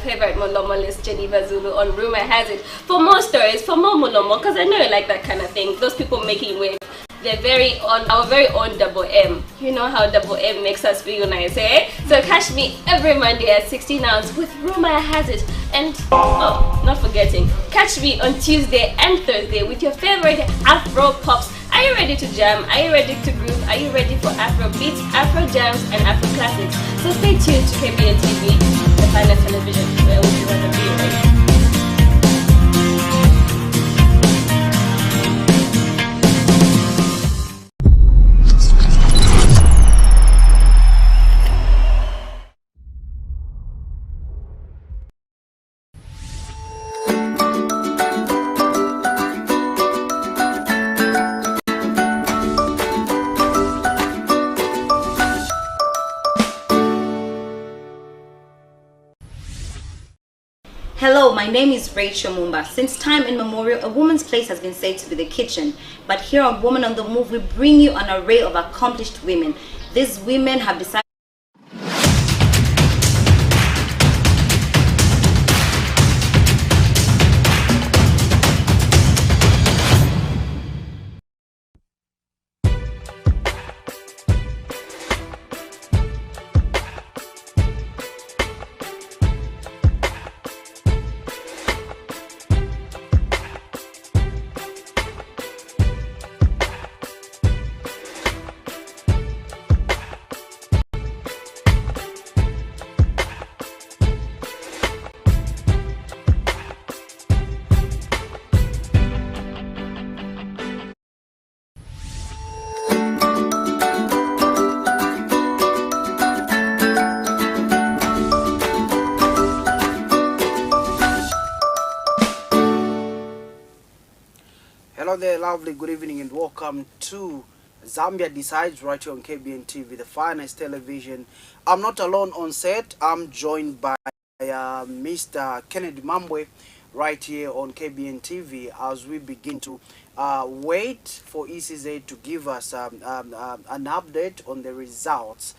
favorite Molomo list, Geneva Zulu, on Rumor Has It. For more stories, for more Molomo, because I know you like that kind of thing. Those people making waves. They're very on our very own Double M. You know how Double M makes us feel nice, eh? So catch me every Monday at 16 hours with Rumor Has It. And oh, not forgetting, catch me on Tuesday and Thursday with your favorite Afro Pops. Are you ready to jam? Are you ready to groove? Are you ready for Afro beats, Afro jams, and Afro classics? So stay tuned to KBN TV, the finest television, where we'll be right for you, right? Hello, my name is Rachel Mumba. Since time immemorial, a woman's place has been said to be the kitchen. But here on Woman on the Move, we bring you an array of accomplished women. These women have decided Hello there, lovely good evening and welcome to Zambia Decides right here on KBN TV, the finest television. I'm not alone on set. I'm joined by Mr. Kennedy Mamboy right here on KBN TV as we begin to wait for ECZ to give us an update on the results.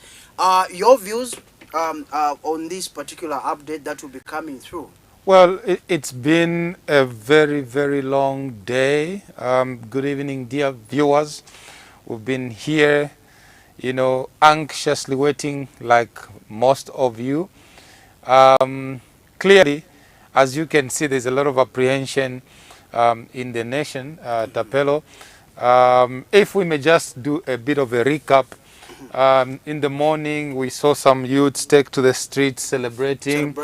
Your views on this particular update that will be coming through? Well, it's been a very, very long day. Good evening, dear viewers. We've been here, you know, anxiously waiting like most of you. Clearly, as you can see, there's a lot of apprehension in the nation, Tapelo. If we may just do a bit of a recap. In the morning, we saw some youths take to the streets celebrating.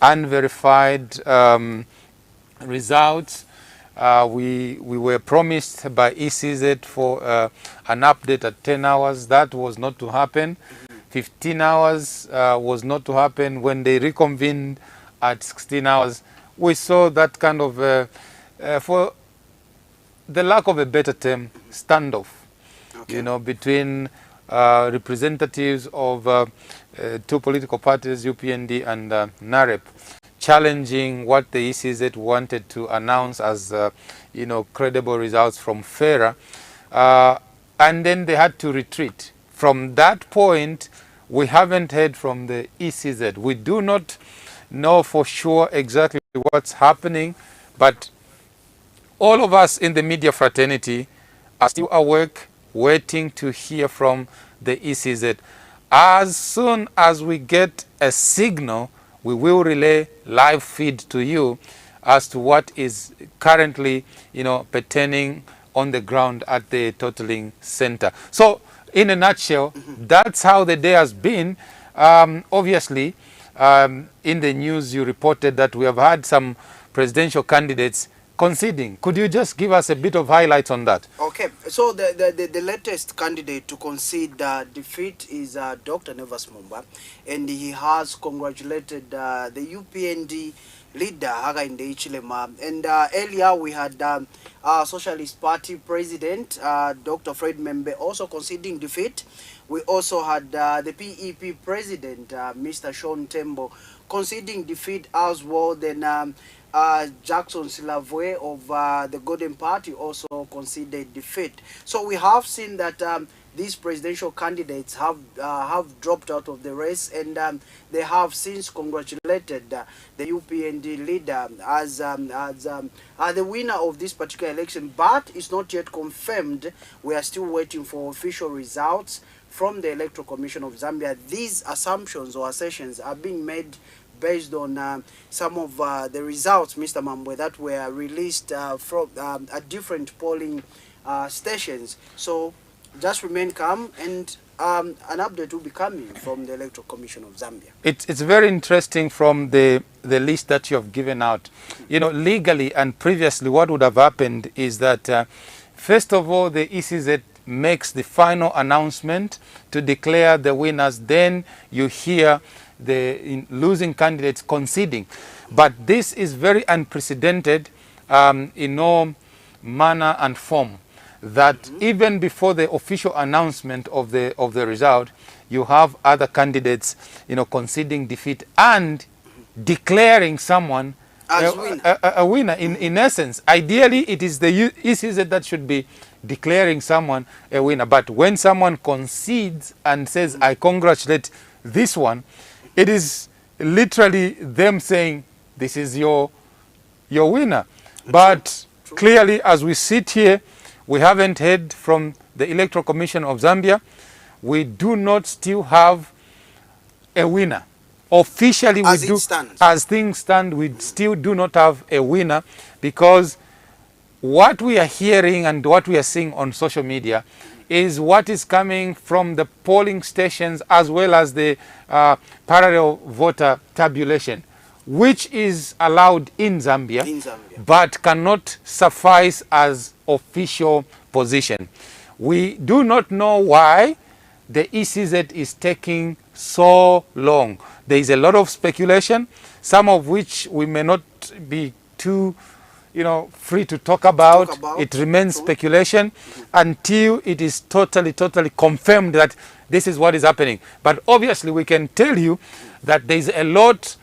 Unverified results. We were promised by ECZ for an update at 10 hours. That was not to happen. 15 hours was not to happen. When they reconvened at 16 hours, we saw that kind of, for the lack of a better term, standoff, you know, between representatives of two political parties, UPND and NAREP, challenging what the ECZ wanted to announce as, you know, credible results from FERA, and then they had to retreat. From that point, we haven't heard from the ECZ. We do not know for sure exactly what's happening, but all of us in the media fraternity are still awake, waiting to hear from the ECZ. As soon as we get a signal, we will relay live feed to you as to what is currently, you know, pertaining on the ground at the totaling center. So, in a nutshell, that's how the day has been. Obviously, in the news you reported that we have had some presidential candidates conceding. Could you just give us a bit of highlights on that? Okay, so the latest candidate to concede defeat is Dr. Nevas Mumba, and he has congratulated the UPND leader Hakainde Hichilema. And earlier we had Socialist Party President Dr. Fred Membe also conceding defeat. We also had the PEP President Mr. Sean Tembo conceding defeat as well. Then Jackson Silavoe of the Golden Party also conceded defeat. So we have seen that these presidential candidates have dropped out of the race, and they have since congratulated the UPND leader as the winner of this particular election. But it's not yet confirmed. We are still waiting for official results from the Electoral Commission of Zambia. These assumptions or assertions are being made based on some of the results, Mr. Mamboy, that were released from at different polling stations. So just remain calm, and an update will be coming from the Electoral Commission of Zambia. It's very interesting from the list that you have given out. You know, legally and previously what would have happened is that first of all, the ECZ makes the final announcement to declare the winners. Then you hear the losing candidates conceding. But this is very unprecedented in no manner and form, that even before the official announcement of the result, you have other candidates, you know, conceding defeat and declaring someone a winner. In essence, ideally, it is the ECZ that should be declaring someone a winner. But when someone concedes and says, I congratulate this one, it is literally them saying, this is your winner. But clearly, as we sit here, we haven't heard from the Electoral Commission of Zambia. We do not still have a winner. Officially, as things stand, we still do not have a winner, because what we are hearing and what we are seeing on social media is what is coming from the polling stations as well as the parallel voter tabulation, which is allowed in Zambia, but cannot suffice as official position. We do not know why the ECZ is taking so long. There is a lot of speculation, some of which we may not be too free to talk about. It remains speculation until it is totally confirmed that this is what is happening. But obviously we can tell you that there is a lot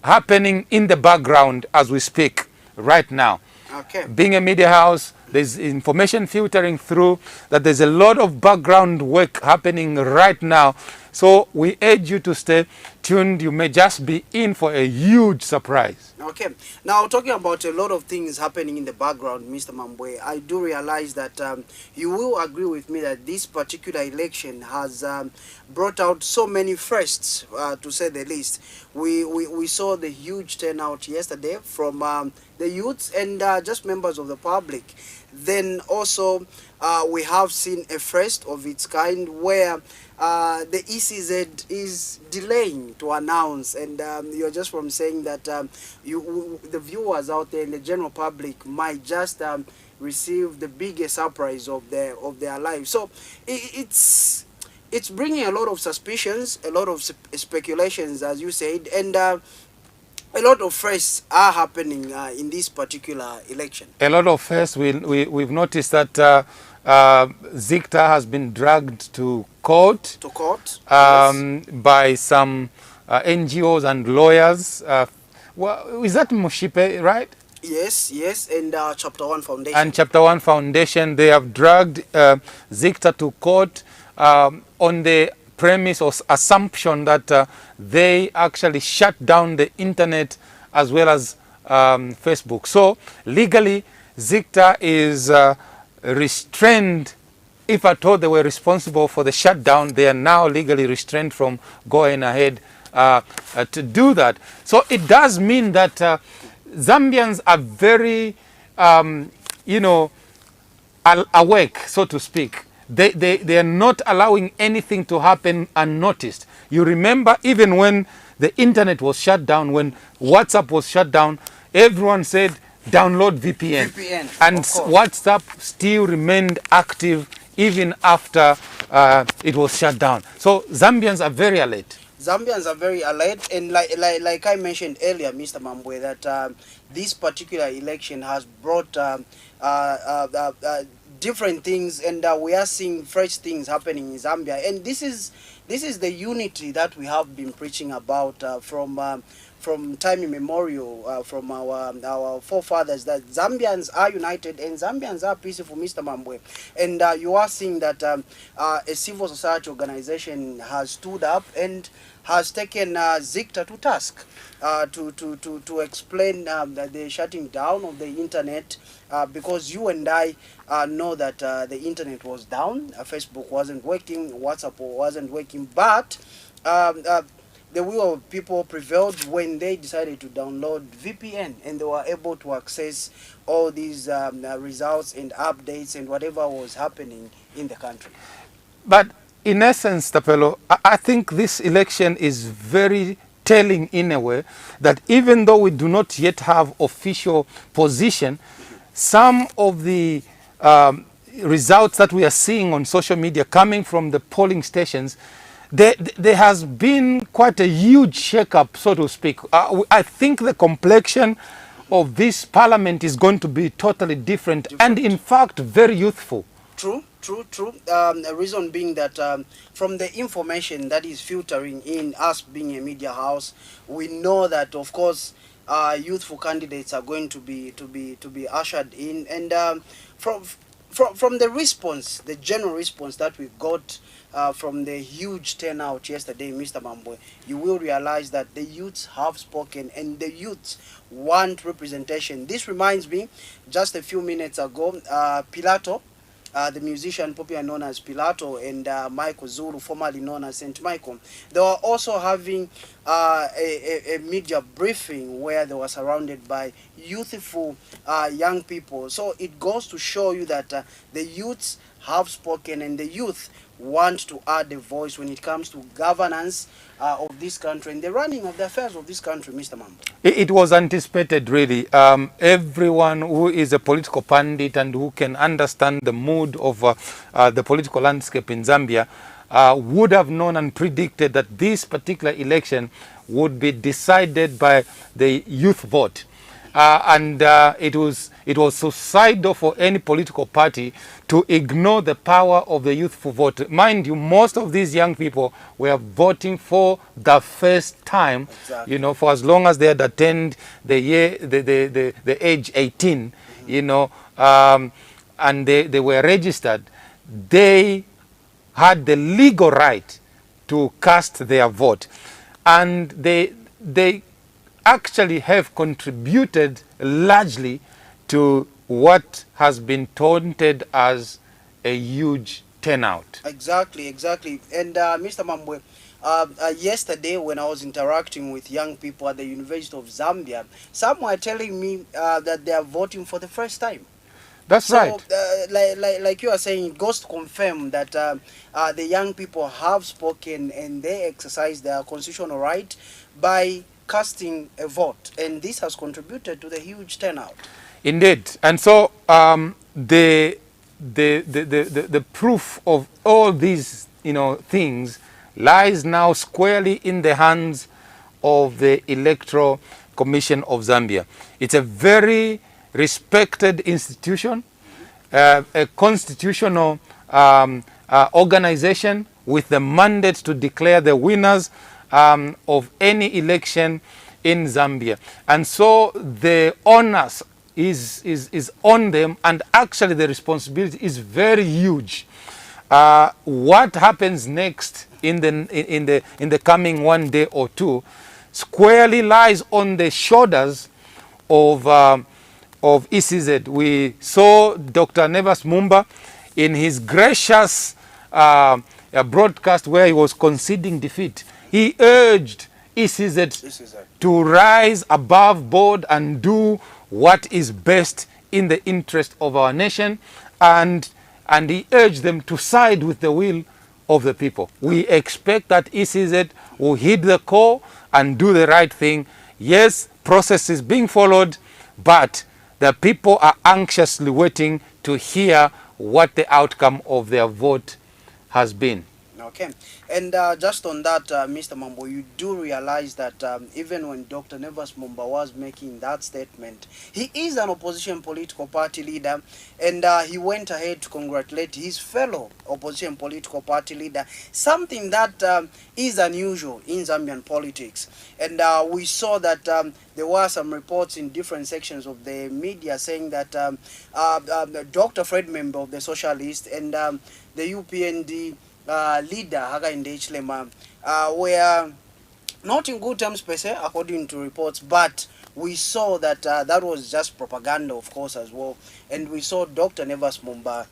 happening in the background as we speak right now. Okay. Being a media house, there's information filtering through, that there's a lot of background work happening right now. So we urge you to stay tuned. You may just be in for a huge surprise. Okay. Now, talking about a lot of things happening in the background, Mr. Mamboy, I do realize that you will agree with me that this particular election has brought out so many firsts, to say the least. We saw the huge turnout yesterday from the youths and just members of the public. Then also we have seen a first of its kind where the ECZ is delaying to announce, and you're just from saying that the viewers out there in the general public might just receive the biggest surprise of their lives. So it's bringing a lot of suspicions, a lot of speculations, as you said, and a lot of firsts are happening in this particular election. A lot of firsts. We've noticed that Zicta has been dragged to court. Yes. By some NGOs and lawyers. Well, is that Mushipe, right? Yes, and Chapter 1 Foundation. And Chapter 1 Foundation, they have dragged Zicta to court on the premise or assumption that they actually shut down the internet as well as Facebook. So legally, Zicta is restrained. If at all they were responsible for the shutdown, they are now legally restrained from going ahead to do that. So it does mean that Zambians are very, awake, so to speak. They are not allowing anything to happen unnoticed. You remember, even when the internet was shut down, when WhatsApp was shut down, everyone said, download VPN. And WhatsApp still remained active even after it was shut down. So Zambians are very alert. Zambians are very alert, and like I mentioned earlier, Mr. Mamboy, that this particular election has brought different things, and we are seeing fresh things happening in Zambia. And this is the unity that we have been preaching about from from time immemorial, from our forefathers, that Zambians are united and Zambians are peaceful, Mr. Mamboy. And you are seeing that a civil society organization has stood up and has taken Zicta to task to explain the shutting down of the internet, because you and I know that the internet was down, Facebook wasn't working, WhatsApp wasn't working, but the will of people prevailed when they decided to download VPN, and they were able to access all these results and updates and whatever was happening in the country. But in essence, Tapelo, I think this election is very telling in a way that even though we do not yet have official position, some of the results that we are seeing on social media coming from the polling stations, there has been quite a huge shake-up, so to speak. I think the complexion of this parliament is going to be totally different. And in fact very youthful. True. The reason being that from the information that is filtering in, us being a media house, we know that of course youthful candidates are going to be ushered in, and from the response, the general response that we got from the huge turnout yesterday, Mr. Mamboy, you will realize that the youths have spoken and the youths want representation. This reminds me, just a few minutes ago, Pilato, the musician popularly known as Pilato, and Michael Zulu, formerly known as St. Michael, they were also having a media briefing where they were surrounded by youthful young people. So it goes to show you that the youths have spoken and the youth want to add a voice when it comes to governance of this country and the running of the affairs of this country, Mr. Mambo. It was anticipated, really. Everyone who is a political pundit and who can understand the mood of the political landscape in Zambia would have known and predicted that this particular election would be decided by the youth vote. It was suicidal for any political party to ignore the power of the youthful vote. Mind you, most of these young people were voting for the first time, exactly. You know, for as long as they had attained the age 18, you know, and they were registered. They had the legal right to cast their vote, and they actually have contributed largely to what has been taunted as a huge turnout. Exactly. And Mr. Mamboy, yesterday when I was interacting with young people at the University of Zambia, some were telling me that they are voting for the first time. That's right. Like you are saying, it goes to confirm that the young people have spoken and they exercise their constitutional right by casting a vote, and this has contributed to the huge turnout. Indeed. And so the proof of all these, you know, things lies now squarely in the hands of the Electoral Commission of Zambia. It's a very respected institution, a constitutional organization with the mandate to declare the winners of any election in Zambia. And so the onus is on them, and actually the responsibility is very huge. What happens next in the coming one day or two squarely lies on the shoulders of ECZ. We saw Dr. Nevas Mumba in his gracious broadcast where he was conceding defeat. He urged ECZ to rise above board and do what is best in the interest of our nation, and he urged them to side with the will of the people. We expect that ECZ will heed the call and do the right thing. Yes, process is being followed, but the people are anxiously waiting to hear what the outcome of their vote has been. Okay, and just on that, Mr. Mambo, you do realize that even when Dr. Nevas Mumba was making that statement, he is an opposition political party leader, and he went ahead to congratulate his fellow opposition political party leader, something that is unusual in Zambian politics. And we saw that there were some reports in different sections of the media saying that Dr. Fred Member of the Socialist and the UPND leader Hakainde Hichilema were not in good terms per se, according to reports, but we saw that that was just propaganda, of course, as well. And we saw Dr. Nevas Mumba,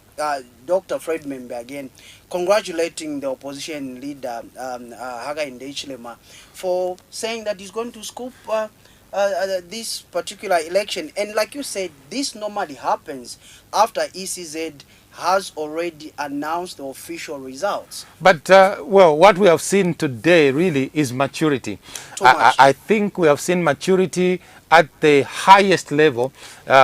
Dr. Fred Membe again, congratulating the opposition leader Hakainde Hichilema for saying that he's going to scoop this particular election. And like you said, this normally happens after ECZ has already announced the official results. But, well, what we have seen today really is maturity. I think we have seen maturity at the highest level,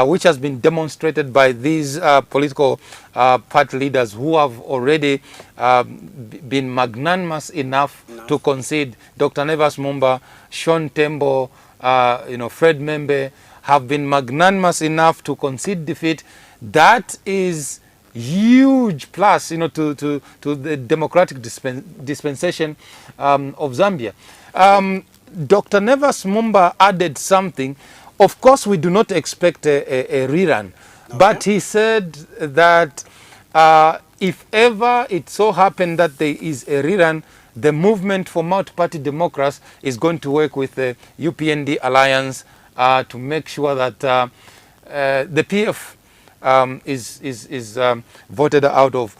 which has been demonstrated by these political party leaders who have already been magnanimous enough to concede. Dr. Nevas Mumba, Sean Tembo, Fred Membe have been magnanimous enough to concede defeat. That is huge plus, to the democratic dispensation of Zambia. Dr. Nevas Mumba added something. Of course, we do not expect a rerun, but he said that if ever it so happened that there is a rerun, the movement for multi-party democracy is going to work with the UPND alliance to make sure that the PF is voted out of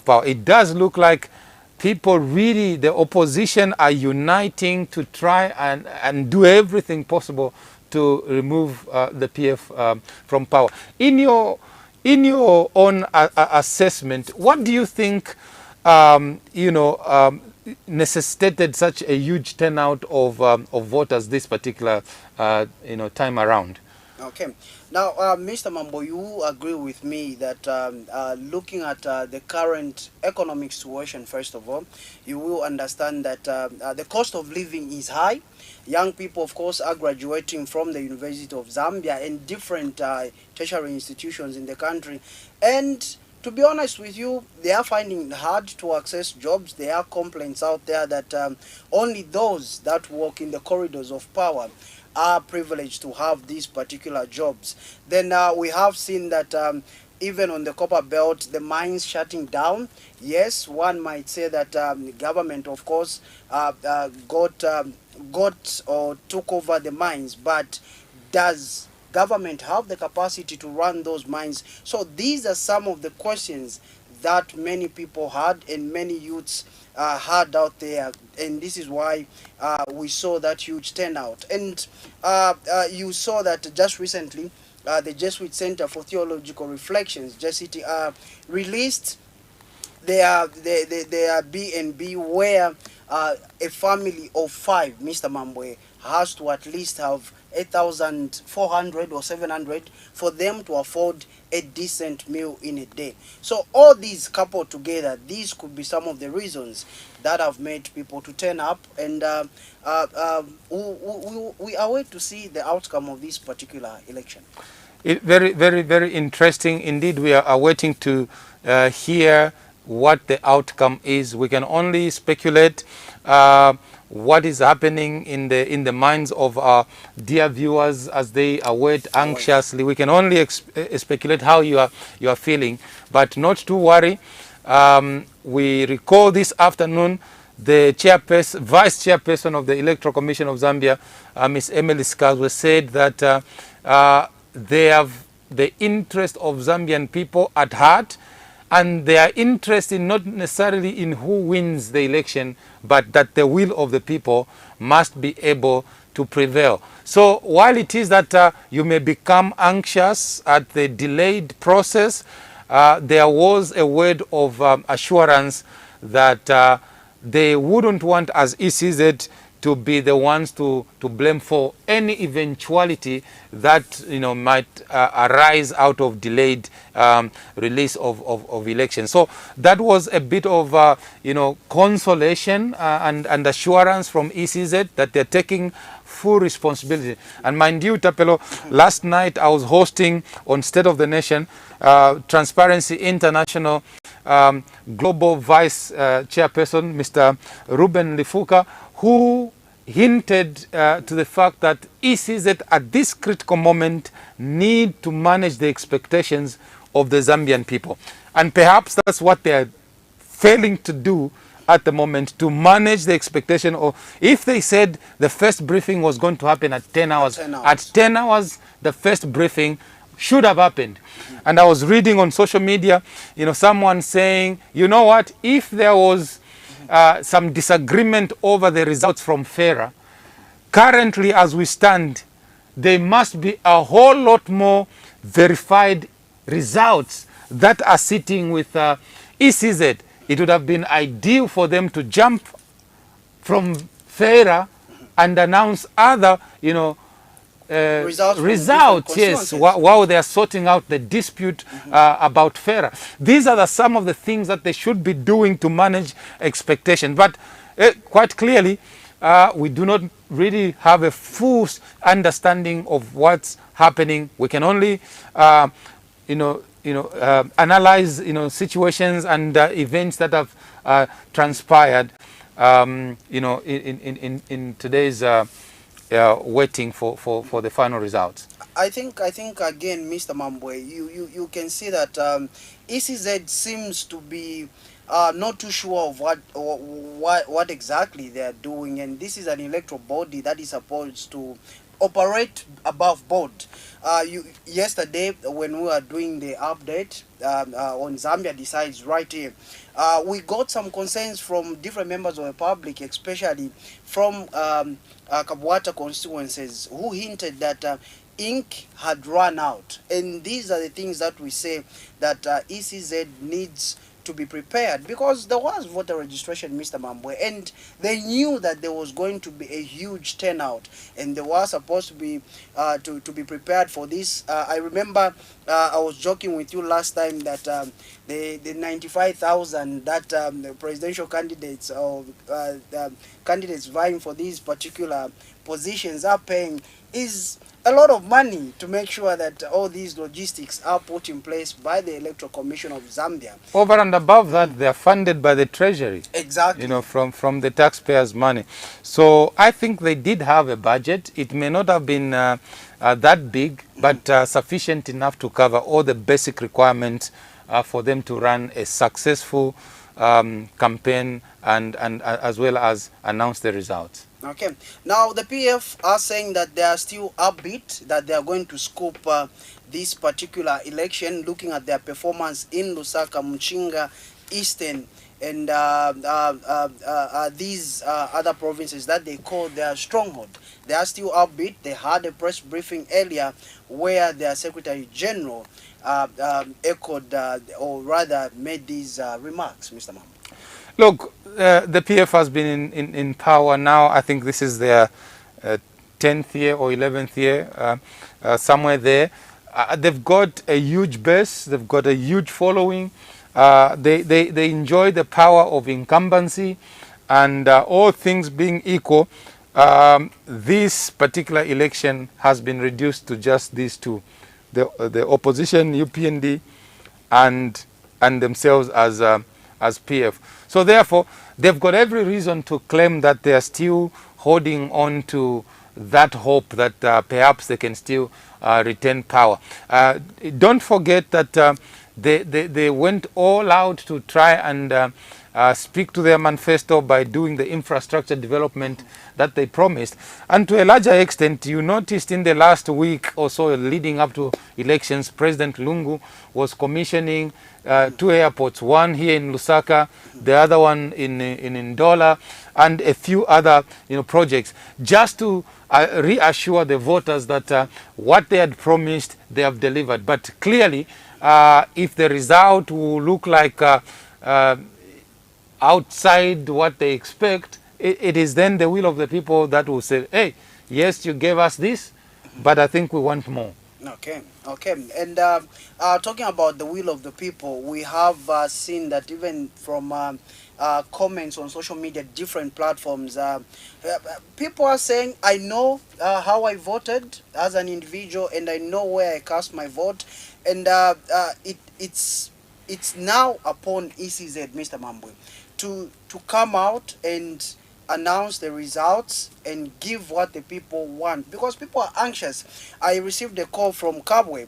power. It does look like people really, the opposition, are uniting to try and do everything possible to remove the PF from power. In your own assessment, what do you think necessitated such a huge turnout of voters this particular time around? Okay. Now, Mr. Mambo, you agree with me that looking at the current economic situation, first of all, you will understand that the cost of living is high. Young people, of course, are graduating from the University of Zambia and different tertiary institutions in the country. And to be honest with you, they are finding it hard to access jobs. There are complaints out there that only those that walk in the corridors of power are privileged to have these particular jobs. Then we have seen that even on the copper belt, the mines shutting down. Yes, one might say that the government, of course, got or took over the mines, but does government have the capacity to run those mines? So these are some of the questions that many people had and many youths had out there, and this is why we saw that huge turnout. And you saw that just recently the Jesuit Center for Theological Reflections, JCT, released their B&B where a family of 5, Mr. Mamboy, has to at least have 8,400 or 700 for them to afford a decent meal in a day. So all these coupled together, these could be some of the reasons that have made people to turn up, and we are waiting to see the outcome of this particular election. Very, very, very interesting indeed. We are waiting to hear what the outcome is. We can only speculate what is happening in the minds of our dear viewers as they await anxiously. We can only speculate how you are feeling, but not to worry. We recall this afternoon the vice chairperson of the Electoral Commission of Zambia, Ms. Emily Skazwe, said that they have the interest of Zambian people at heart, and they are interested not necessarily in who wins the election, but that the will of the people must be able to prevail. So while it is that you may become anxious at the delayed process, there was a word of assurance that they wouldn't want, as ECZ, to be the ones to blame for any eventuality that might arise out of delayed release of elections. So that was a bit of consolation and assurance from ECZ that they're taking full responsibility. And mind you, Tapelo, last night I was hosting on State of the Nation Transparency International Global Vice Chairperson, Mr. Ruben Lifuka, who hinted to the fact that ECZ at this critical moment need to manage the expectations of the Zambian people. And perhaps that's what they're failing to do at the moment, to manage the expectation of, if they said the first briefing was going to happen at 10 hours, at 10 hours the first briefing should have happened. And I was reading on social media, someone saying, you know what, if there was some disagreement over the results from FERA, currently as we stand, there must be a whole lot more verified results that are sitting with ECZ. It would have been ideal for them to jump from FERA and announce other, results, yes, while they are sorting out the dispute about FERA. These are some of the things that they should be doing to manage expectation. But quite clearly, we do not really have a full understanding of what's happening. We can only, analyze, situations and events that have transpired, in today's waiting for the final results. I think again, Mr. Mamboy, you can see that ECZ seems to be not too sure of what exactly they are doing, and this is an electoral body that is supposed to operate above board. Yesterday, when we were doing the update on Zambia Decides right here, we got some concerns from different members of the public, especially from Kabwata constituencies, who hinted that ink had run out. And these are the things that we say that ECZ needs to be prepared, because there was voter registration, Mr. Mamboy, and they knew that there was going to be a huge turnout, and they were supposed to be prepared for this. I remember I was joking with you last time that the 95,000 that the presidential candidates or candidates vying for these particular positions are paying is a lot of money to make sure that all these logistics are put in place by the Electoral Commission of Zambia. Over and above that, they are funded by the Treasury. Exactly. From the taxpayers' money. So I think they did have a budget. It may not have been that big, but sufficient enough to cover all the basic requirements for them to run a successful campaign and as well as announce the results. Okay. Now the PF are saying that they are still upbeat, that they are going to scope this particular election, looking at their performance in Lusaka, Mchinga, Eastern, and these other provinces that they call their stronghold. They are still upbeat. They had a press briefing earlier where their Secretary General echoed, or rather made these remarks, Mr. Mambo. Look, the PF has been in power now. I think this is their 10th year or 11th year, somewhere there. They've got a huge base. They've got a huge following. They enjoy the power of incumbency, and all things being equal, this particular election has been reduced to just these two, the opposition, UPND, and themselves as PF. So therefore, they've got every reason to claim that they are still holding on to that hope that perhaps they can still retain power. Don't forget that they went all out to try and speak to their manifesto by doing the infrastructure development that they promised. And to a larger extent, you noticed in the last week or so leading up to elections, President Lungu was commissioning 2 airports, one here in Lusaka, the other one in Ndola, and a few other projects, just to reassure the voters that what they had promised, they have delivered. But clearly, if the result will look like outside what they expect, it is then the will of the people that will say, hey, yes, you gave us this, but I think we want more. Okay, okay. And talking about the will of the people, we have seen that even from comments on social media, different platforms, people are saying, I know how I voted as an individual, and I know where I cast my vote, and it's now upon ECZ, Mr. Mamboy, to come out and announce the results and give what the people want, because people are anxious. I received a call from Kabwe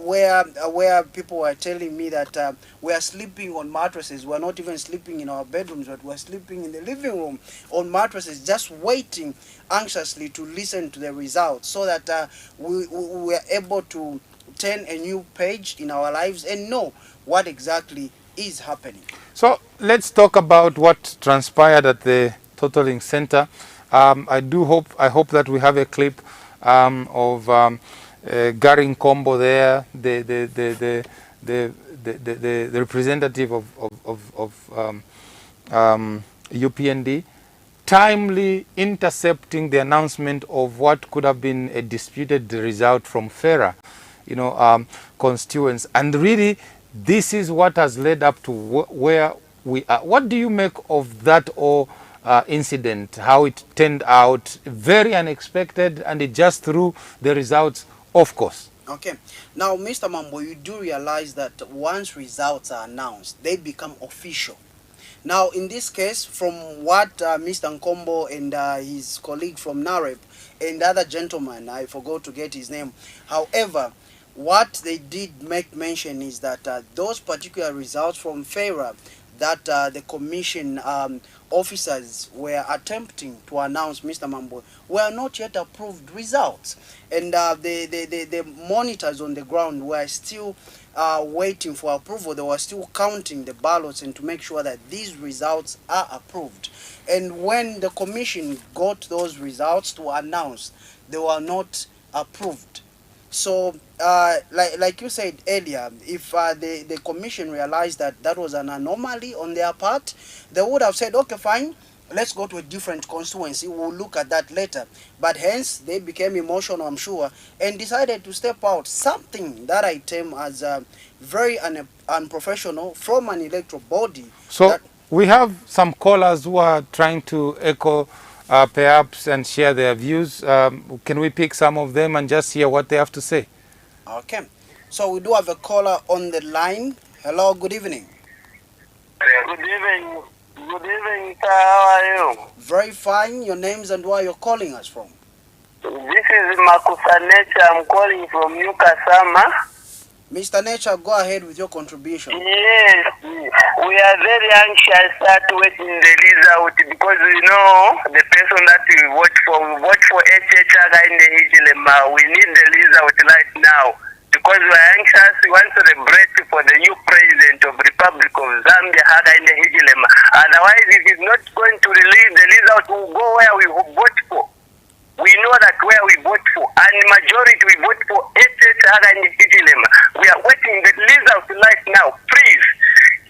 where people were telling me that we are sleeping on mattresses. We're not even sleeping in our bedrooms, but we're sleeping in the living room on mattresses, just waiting anxiously to listen to the results, so that we are able to turn a new page in our lives and know what exactly is happening. So let's talk about what transpired at the totaling center. I hope that we have a clip of Garing Combo there, the representative of UPND, timely intercepting the announcement of what could have been a disputed result from FERA, constituents. And really, this is what has led up to where we are. What do you make of that incident, how it turned out? Very unexpected, and it just threw the results off course. Okay. Now, Mr. Mambo, you do realize that once results are announced, they become official. Now, in this case, from what Mr. Nkombo and his colleague from NAREP and the other gentleman, I forgot to get his name. However, what they did make mention is that those particular results from FERA that the commission officers were attempting to announce, Mr. Mamboy, were not yet approved results. And the monitors on the ground were still waiting for approval. They were still counting the ballots and to make sure that these results are approved. And when the commission got those results to announce, they were not approved. So, like you said earlier, if the commission realized that that was an anomaly on their part, they would have said, okay, fine, let's go to a different constituency, we'll look at that later. But hence, they became emotional, I'm sure, and decided to step out, something that I term as very unprofessional from an electoral body. So, we have some callers who are trying to echo perhaps and share their views. Can we pick some of them and just hear what they have to say? Okay. So we do have a caller on the line. Hello, good evening. Good evening. Good evening, sir. How are you? Very fine. Your names and where you're calling us from? This is Makusa Nature. I'm calling from New Kasama. Mr. Nature, go ahead with your contribution. Yes, we are very anxious that waiting the result, because the person that we vote for HHR in the Hijilema. We need the result right now, because we are anxious. We want to celebrate for the new president of the Republic of Zambia in the Hijilema. Otherwise, if it's not going to release the result, we'll go where we vote for. We know that where we vote for, and the majority we vote for HHR and Hijilema. We are waiting the result right now. Please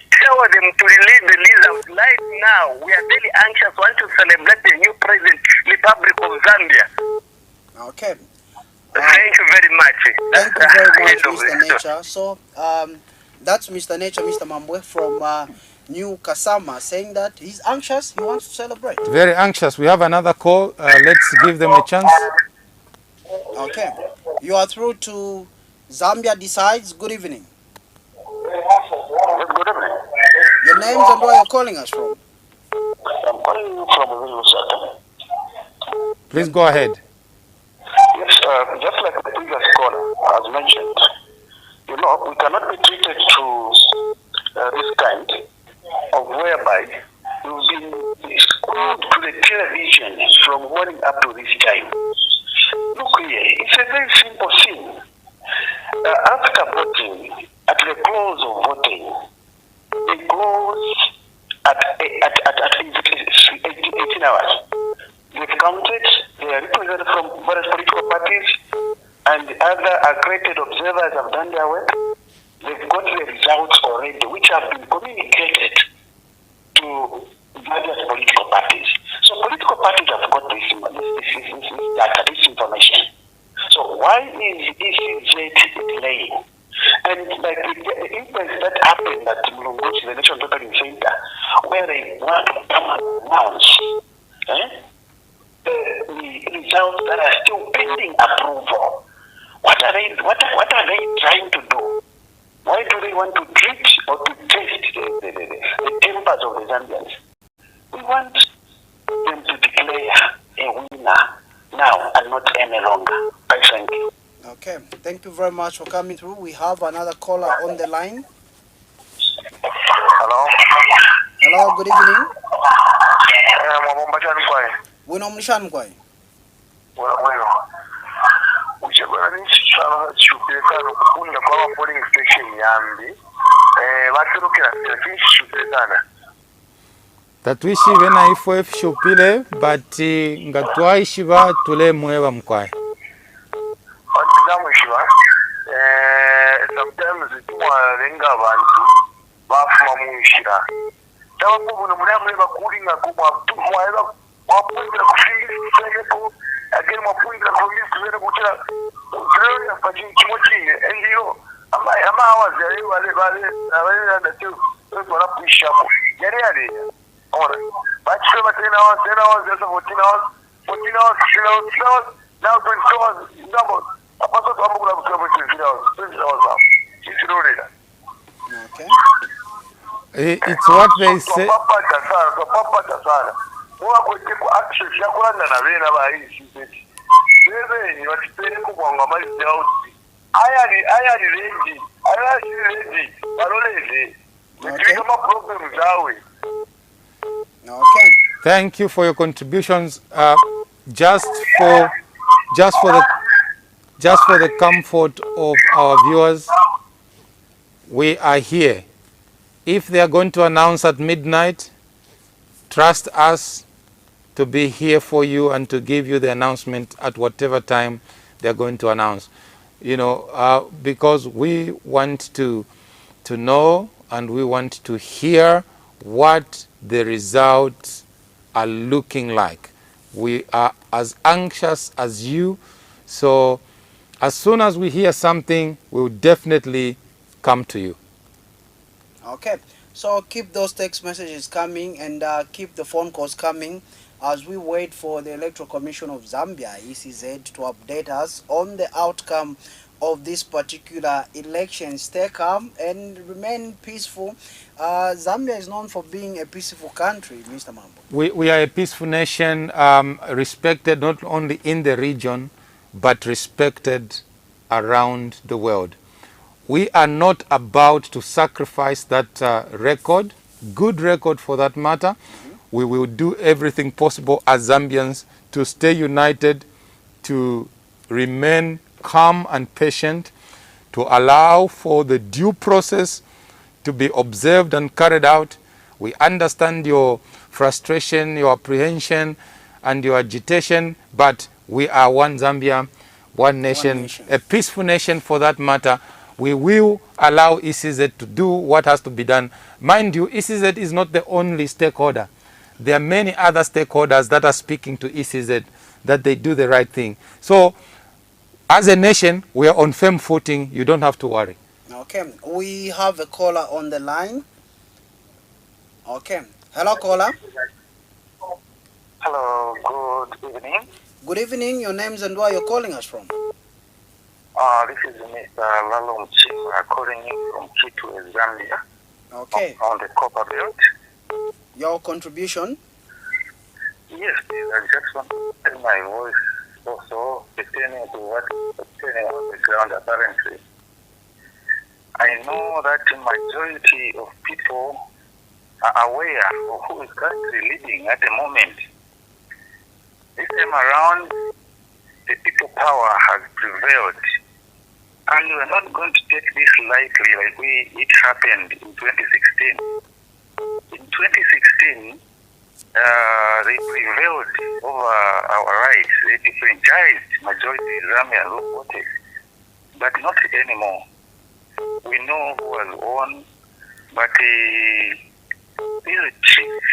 tell them to release the result right now. We are very anxious, want to celebrate the new president, Republic of Zambia. Okay. Thank you very much. Thank you very much, Mr. Nature. So, that's Mr. Nature, Mr. Mamboy from New Kasama, saying that he's anxious, he wants to celebrate. Very anxious. We have another call. Let's give them a chance. Okay. You are through to Zambia Decides. Good evening. Good evening. Your names and where you're calling us from? I'm calling you from Lusaka. Please go ahead. Yes, just like the previous caller has mentioned, we cannot be treated to this kind of whereby we've been screwed to the television from warning up to this time. Look here, it's a very simple thing. After voting, at the close of voting, they close at 18 hours. They've counted, they are represented from various political parties, and the other accredited observers have done their work. They've got the results already, which have been communicated to various political parties. So political parties have got this data, this information. So why is ECZ delaying? And like the instance that happened at Mulunguchi, the National Voting Center, where they want to come and announce the results that are still pending approval. What are they trying to do? Why do they want to treat or to test the tempers of the Zambians? We want them to declare a winner now and not any longer. I thank you. Okay, thank you very much for coming through. We have another caller on the line. Hello. Hello, good evening. Mamboy Chankwai. Wino mnishankwai. Bueno. Uchebana nchana chupekano kukunda kwa polling station yambi. Baturukira chupekana. Tatwishive na ifo shupile but ngatwaishiva tule mueva mkwai. Sometimes tuwalenga abantu bafuma munshira tabakubuno mulamuleba kulinga kumwaeba wapungira kufingiseeko ageri mwapungira kufingiseeko kuchira kuchira yapachini kimochine endiyo ama awazi bale ndatu wala pushako yale ora bachika tena hours just 14 hours now 20 hours ndabo apaso twamukula kusema 20 hours Okay. It's what they say. Okay. Thank you for your contributions. Just for the comfort of our viewers, we are here. If they are going to announce at midnight, trust us to be here for you and to give you the announcement at whatever time they are going to announce. You know, because we want to know and we want to hear what the results are looking like. We are as anxious as you, so as soon as we hear something, we will definitely come to you. Okay, so keep those text messages coming and keep the phone calls coming as we wait for the Electoral Commission of Zambia, ECZ, to update us on the outcome of this particular election. Stay calm and remain peaceful. Zambia is known for being a peaceful country, Mr. Mambo. We are a peaceful nation, respected not only in the region, but respected around the world. We are not about to sacrifice that record, good record for that matter. We will do everything possible as Zambians to stay united, to remain calm and patient, to allow for the due process to be observed and carried out. We understand your frustration, your apprehension, and your agitation, but we are one Zambia, one nation, a peaceful nation for that matter. We will allow ECZ to do what has to be done. Mind you, ECZ is not the only stakeholder. There are many other stakeholders that are speaking to ECZ that they do the right thing. So, as a nation, we are on firm footing. You don't have to worry. Okay, we have a caller on the line. Okay, hello caller. Hello, good evening. Good evening, your names and where you're calling us from. This is Mr. Lalom Chima calling you from Kitwe, Zambia. Okay. On the Copper Belt. Your contribution? Yes, please. I just want to tell my voice also pertaining to what is happening on the ground apparently. I know that the majority of people are aware of who is currently leading at the moment. This time around, the people power has prevailed. And we are not going to take this lightly like it happened in 2016. In 2016, they prevailed over our rights. They disenfranchised majority Zambians who voted, but not anymore. We know who was won, but these tricks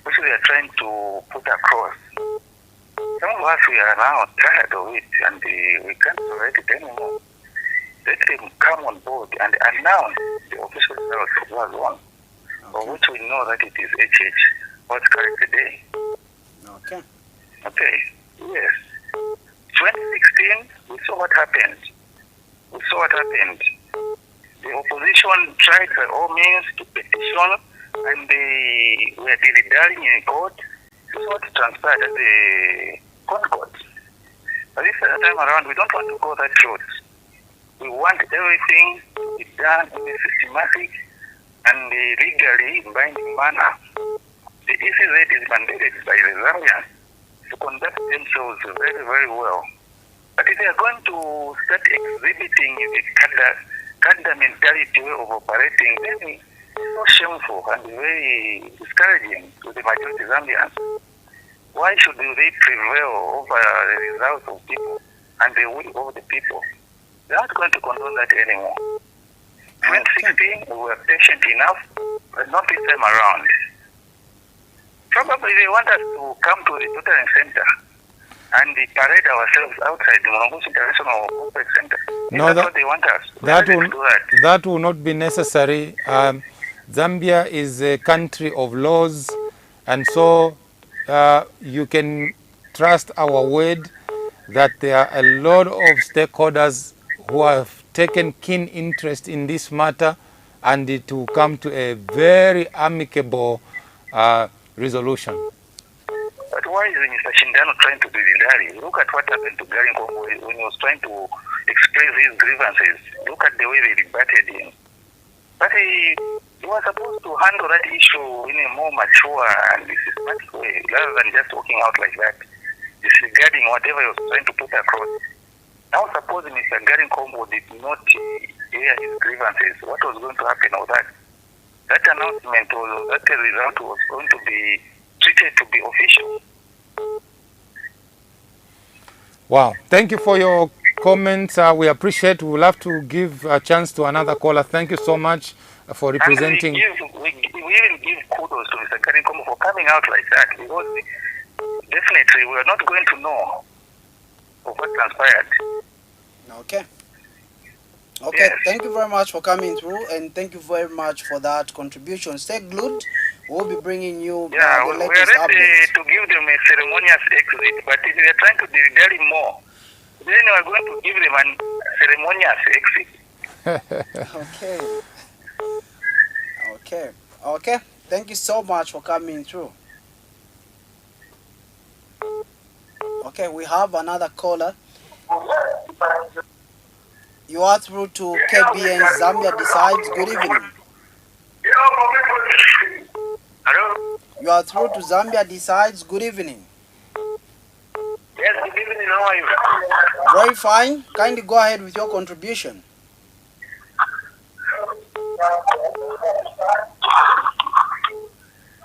which we are trying to put across. Some of us, we are now tired of it, and we can't tolerate it anymore. Let them come on board and announce the official results of was won, for which we know that it is HH, what's correct today. Okay. Okay, yes. 2016, we saw what happened. The opposition tried by all means to petition, and they were dilly-dallying in court. This is what transpired at the court. But this time around, we don't want to go that route. We want everything to be done in a systematic and legally binding manner. The ECZ is mandated by the Zambians to conduct themselves very, very well. But if they are going to start exhibiting the cadre mentality way of operating, then it's so shameful and very discouraging to the majority Zambians. Why should they prevail over the results of people and the will of the people? They're not going to condone that anymore. 2016, we were patient enough, but not this time around. Probably they want us to come to the tutoring center and parade ourselves outside the Mulungushi International Complex Center. No, that's what they want us. That will not be necessary. Zambia is a country of laws, and so you can trust our word that there are a lot of stakeholders who have taken keen interest in this matter, and it will come to a very amicable resolution. But why is Mr. Shindano trying to be dilly? Look at what happened to Gary Nkombo when he was trying to express his grievances. Look at the way they rebutted him. But he was supposed to handle that issue in a more mature and systematic way, rather than just walking out like that, disregarding whatever he was trying to put across. Now suppose Mr. Gary Nkombo did not hear his grievances, what was going to happen with that? That announcement or that result was going to be treated to be official. Wow. Thank you for your comments. We appreciate. We'll have to give a chance to another caller. Thank you so much for representing. And we even give kudos to Mr. Gary Nkombo for coming out like that, because definitely we are not going to know of what transpired. Okay. Okay, Yes. Thank you very much for coming through, and thank you very much for that contribution. Stay glued. We'll be bringing you Yeah, the we are latest ready updates. to give them a ceremonious exit, but if they are trying to dilly more, then we are going to give them a ceremonious exit. Okay. Thank you so much for coming through. Okay, we have another caller. You are through to KBN Zambia Decides. Good evening. Hello? You are through to Zambia Decides. Good evening. Yes, good evening. How are you? Very fine. Kindly go ahead with your contribution.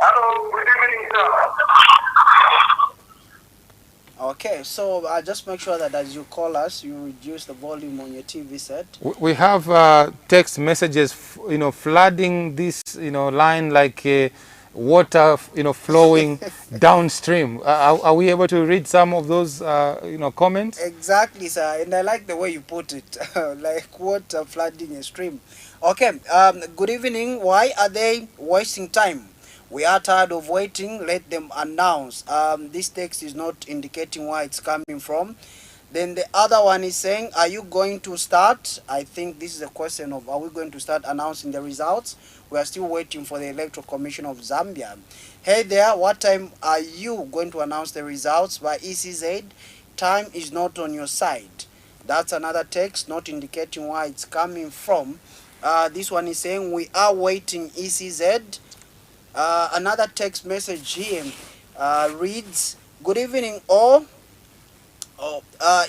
Hello, good evening, sir. Okay, so just make sure that as you call us, you reduce the volume on your TV set. We have text messages, flooding this, line like water, flowing downstream. Are we able to read some of those, comments? Exactly, sir. And I like the way you put it, like water flooding a stream. Okay, good evening. Why are they wasting time? We are tired of waiting. Let them announce. This text is not indicating where it's coming from. Then the other one is saying, are you going to start? I think this is a question of, are we going to start announcing the results? We are still waiting for the Electoral Commission of Zambia. Hey there, what time are you going to announce the results by ECZ? Time is not on your side. That's another text not indicating where it's coming from. This one is saying, we are waiting ECZ. Another text message here reads, good evening all.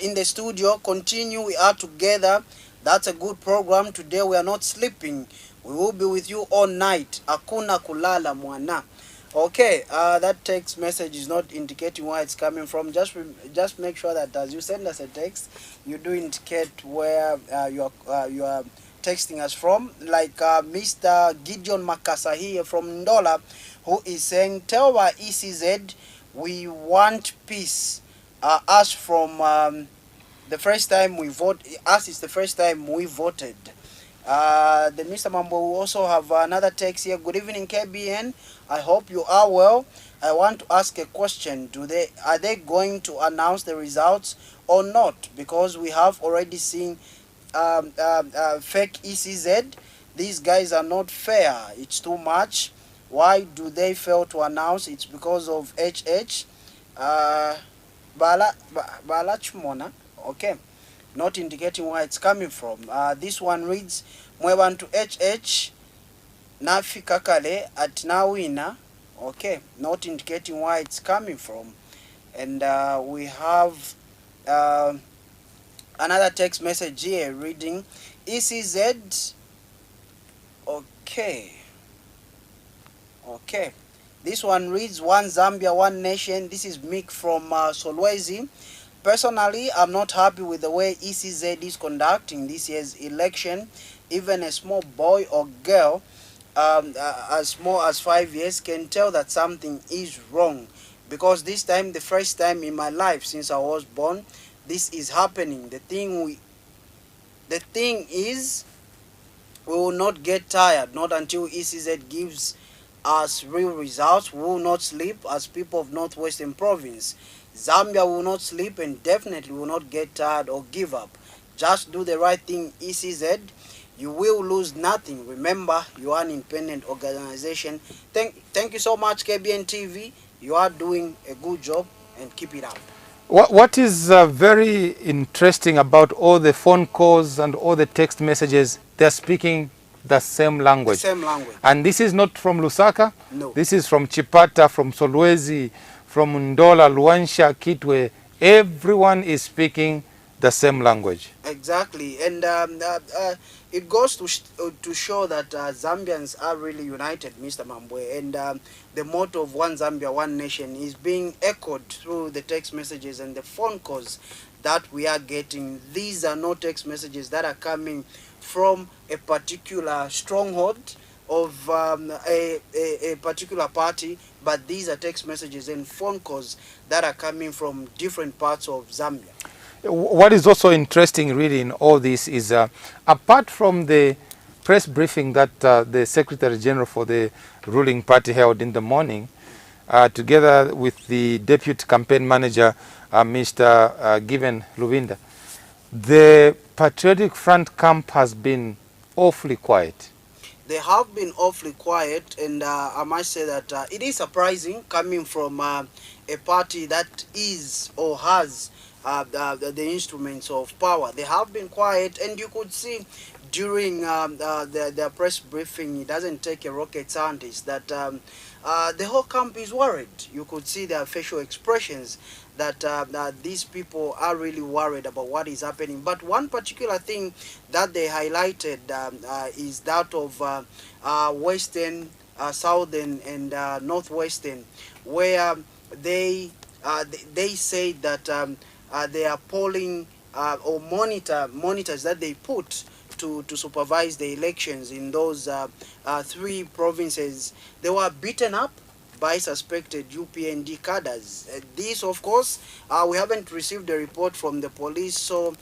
In the studio, continue, we are together. That's a good program. Today we are not sleeping. We will be with you all night. Hakuna kulala mwana. Okay, that text message is not indicating where it's coming from. Just make sure that as you send us a text, you do indicate where you are texting us from. Like Mr. Gideon Makasa here from Ndola, who is saying, tell our ECZ we want peace. Us from the first time we vote, us is the first time we voted. Then Mr. Mamboy, we also have another text here. Good evening, KBN. I hope you are well. I want to ask a question. Are they going to announce the results or not? Because we have already seen fake ECZ. These guys are not fair. It's too much. Why do they fail to announce? It's because of HH. Balachmona. Okay. Not indicating where it's coming from. This one reads, Mwebantu HH Nafika kale at Nawina. Okay, not indicating where it's coming from. And we have another text message here reading, ECZ. Okay. Okay. This one reads, One Zambia, One Nation. This is Mick from Solwezi. Personally, I'm not happy with the way ECZ is conducting this year's election. Even a small boy or girl as small as 5 years can tell that something is wrong. Because this time, the first time in my life since I was born, this is happening. The thing is, we will not get tired, not until ECZ gives us real results. We will not sleep as people of Northwestern Province. Zambia will not sleep and definitely will not get tired or give up. Just do the right thing, ECZ. You will lose nothing. Remember, you are an independent organization. Thank you so much, KBN TV. You are doing a good job and keep it up. What is very interesting about all the phone calls and all the text messages, they're speaking the same language. The same language. And this is not from Lusaka. No. This is from Chipata, from Solwezi, from Ndola, Luansha, Kitwe. Everyone is speaking the same language. Exactly. And it goes to show that Zambians are really united, Mr. Mamboy. And the motto of One Zambia, One Nation is being echoed through the text messages and the phone calls that we are getting. These are not text messages that are coming from a particular stronghold of a particular party, but these are text messages and phone calls that are coming from different parts of Zambia. What is also interesting really in all this is apart from the press briefing that the Secretary General for the ruling party held in the morning, together with the Deputy Campaign Manager, Mr. Given Luvinda, the Patriotic Front camp has been awfully quiet. They have been awfully quiet, and I must say that it is surprising coming from a party that is or has the instruments of power. They have been quiet, and you could see during their press briefing, it doesn't take a rocket scientist, that the whole camp is worried. You could see their facial expressions that these people are really worried about what is happening. But one particular thing that they highlighted is that of Western, Southern, and Northwestern, where they say that they are polling or monitors that they put to supervise the elections in those three provinces. They were beaten up by suspected UPND cadres. This, of course, we haven't received a report from the police, so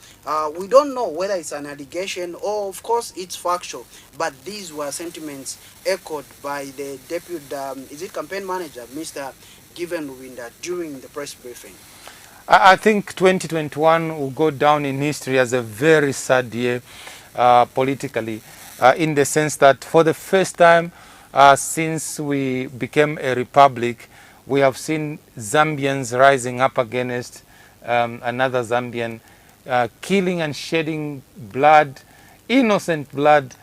we don't know whether it's an allegation or, of course, it's factual. But these were sentiments echoed by the deputy, campaign manager, Mr. Given Luvinda, during the press briefing. I think 2021 will go down in history as a very sad year politically, in the sense that for the first time since we became a republic, we have seen Zambians rising up against another Zambian, killing and shedding blood, innocent blood,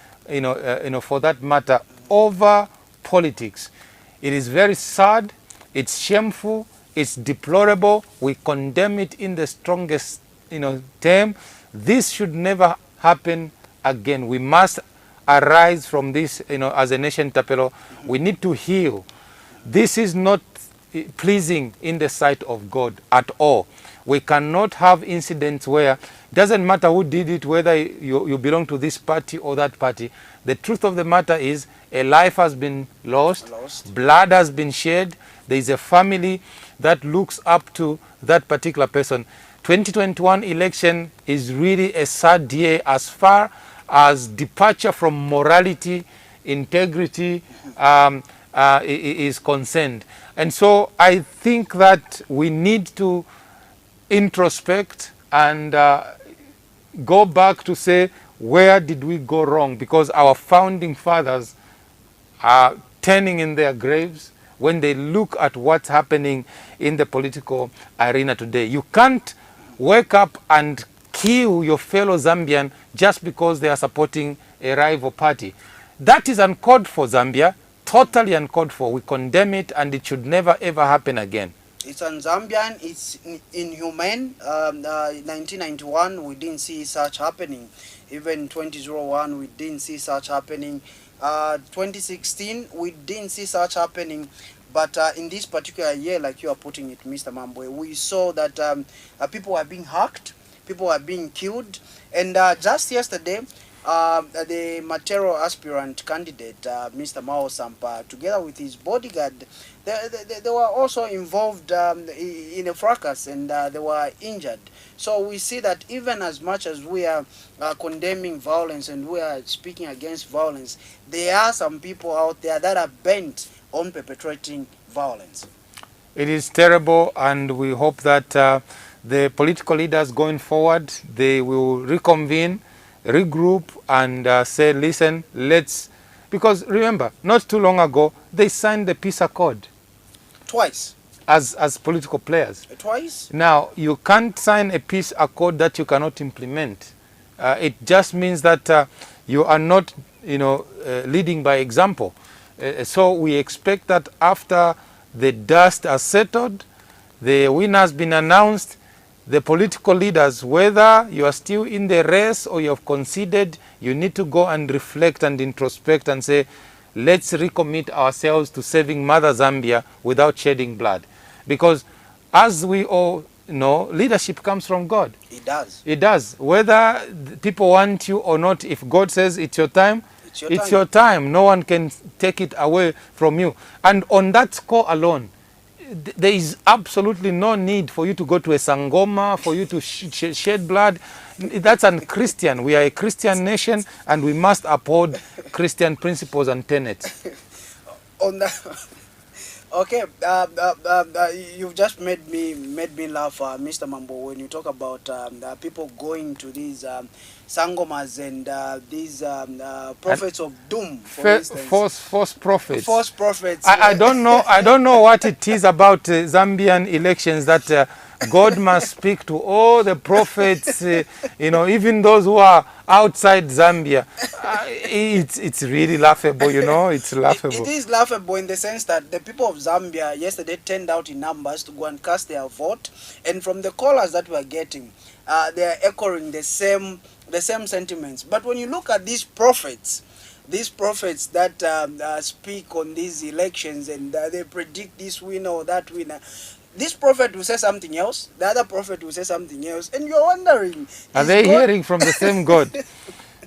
for that matter, over politics. It is very sad, it's shameful, it's deplorable. We condemn it in the strongest, term. This should never happen again. We must arise from this, as a nation, Tapelo. We need to heal. This is not pleasing in the sight of God at all. We cannot have incidents where it doesn't matter who did it, whether you belong to this party or that party. The truth of the matter is a life has been lost. Blood has been shed. There is a family that looks up to that particular person. 2021 election is really a sad year as far as departure from morality, integrity is concerned. And so I think that we need to introspect and go back to say, where did we go wrong? Because our founding fathers are turning in their graves when they look at what's happening in the political arena today. You can't wake up and kill your fellow Zambian just because they are supporting a rival party. That is uncalled for, Zambia, totally uncalled for. We condemn it, and it should never ever happen again. It's un-Zambian, it's inhumane. 1991, we didn't see such happening. Even 2001, we didn't see such happening. 2016, we didn't see such happening. But in this particular year, like you are putting it, Mr. Mamboy, we saw that people are being hacked, people are being killed. And just yesterday, the Matero aspirant candidate, Mr. Mao Sampa, together with his bodyguard, they were also involved in a fracas, and they were injured. So we see that even as much as we are condemning violence and we are speaking against violence, there are some people out there that are bent on perpetrating violence. It is terrible, and we hope that the political leaders going forward, they will reconvene, regroup, and say, listen, let's... Because remember, not too long ago, they signed the peace accord. Twice. As political players. Twice? Now, you can't sign a peace accord that you cannot implement. It just means that you are not, leading by example. So we expect that after the dust has settled, the winner has been announced, the political leaders, whether you are still in the race or you have conceded, you need to go and reflect and introspect and say, let's recommit ourselves to saving Mother Zambia without shedding blood. Because as we all know, leadership comes from God. It does. It does. Whether people want you or not, if God says it's your time, it's your time. No one can take it away from you. And on that score alone, there is absolutely no need for you to go to a Sangoma, for you to shed blood. That's unchristian. We are a Christian nation, and we must uphold Christian principles and tenets. On that, okay, you've just made me laugh, Mr. Mambo, when you talk about people going to these sangomas and these prophets of doom, for instance. False prophets. False prophets. I don't know what it is about Zambian elections that God must speak to all the prophets, even those who are outside Zambia. It's really laughable, it's laughable. It is laughable in the sense that the people of Zambia yesterday turned out in numbers to go and cast their vote, and from the callers that we are getting, they are echoing the same sentiments. But when you look at these prophets that speak on these elections and they predict this winner or that winner, this prophet will say something else, the other prophet will say something else, and you're wondering, are they hearing from the same God?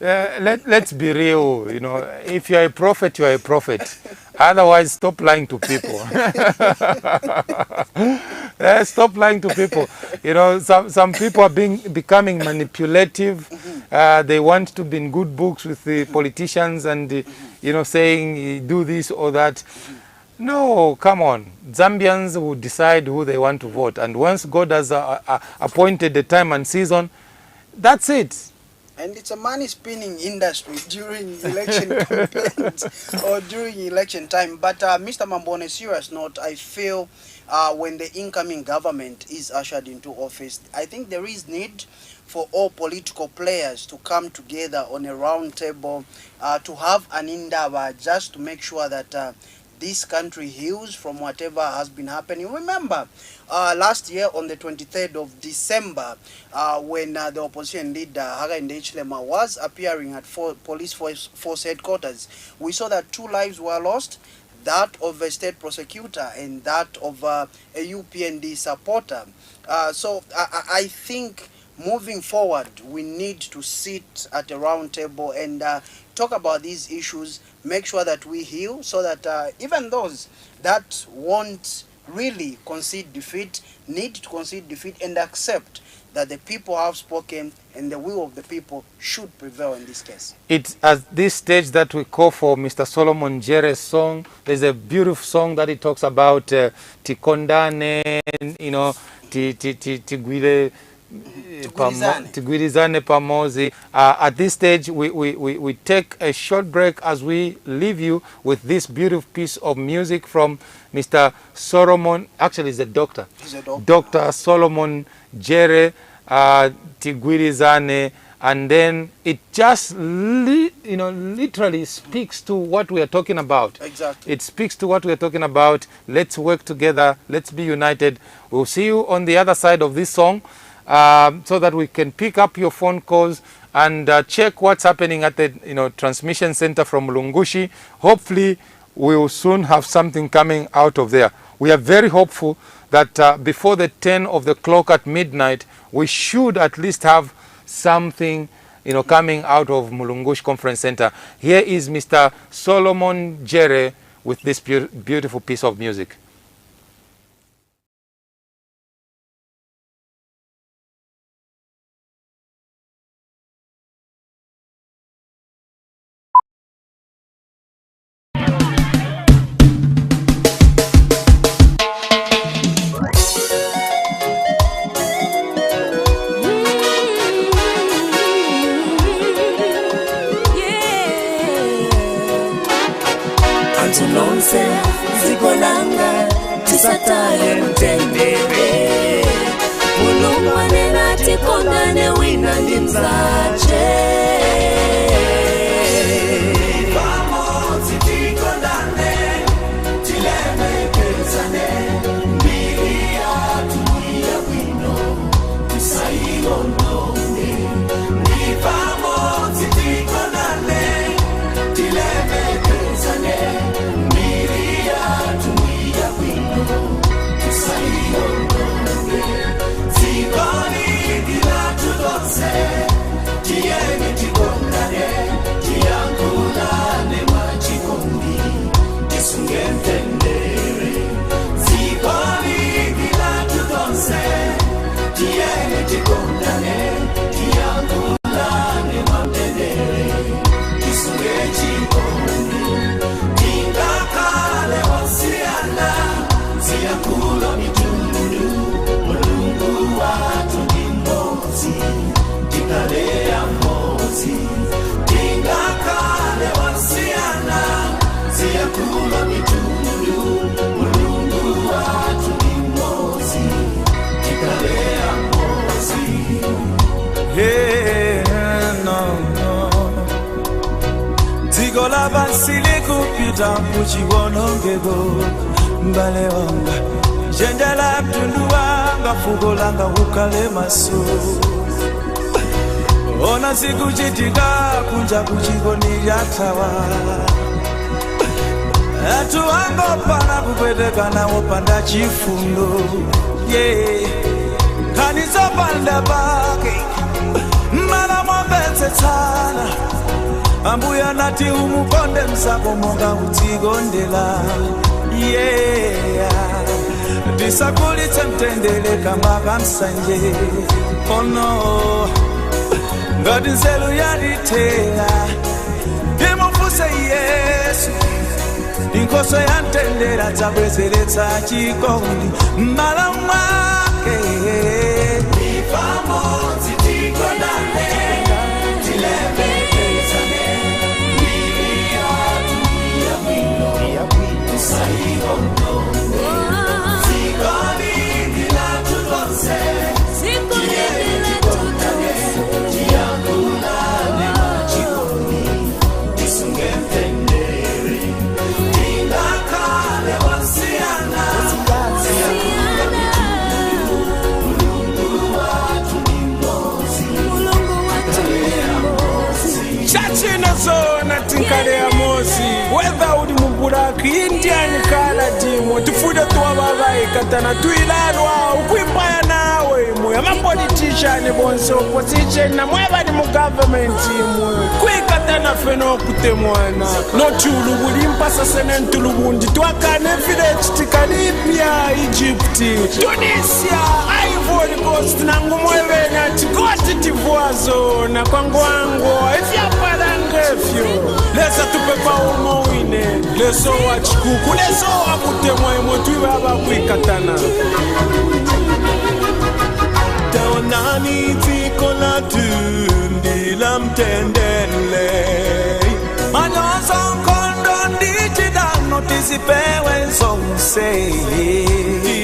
Let's be real, if you're a prophet, you're a prophet. Otherwise, stop lying to people. Stop lying to people. Some people are becoming manipulative. They want to be in good books with the politicians and, saying, do this or that. No, come on. Zambians will decide who they want to vote. And once God has appointed the time and season, that's it. And it's a money spinning industry during election campaigns or during election time. But Mr. Mambo, on a serious note, I feel when the incoming government is ushered into office, I think there is need for all political players to come together on a round table to have an indaba just to make sure that this country heals from whatever has been happening. Remember, last year on the 23rd of December, when the opposition leader, Hakainde Hichilema, was appearing at police force headquarters, we saw that 2 lives were lost. that of a state prosecutor and that of a UPND supporter. So I think moving forward, we need to sit at a round table and talk about these issues, make sure that we heal, so that even those that won't really concede defeat need to concede defeat and accept that the people have spoken and the will of the people should prevail in this case. It's at this stage that we call for Mr. Solomon Jere's song. There's a beautiful song that he talks about tikondane, you know, Tigwirizane pamozi. At this stage, we take a short break as we leave you with this beautiful piece of music from Mr. Solomon. Actually, he's a doctor. He's a doctor. Dr. Solomon Jere, Tigwirizane, and then it just literally speaks to what we are talking about. Exactly. It speaks to what we are talking about. Let's work together. Let's be united. We'll see you on the other side of this song, so that we can pick up your phone calls and check what's happening at the transmission center from Lungushi. Hopefully, we will soon have something coming out of there. We are very hopeful that before the 10 of the clock at midnight, we should at least have something coming out of Mulungushi Conference Center. Here is Mr. Solomon Jere with this beautiful piece of music. Antunonse zikolanga tisataye mtendere ulumane na tikondane wina ndimzache vamos tikondane tilemekezane mbiria tuia wino tisaiondone ni vamos tikondane tilemekezane Tigola basile kupita kuchiwonongego mbale wanga jendela tunduanga fugolanga ukale maso ona siku chitika kunja kuchigoni yatawa atuango pana kupeteka na wopanda chifundo kanisa panda bake mala mwambeze tana ambuya nati umukonde msako monga utigondela disakulitse mtendele kamba kamsanje ono ngati nzelu yalitela imufuse Yesu inkoso yantendela tabwezeletsa chikondi mmala mwake ifamo titikondane Indian kala dimo tufuda tuwababaye katana tuilalwa ukwipaya nawe mwe amapolitician bonse opposition na mweba ni mu government mwe kwikatana feno kutemwana notulu bulimpasa senentulu bundi twakane village tikalipya Egypt Tunisia Ivory Coast na ngumwebe na tikoti tivuazo na kwangwango ifyapalangefyo lesa tupepa umowine leso wachikuku leso wakutemwa imotwiwe abakwikatana taonani tikola tundila mtendele manozo kondo ndijidano tizipewe nsonse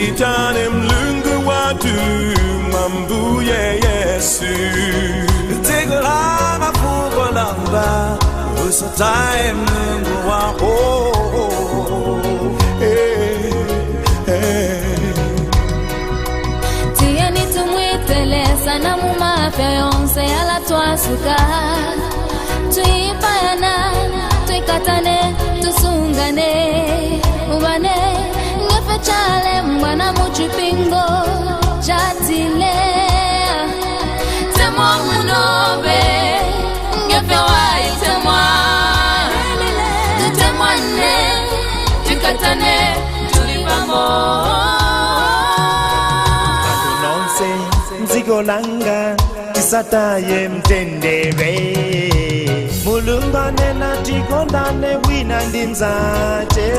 itane mlungu watu mambuye Yesu tikola mafukolamba uso time mlungu wako sana mumafya yonse ala twasuka tuipayana tuikatane tusungane ubane ngefe chale mbwana muchipingo chatile temwa munobe ngefe waitemwa tutemwane tuikatane tulipamo Zigolanga tisataye mtendere mulungane na tikondane wina ndinzate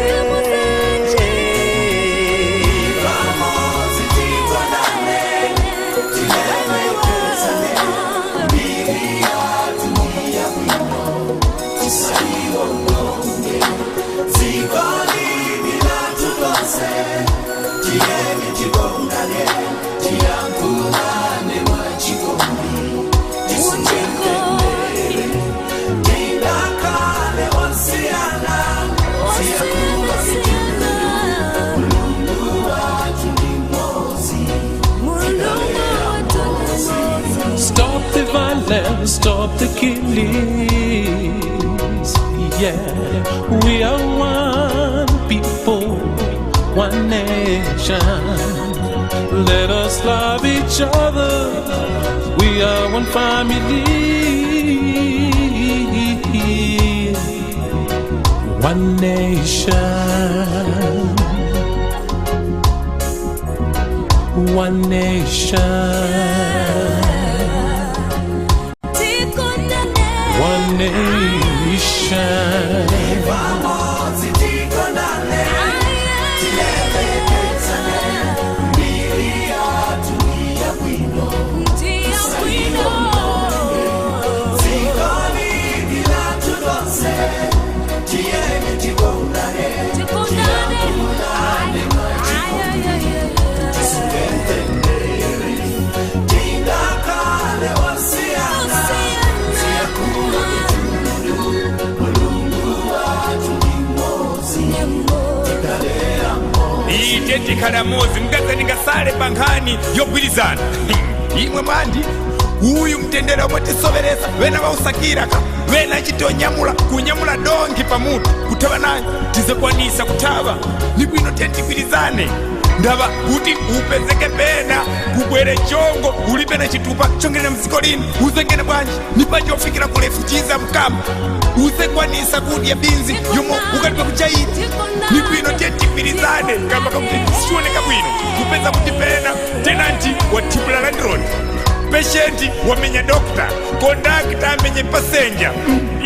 Stop the killings. Yeah, we are one people, one nation. Let us love each other. We are one family. One nation. One nation. One nation. Karamozi mgaza ningasale bankani yogwirizana imwe mandi uyu mtendera omutisoberesa bena bausakiraka bena chitonyamula kunyamula dongi pamutu kutaba nayo tizekwanisa kutaba nibwino tentigwirizane ndaba kuti upezeke pena kubwere chongo ulibe na chitupa chongene mziko lini uzengene bwanji nipaje ofikira kulefu chiza mkama uzekwanisa kudya binzi yomo ukalipa kuchaiti nibwino tentigwirizane kamba kamuti sioneka bwino kupeza kuti pena tenanti watibula landroni patienti wamenya dokta kondakta amenye passenger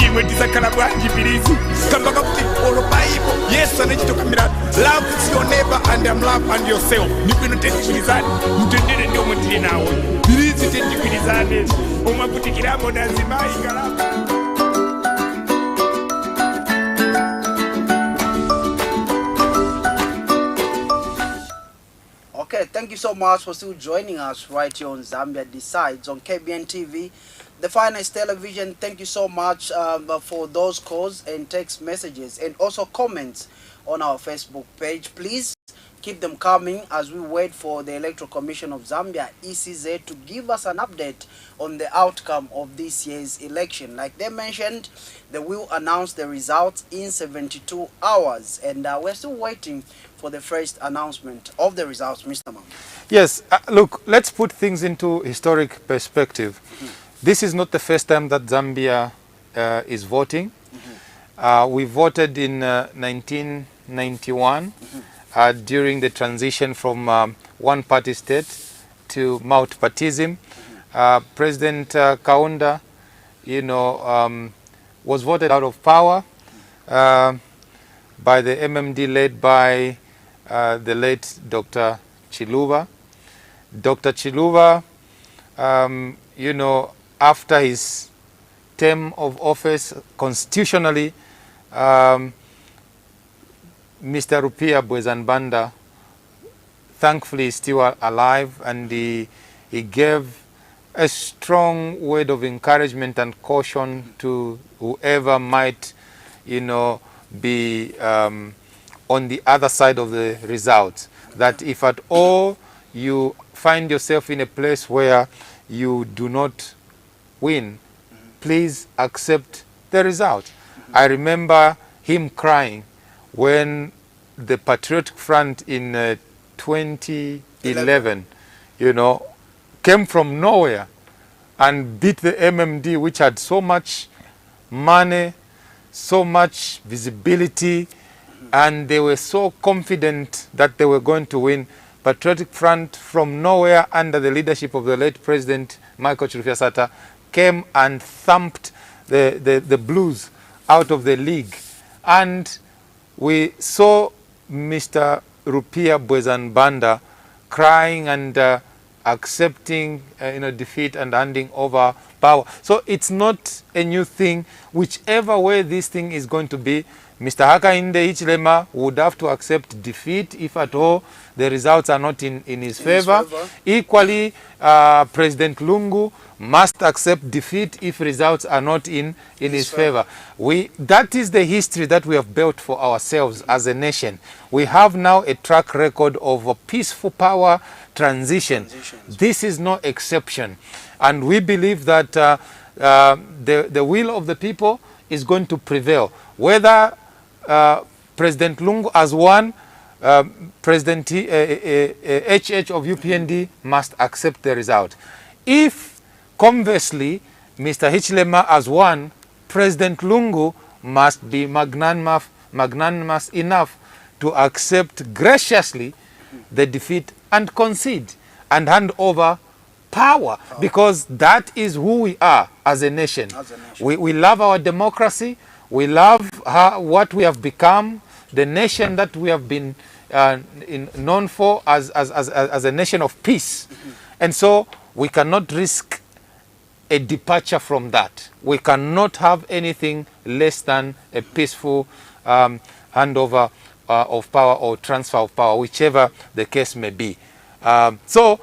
imwe tizakhala bwanji bilizi kamba kamuti olopaipo Yesu anachitoka miratu love is your neighbor and love and yourself nibwino tentigwirizane mtendere ndio mwetili nawo bilizi tentigwirizane omwakutikiramo nazimai kalapa. Okay, thank you so much for still joining us right here on Zambia Decides on KBN TV, the finest television. Thank you so much for those calls and text messages and also comments on our Facebook page. Please keep them coming as we wait for the Electoral Commission of Zambia, ECZ, to give us an update on the outcome of this year's election. Like they mentioned, they will announce the results in 72 hours, and we're still waiting for the first announcement of the results, Mr. Mam. Yes, look, let's put things into historic perspective. This is not the first time that Zambia is voting. We voted in 1991 during the transition from one-party state to multi-partyism. President Kaunda, was voted out of power by the MMD led by the late Dr. Chiluba. Dr. Chiluba, after his term of office, constitutionally, Mr. Rupia Bwezanbanda, thankfully, is still alive, and he gave a strong word of encouragement and caution to whoever might, be on the other side of the results. That if at all you find yourself in a place where you do not win, please accept the result. I remember him crying when the Patriotic Front in 2011, came from nowhere and beat the MMD, which had so much money, so much visibility, and they were so confident that they were going to win. Patriotic Front from nowhere, under the leadership of the late President Michael Chirufya-Sata, came and thumped the Blues out of the league. And we saw Mr. Rupia Bwezanbanda crying and accepting defeat and handing over power. So it's not a new thing. Whichever way this thing is going to be, Mr. Hakainde Hichilema would have to accept defeat if at all the results are not in his favor. Equally, President Lungu must accept defeat if results are not in his favor. That is the history that we have built for ourselves as a nation. We have now a track record of a peaceful power transition. This is no exception. And we believe that the will of the people is going to prevail. Whether President Lungu has won, President HH of UPND must accept the result. If conversely Mr. Hichilema has won, President Lungu must be magnanimous enough to accept graciously the defeat and concede and hand over power, because that is who we are as a nation. We love our democracy. We love what we have become, the nation that we have been known for as a nation of peace. And so we cannot risk a departure from that. We cannot have anything less than a peaceful handover of power or transfer of power, whichever the case may be. So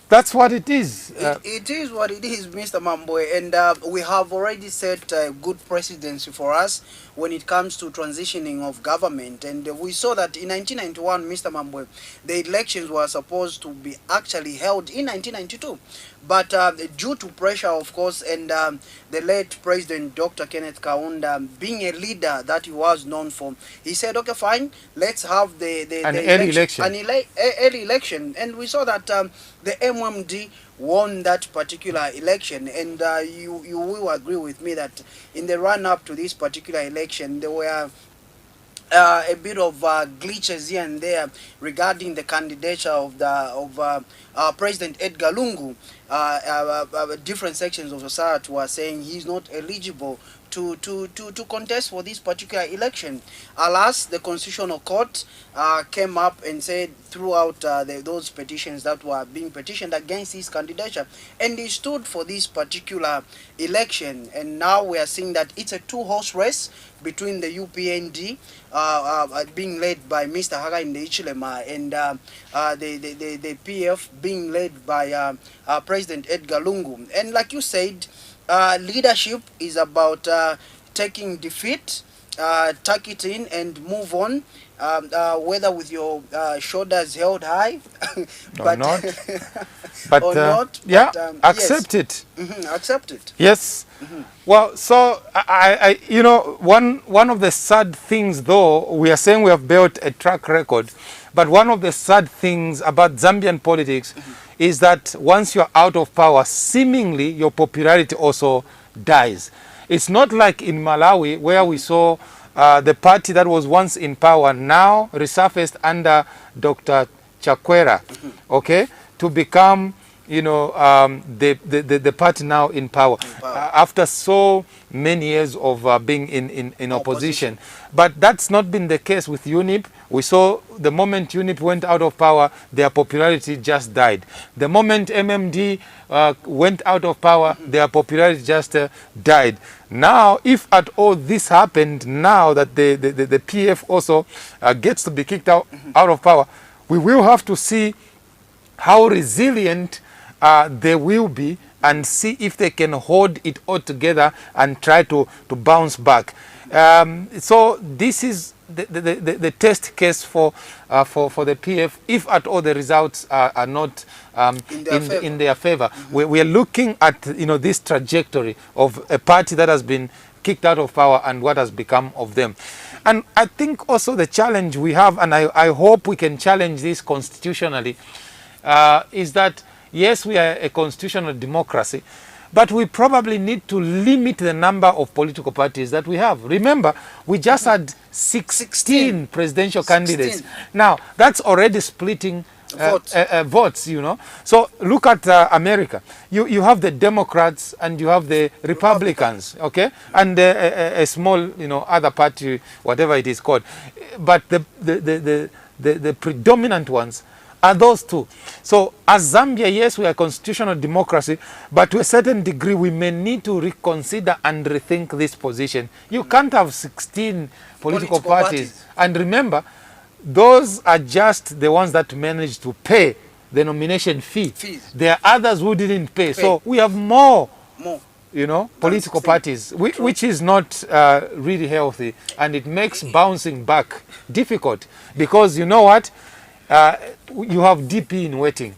that's what it is. It is what it is, Mr. Mamboy, and we have already set a good presidency for us when it comes to transitioning of government. And we saw that in 1991, Mr. Mamboy, the elections were supposed to be actually held in 1992. But due to pressure, of course, and the late President Dr. Kenneth Kaunda being a leader that he was known for, he said, okay, fine, let's have an early election. And we saw that the MMD won that particular election. And you will agree with me that in the run-up to this particular election, there were a bit of glitches here and there regarding the candidature of President Edgar Lungu. Different sections of society were saying he's not eligible to contest for this particular election. Alas, the Constitutional Court came up and said throughout those petitions that were being petitioned against his candidature, and he stood for this particular election. And now we are seeing that it's a two-horse race between the UPND being led by Mr. Hakainde Hichilema and the PF being led by President Edgar Lungu. And like you said, leadership is about taking defeat tuck it in and move on, whether with your shoulders held high, or not. But or not. yeah, But, accept yes. it. Accept it. Yes. Well, so I you know, one of the sad things, though, we are saying we have built a track record, but one of the sad things about Zambian politics is that once you're out of power, seemingly your popularity also dies. It's not like in Malawi, where we saw the party that was once in power now resurfaced under Dr. Chakwera, okay, to become, you know, the party now in power, after so many years of being in opposition. But that's not been the case with UNIP. We saw the moment UNIP went out of power, their popularity just died. The moment MMD went out of power, their popularity just died. Now, if at all this happened, now that the PF also gets to be kicked out of power, we will have to see how resilient they will be and see if they can hold it all together and try to bounce back. So this is the test case for the PF, if at all the results are not in their favor. We are looking at, you know, this trajectory of a party that has been kicked out of power and what has become of them. And I think also the challenge we have, and I hope we can challenge this constitutionally, is that yes, we are a constitutional democracy, but we probably need to limit the number of political parties that we have. Remember, we just had 16 presidential candidates. Now, that's already splitting votes, you know. So look at America. You have the Democrats and you have the Republicans, okay, and a small, you know, other party, whatever it is called. But the predominant ones are those two. So as Zambia, yes, we are a constitutional democracy, but to a certain degree we may need to reconsider and rethink this position. You can't have 16 political parties. And remember, those are just the ones that managed to pay the nomination fees. There are others who didn't pay. So we have more, you know, political parties, which is not really healthy, and it makes bouncing back difficult, because you know what? You have DP in waiting.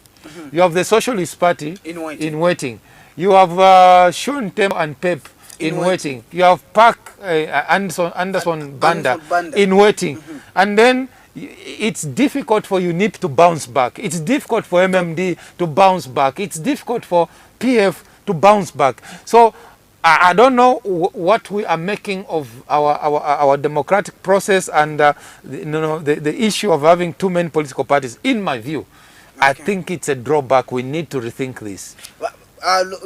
You have the Socialist Party in waiting. You have Shontem and PEP in waiting. You have Park Anderson Banda in waiting. And then it's difficult for UNIP to bounce back. It's difficult for MMD to bounce back. It's difficult for PF to bounce back. So I don't know what we are making of our democratic process and you know, the issue of having too many political parties. In my view, I think it's a drawback. We need to rethink this.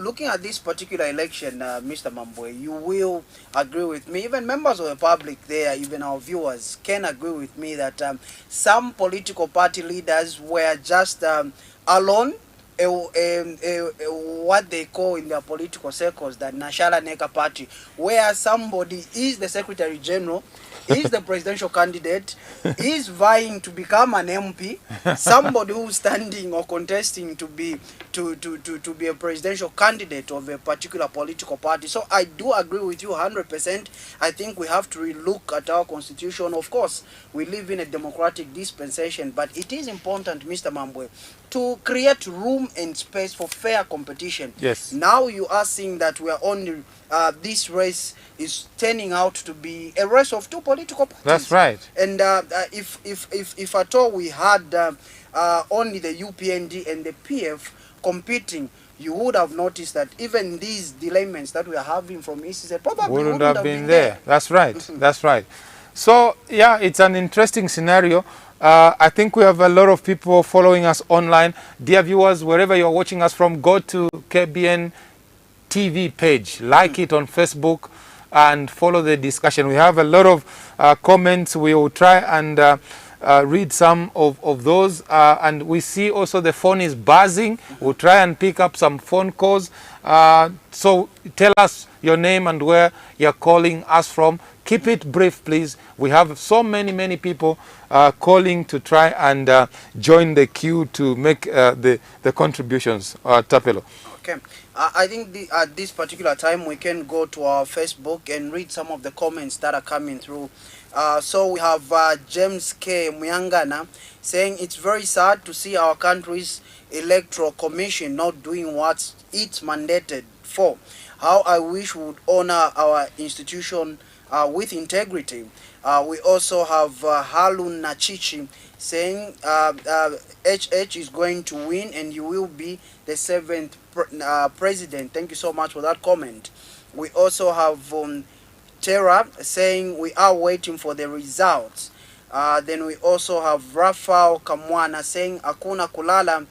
Looking at this particular election, Mr. Mamboy, you will agree with me, even members of the public there, even our viewers, can agree with me that some political party leaders were just alone, what they call in their political circles the Nashala Neka Party, where somebody is the Secretary General, is the presidential candidate, is vying to become an MP, somebody who's standing or contesting to be a presidential candidate of a particular political party. So I do agree with you 100%. I think we have to relook at our constitution. Of course, we live in a democratic dispensation, but it is important, Mr. Mamboy, to create room and space for fair competition. Yes. Now you are seeing that we are only this race is turning out to be a race of two political parties. That's right. And if at all we had only the UPND and the PF competing, you would have noticed that even these dilemmas that we are having from ECZ probably wouldn't have been there. That's right. That's right. So yeah, it's an interesting scenario. I think we have a lot of people following us online. Dear viewers, wherever you're watching us from, go to KBN TV page, like it on Facebook, and follow the discussion. We have a lot of comments. We will try and read some of those. And we see also the phone is buzzing. We'll try and pick up some phone calls. So tell us your name and where you're calling us from. keep it brief, please. We have so many people calling to try and join the queue to make the contributions. Tapelo. Okay. I think at this particular time we can go to our Facebook and read some of the comments that are coming through. So we have James K. Muyangana saying it's very sad to see our country's Electoral Commission not doing what it's mandated for. How I wish we would honor our institution with integrity. We also have Halun Nachichi saying HH is going to win and he will be the 7th president. Thank you so much for that comment. We also have Tara saying we are waiting for the results. Then we also have Rafael Kamwana saying Akuna Kulala.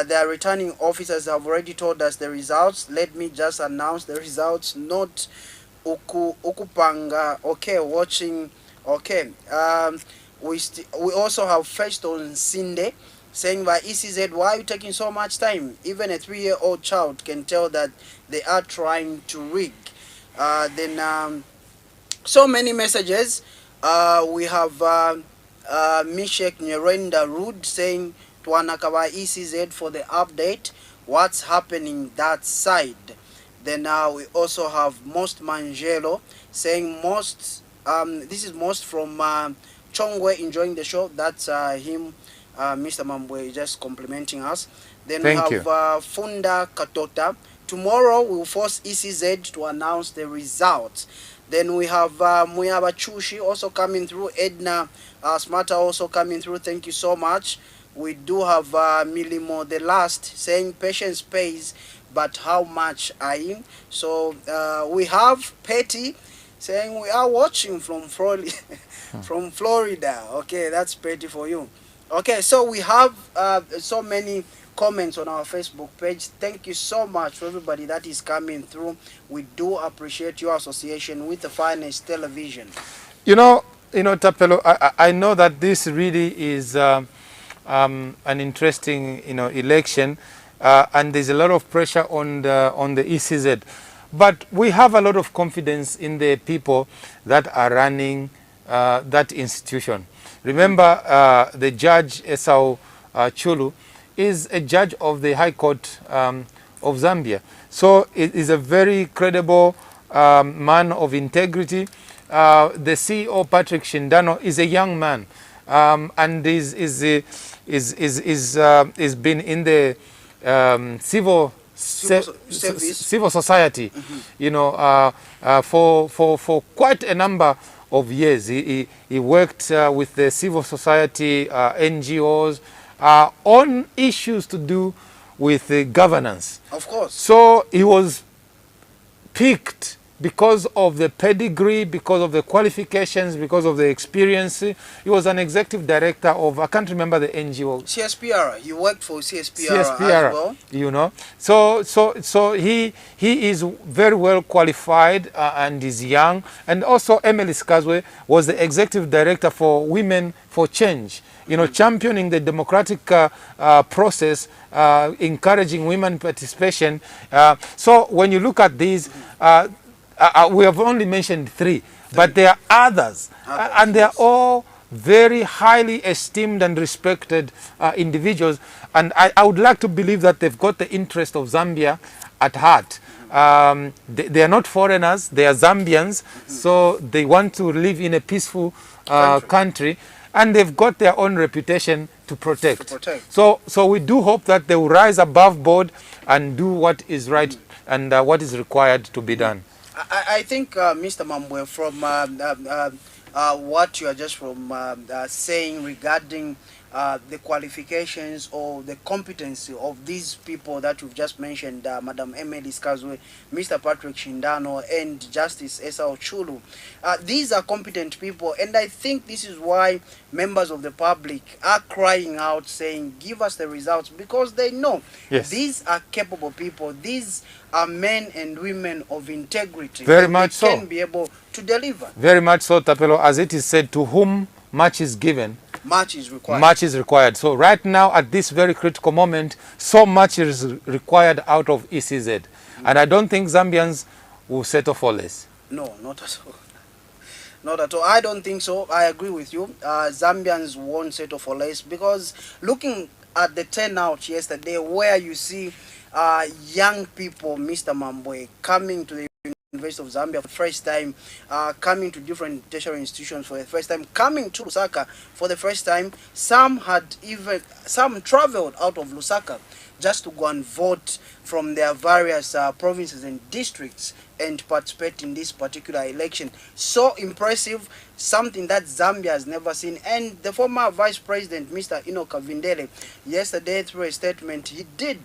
The returning officers have already told us the results. Let me just announce the results, not Ukupanga. Okay, watching. Okay. We also have Feston Sinde saying by ECZ, why are you taking so much time? Even a 3-year-old child can tell that they are trying to rig. Then so many messages. We have Mishek Nyerenda Rud saying Tuanakawa ECZ for the update. What's happening that side? Then we also have Most Manjelo saying most. This is Most from Chongwe enjoying the show. That's him, Mr. Mamboy, just complimenting us. Then Thank we have Funda Katota. Tomorrow we'll force ECZ to announce the results. Then we have Muyaba Chushi also coming through. Edna Smarta also coming through. Thank you so much. We do have Milimo the last saying patience pays, but how much are you? So we have Petty saying we are watching from from Florida. Okay, that's Petty for you. Okay, so we have so many comments on our Facebook page. Thank you so much for everybody that is coming through. We do appreciate your association with the finest television. You know, Tapelo, I know that this really is an interesting, election, and there's a lot of pressure on the ECZ. But we have a lot of confidence in the people that are running that institution. Remember, the judge Esau Chulu is a judge of the High Court of Zambia. So it is a very credible man of integrity. The CEO, Patrick Shindano, is a young man and is been in the civil society, for quite a number of years. He worked with the civil society, NGOs, on issues to do with governance. Of course. So he was picked because of the pedigree, because of the qualifications, because of the experience. He was an executive director of, I can't remember the NGO. CSPR. He worked for CSPR as well. So he is very well qualified and is young. And also Emily Skazwe was the executive director for Women for Change. Championing the democratic process, encouraging women participation. So when you look at these, we have only mentioned 3, but there are others, and they are all very highly esteemed and respected individuals. And I would like to believe that they've got the interest of Zambia at heart. They are not foreigners, they are Zambians, so they want to live in a peaceful country. And they've got their own reputation to protect. So we do hope that they will rise above board and do what is right and what is required to be done. I think, Mr. Mamboy, from what you are just saying regarding the qualifications or the competency of these people that you've just mentioned, Madam Emily Skazwe, Mr. Patrick Shindano, and Justice Esau Chulu. These are competent people, and I think this is why members of the public are crying out saying, give us the results, because they know these are capable people. These are men and women of integrity. Very much so. Can be able to deliver. Very much so, Tapelo. As it is said, to whom much is given, much is required. Much is required. So right now, at this very critical moment, so much is required out of ECZ. And I don't think Zambians will settle for less. No, not at all. Not at all. I don't think so. I agree with you. Zambians won't settle for less, because looking at the turnout yesterday, where you see young people, Mr. Mamboy, coming to the University of Zambia for the first time, coming to different tertiary institutions for the first time, coming to Lusaka for the first time. Some traveled out of Lusaka just to go and vote from their various provinces and districts and participate in this particular election. So impressive, something that Zambia has never seen. And the former Vice President, Mr. Kavindele, yesterday through a statement, he did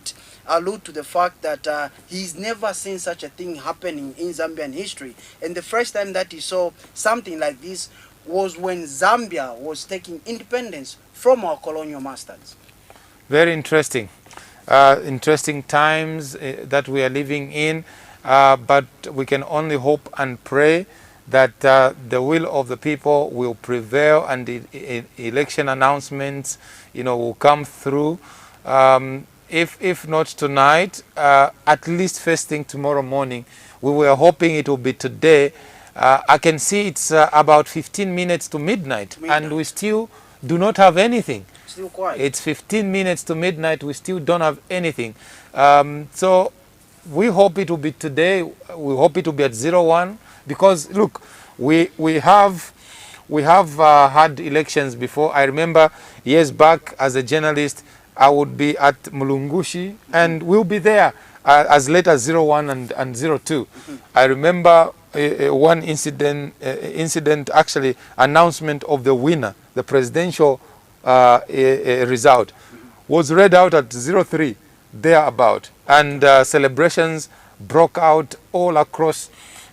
allude to the fact that he's never seen such a thing happening in Zambian history. And the first time that he saw something like this was when Zambia was taking independence from our colonial masters. Very interesting. Interesting times that we are living in, but we can only hope and pray that the will of the people will prevail and the election announcements, will come through. If not tonight, at least first thing tomorrow morning. We were hoping it will be today. I can see it's about 15 minutes to midnight, and we still do not have anything. Still quiet. It's 15 minutes to midnight. We still don't have anything. So we hope it will be today. We hope it will be at 01, because look, we have had elections before. I remember years back as a journalist, I would be at Mulungushi, and we'll be there as late as 01 and 02. I remember one incident, actually announcement of the winner, the presidential result was read out at 03 thereabout, and celebrations broke out all across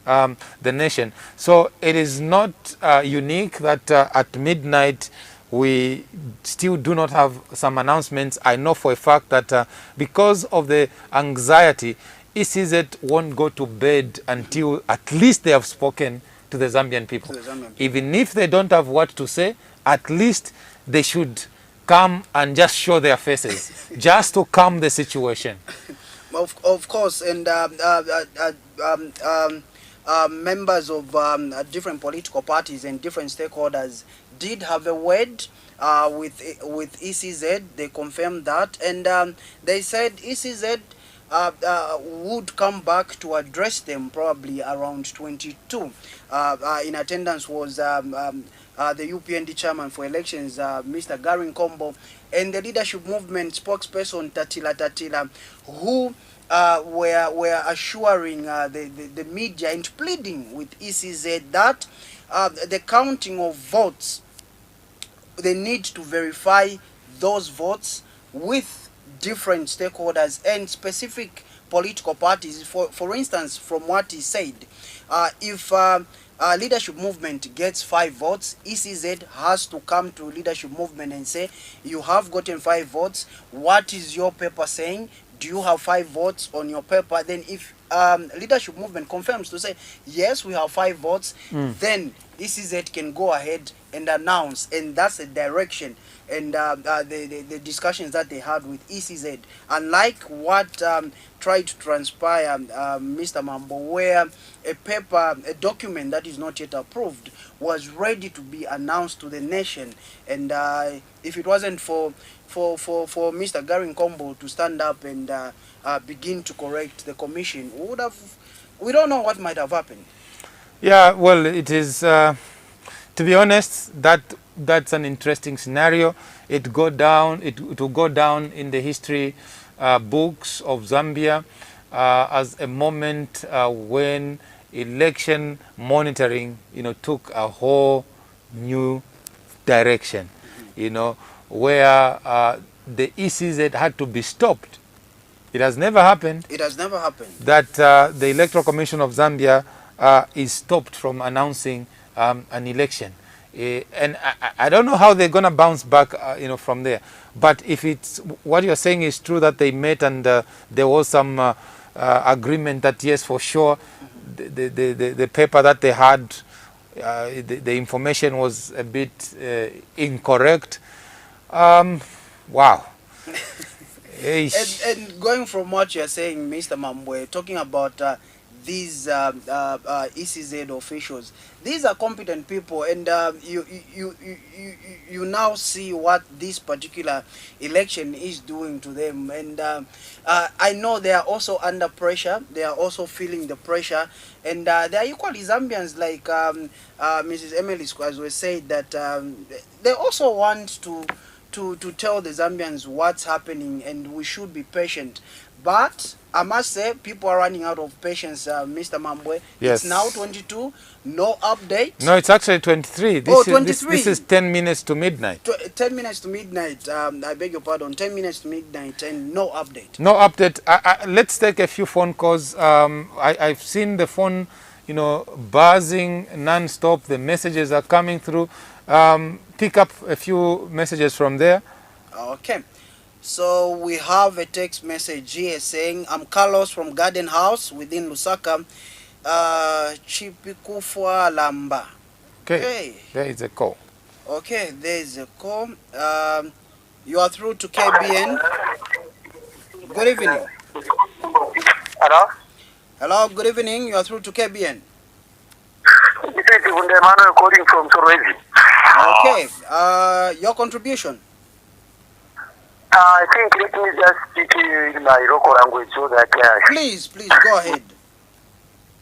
the nation. So it is not unique that at midnight we still do not have some announcements. I know for a fact that because of the anxiety, ECZ won't go to bed until at least they have spoken to the Zambian people. Even if they don't have what to say, at least they should come and just show their faces, just to calm the situation. Of course, and members of different political parties and different stakeholders did have a word with ECZ. They confirmed that, and they said ECZ would come back to address them probably around 22. In attendance was the UPND chairman for elections, Mr. Garin Kombo, and the leadership movement spokesperson Tatila, who were assuring the media and pleading with ECZ that the counting of votes, they need to verify those votes with different stakeholders and specific political parties. For instance, from what he said, if leadership movement gets 5 votes, ECZ has to come to leadership movement and say, you have gotten 5 votes, what is your paper saying? Do you have 5 votes on your paper? Then if leadership movement confirms to say, yes, we have 5 votes, then ECZ can go ahead and announce, and that's the direction and the discussions that they had with ECZ. Unlike what tried to transpire, Mr. Mambo, where a document that is not yet approved was ready to be announced to the nation, and if it wasn't for Mr. Garin Kombo to stand up and begin to correct the commission, we don't know what might have happened. Yeah, well, it is, to be honest, that's an interesting scenario. It will go down in the history books of Zambia as a moment when election monitoring, took a whole new direction, where the ECZ had to be stopped. It has never happened. It has never happened that the Electoral Commission of Zambia is stopped from announcing an election. And I don't know how they're going to bounce back, from there. But if it's what you're saying is true, that they met and there was some agreement that yes, for sure, the paper that they had, the information was a bit incorrect. Wow. And going from what you're saying, Mr. Mamboy, talking about these ECZ officials. These are competent people, and you now see what this particular election is doing to them. And I know they are also under pressure. They are also feeling the pressure, and they are equally Zambians, like Mrs. Emily Squaz was said, that they also want to tell the Zambians what's happening, and we should be patient. But I must say, people are running out of patience, Mr. Mamboy. Yes. It's now 22, no update. No, it's actually 23. This 23. This is 10 minutes to midnight. 10 minutes to midnight, I beg your pardon, 10 minutes to midnight, and no update. No update. Let's take a few phone calls. I've seen the phone, buzzing non-stop. The messages are coming through. Pick up a few messages from there. Okay. So we have a text message here saying, I'm Carlos from Garden House within Lusaka, Chipikufwa Lamba. Okay. Hey. There is a call. Okay, there is a call. You are through to KBN. Good evening. Hello? Hello, good evening. You are through to KBN. This is Emmanuel calling from Sorwezi. Okay. Your contribution. I think let me just speak in my local language so that... Please, go ahead.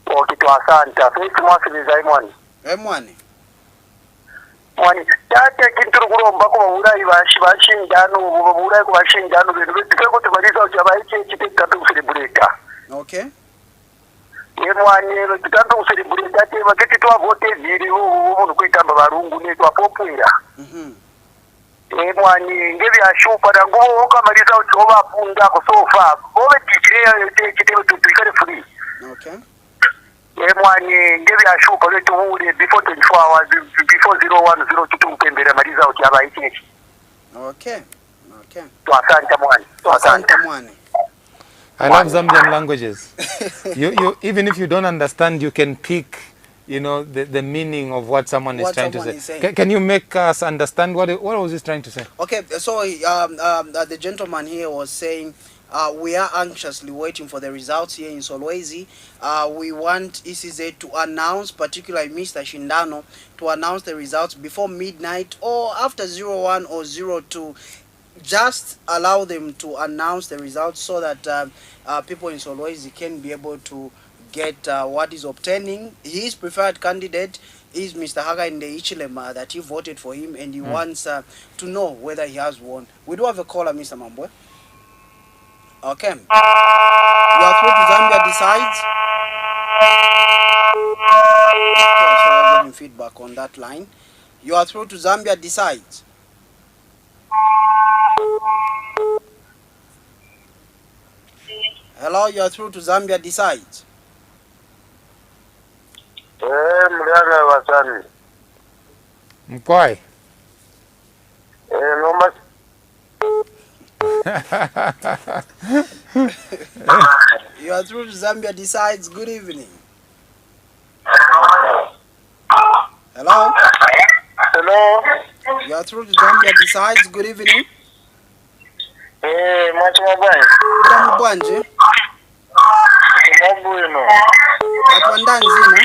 Okay, to Asanta. First one is M1. M1. Mwani, tata kinturu kulomba kwa ulayi bashinjano, ulayi kwa bashinjano, tukeko tumaliza uchabayiche chitatu celebrate. Okay. Mwani, tutatu celebrate ate baketi twa vote ziri ubu kwitamba barungu ne twa popera. Mwani, ngebi ashupa na ngo kamaliza uchoba punda ko sofa. Bobe tikire kitebe tutikare free. Okay. Mwani, ngebi ashupa letu ule before 24 hours, before 0102 mpembere maliza ukiaba ichi. Okay. Asante mwani. Asante mwani. I love Zambian languages. you even if you don't understand, you can pick, the meaning of what someone is trying to say. Can you make us understand what was he trying to say? Okay, so the gentleman here was saying, we are anxiously waiting for the results here in Solwezi. We want ECZ to announce, particularly Mr. Shindano, to announce the results before midnight or after 01 or 02. Just allow them to announce the results so that people in Solwezi can be able to get what is obtaining. His preferred candidate is Mr. Hakainde Hichilema, that he voted for him, and he wants to know whether he has won. We do have a caller, Mr. Mamboy. Okay. You are through to Zambia Decides. Okay, so we're getting feedback on that line. You are through to Zambia Decides. Hello, you are through to Zambia Decides. Mliana wasani. Mkwai. Nomba. You are through to Zambia Decides. Good evening. Hello? Hello? You are through to Zambia Decides. Good evening. Macho mabaya. Bura mubanje. Mamboy no. Atwanda nzina.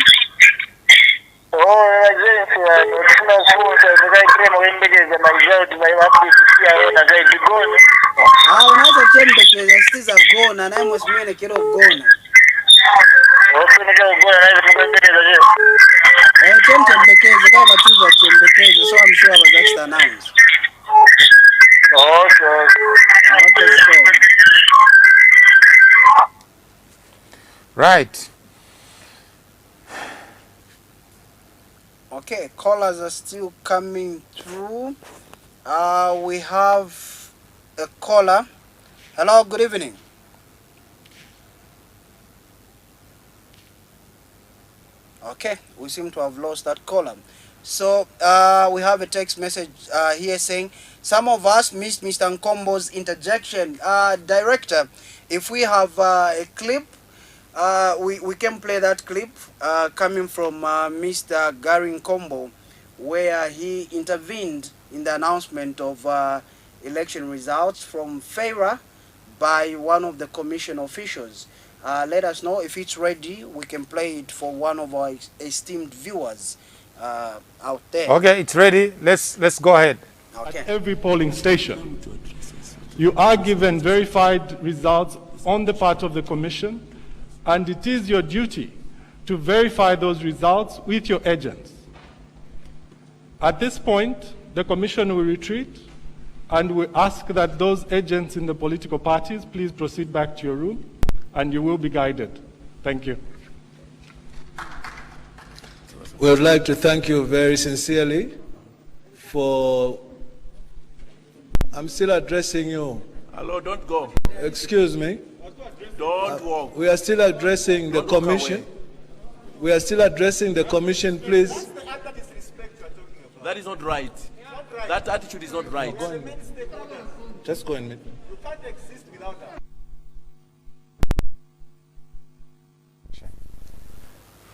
Agency ya National Sport zikaikirema wembeleza maizao maiwapi kusia na zaidi gona. Unaweza tembekeza sikiza gona naye mwesimene kero gona. Nika gona naye mkwembeleza je. Tembekeza kama tuza tembekeza, so I'm sure was extra announce. Okay. Right. Okay, callers are still coming through. We have a caller. Hello, good evening. Okay, we seem to have lost that caller. So we have a text message here saying, some of us missed Mr. Nkombo's interjection. Director, if we have a clip, we can play that clip coming from Mr. Gary Nkombo, where he intervened in the announcement of election results from favor by one of the commission officials. let us know if it's ready. We can play it for one of our esteemed viewers out there. Okay, it's ready. Let's go ahead. Okay. At every polling station, you are given verified results on the part of the Commission, and it is your duty to verify those results with your agents. At this point, the Commission will retreat, and we ask that those agents in the political parties please proceed back to your room, and you will be guided. Thank you. We would like to thank you very sincerely for... I'm still addressing you. Hello, don't go. Excuse me. Don't walk. We are still addressing the Commission. We are still addressing the Commission, please. That is not right. That attitude is not right. Just go and meet me. You can't exist without us.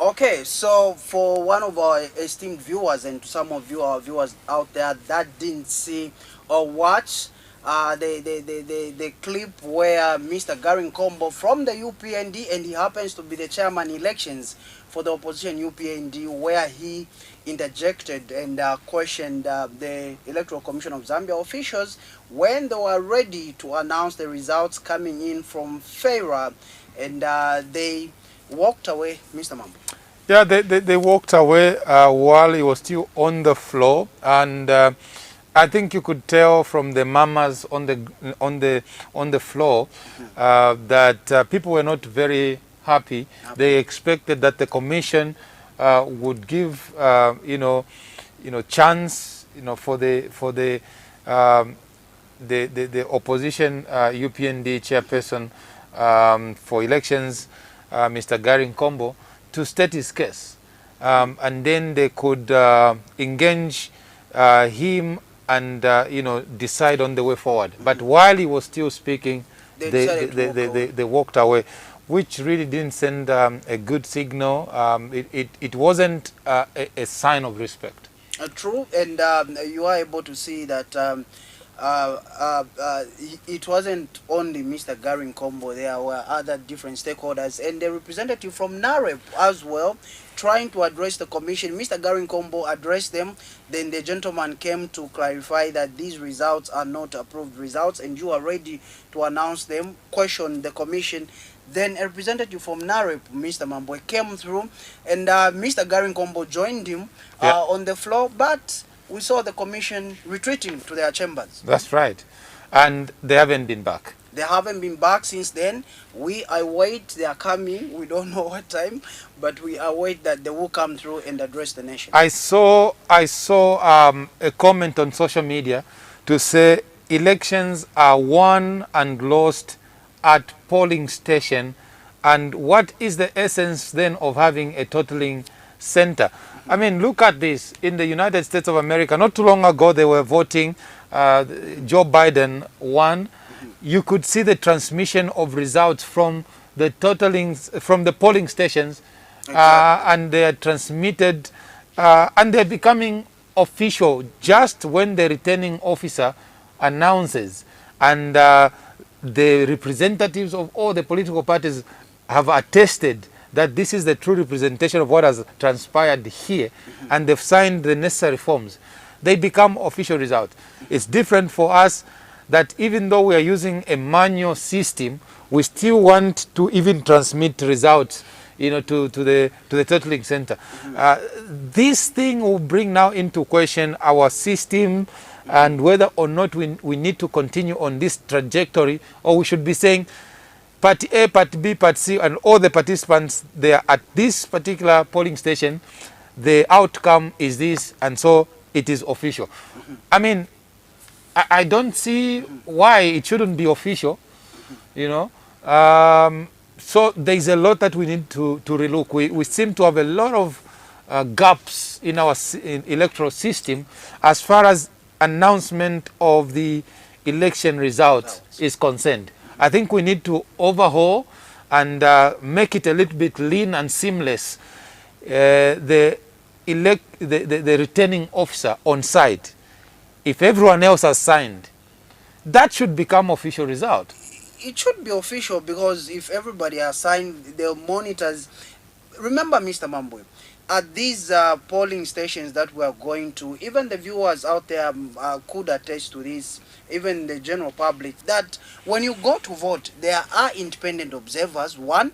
Okay, so for one of our esteemed viewers and to some of you, our viewers out there that didn't see or watch the clip where Mr. Gary Nkombo from the UPND, and he happens to be the chairman elections for the opposition UPND, where he interjected and questioned the Electoral Commission of Zambia officials when they were ready to announce the results coming in from FERA, and they walked away, Mr. Mambo. Yeah, they walked away while he was still on the floor, and I think you could tell from the mamas on the floor that people were not very happy. They expected that the commission would give chance for the opposition UPND chairperson for elections, Mr. Gary Nkombo, to state his case, and then they could engage him and decide on the way forward. But while he was still speaking, they walked away, which really didn't send a good signal. It wasn't a sign of respect. True, and you are able to see that it wasn't only Mr. Gary Nkombo. There were other different stakeholders and the representative from NAREP as well, trying to address the commission. Mr. Gary Nkombo addressed them. Then the gentleman came to clarify that these results are not approved results and you are ready to announce them, question the commission. Then a representative from NAREP, Mr. Mamboy, came through, and Mr. Gary Nkombo joined him on the floor, but we saw the commission retreating to their chambers. That's right. And they haven't been back. They haven't been back since then. We await their coming. We don't know what time, but we await that they will come through and address the nation. I saw a comment on social media to say elections are won and lost at polling station, and what is the essence then of having a totaling center? I mean, look at this. In the United States of America, not too long ago, they were voting. Joe Biden won. You could see the transmission of results from the from the polling stations, and they are transmitted, and they're becoming official just when the returning officer announces, and the representatives of all the political parties have attested that this is the true representation of what has transpired here, and they've signed the necessary forms. They become official results. It's different for us that even though we are using a manual system, we still want to even transmit results, to the totaling center. This thing will bring now into question our system and whether or not we need to continue on this trajectory, or we should be saying Party A, Party B, Party C, and all the participants, they are at this particular polling station, the outcome is this, and so it is official. I mean, I don't see why it shouldn't be official, So there's a lot that we need to relook. We seem to have a lot of gaps in our electoral system as far as announcement of the election results is concerned. I think we need to overhaul and make it a little bit lean and seamless. The returning officer on site, if everyone else has signed, that should become official result. it should be official, because if everybody are signed, the monitors. Remember, Mr. Mamboy, at these polling stations that we are going to, even the viewers out there could attest to this, even the general public, that when you go to vote, there are independent observers. One,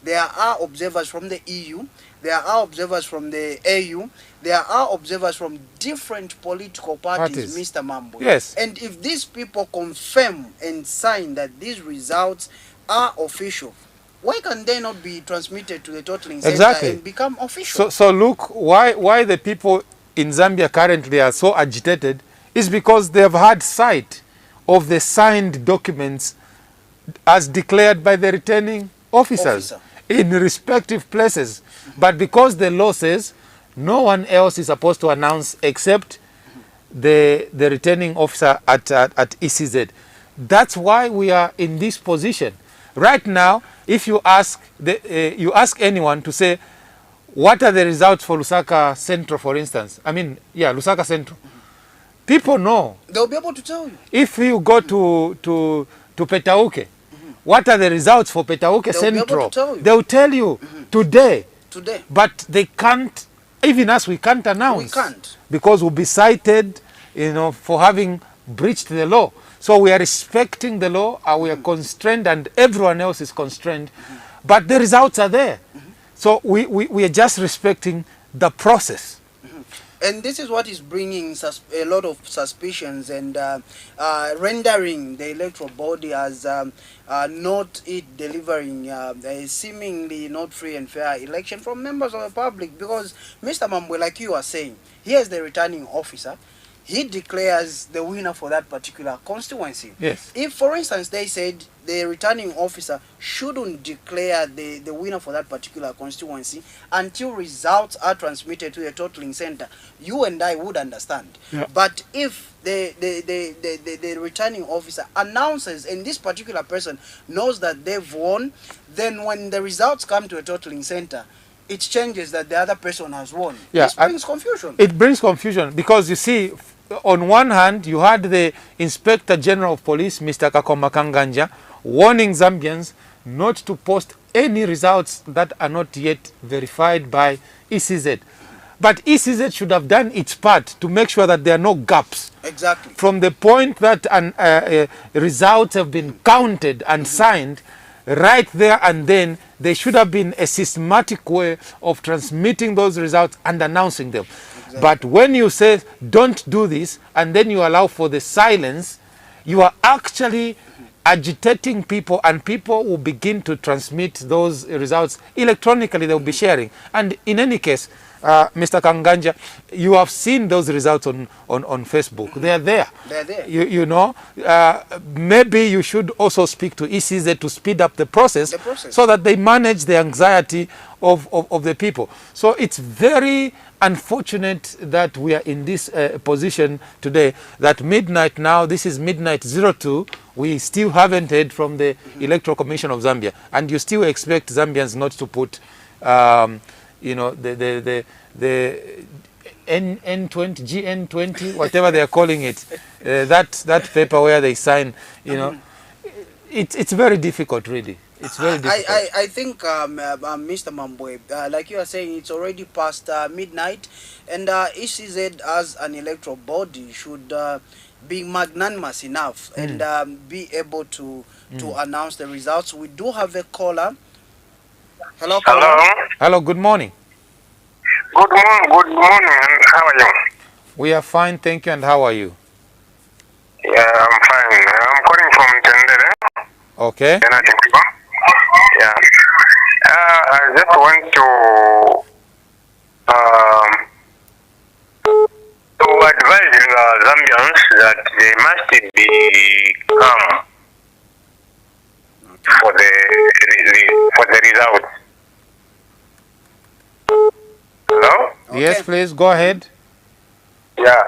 there are observers from the EU, there are observers from the AU, there are observers from different political parties, Mr. Mamboy. Yes. And if these people confirm and sign that these results are official, why can they not be transmitted to the totaling center and become official? So look, why the people in Zambia currently are so agitated is because they have had sight of the signed documents as declared by the returning officers in respective places. But because the law says no one else is supposed to announce except the returning officer at ECZ. That's why we are in this position. Right now, if you ask you ask anyone to say, what are the results for Lusaka Central, for instance? I mean, yeah, Lusaka Central. People know. They'll be able to tell you. If you go to Petauke, what are the results for Petauke Central? They'll tell you today. But they can't, even us, we can't announce. We can't. Because we'll be cited, for having breached the law. So we are respecting the law, we are constrained, and everyone else is constrained. But the results are there. So we are just respecting the process. And this is what is bringing a lot of suspicions and rendering the electoral body as not delivering a seemingly not free and fair election from members of the public. Because, Mr. Mamboy, like you are saying, here's the returning officer. He declares the winner for that particular constituency. Yes. If, for instance, they said the returning officer shouldn't declare the winner for that particular constituency until results are transmitted to the totaling center, you and I would understand. Yeah. But if the returning officer announces, and this particular person knows that they've won, then when the results come to a totaling center, it changes that the other person has won. Yeah, this brings confusion. It brings confusion because, you see, on one hand, you had the Inspector General of Police, Mr. Kakoma Kanganja, warning Zambians not to post any results that are not yet verified by ECZ. But ECZ should have done its part to make sure that there are no gaps. Exactly. From the point that results have been counted and signed, right there and then, there should have been a systematic way of transmitting those results and announcing them. Exactly. But when you say, don't do this, and then you allow for the silence, you are actually agitating people, and people will begin to transmit those results electronically. They will be sharing. And in any case, Mr. Kanganja, you have seen those results on Facebook. They are there. They're there. You know, maybe you should also speak to ECZ to speed up the process, so that they manage the anxiety of the people. So it's very unfortunate that we are in this position today, that midnight now, this is midnight 02, we still haven't heard from the Electoral Commission of Zambia, and you still expect Zambians not to put the N20, GN20, whatever they are calling it, that paper where they sign, it's very difficult, really. It's very difficult. I think, Mr. Mamboy, like you are saying, it's already past midnight, and ECZ as an electoral body should be magnanimous enough and be able to announce the results. We do have a caller. Hello, caller. Hello. Hello, good morning. Good morning. How are you? We are fine, thank you. And how are you? Yeah, I'm fine. I'm calling from Tendere. Okay. Yeah. I just want to advise Zambians that they must be calm for the results. Hello? Okay. Yes, please, go ahead. Yeah.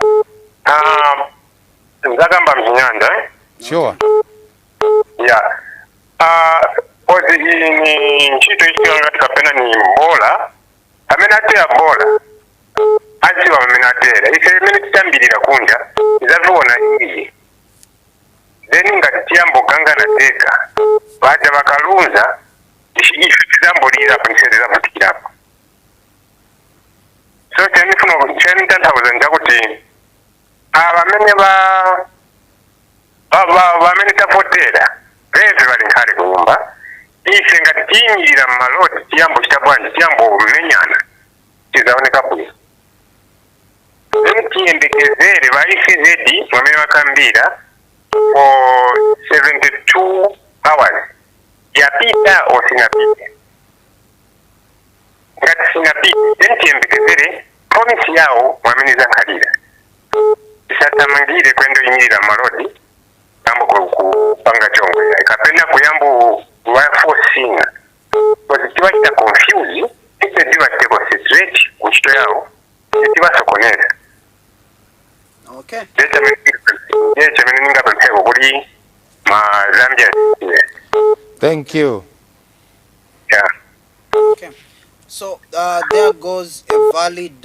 Sure. Yeah. Nchito ikiwanga tukapenda ni mbola. Amenatea bola. Ajiwa amenatea. Ise minute tambirira kunja. Izavuona hii. then nga Tiambo ganga na teka baada bakalunza example lira kunisereza kutikirapo so chani tantauza njakuti abamenye bamenye tafotera beve bali nkale kumba ise nga tinyirira maloti Tiambo kitabwanje Tiambo menyana kizaoneka kuya emtiyembekezere baisizedi mwamenye wakambira for 72 hours yapita osinapita ngati sinapita emtiyembekezere promise yao mwamenye zankalira isatamangire kwendo inyirira malodi ambo kupanga chongo kapenda kuyambo wafosinga because kiba kita confuse ite diba te concentrate kuchito yao diba sokonera. Okay. Thank you. Yeah. Okay. So there goes a valid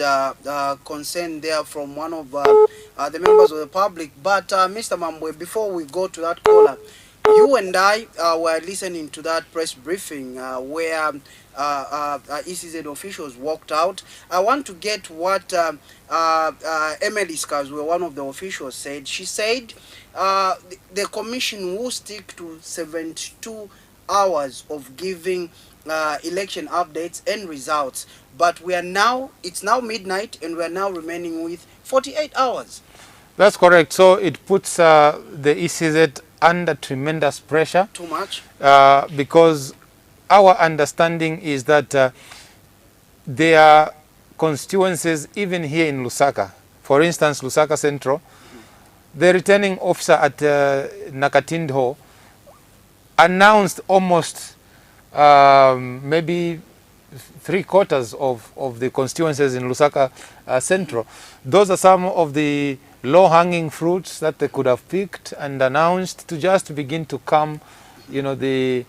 concern there from one of the members of the public. But Mr. Mamboy, before we go to that caller, you and I were listening to that press briefing where ECZ officials walked out. I want to get what Emily Skazwe, one of the officials, said. She said the commission will stick to 72 hours of giving election updates and results, but it's now midnight and we are now remaining with 48 hours. That's correct. So it puts the ECZ under tremendous pressure. Too much? Because our understanding is that there are constituencies even here in Lusaka. For instance, Lusaka Central, the returning officer at Nakatindho announced almost maybe 3/4 of the constituencies in Lusaka Central. Those are some of the low-hanging fruits that they could have picked and announced to just begin to calm, the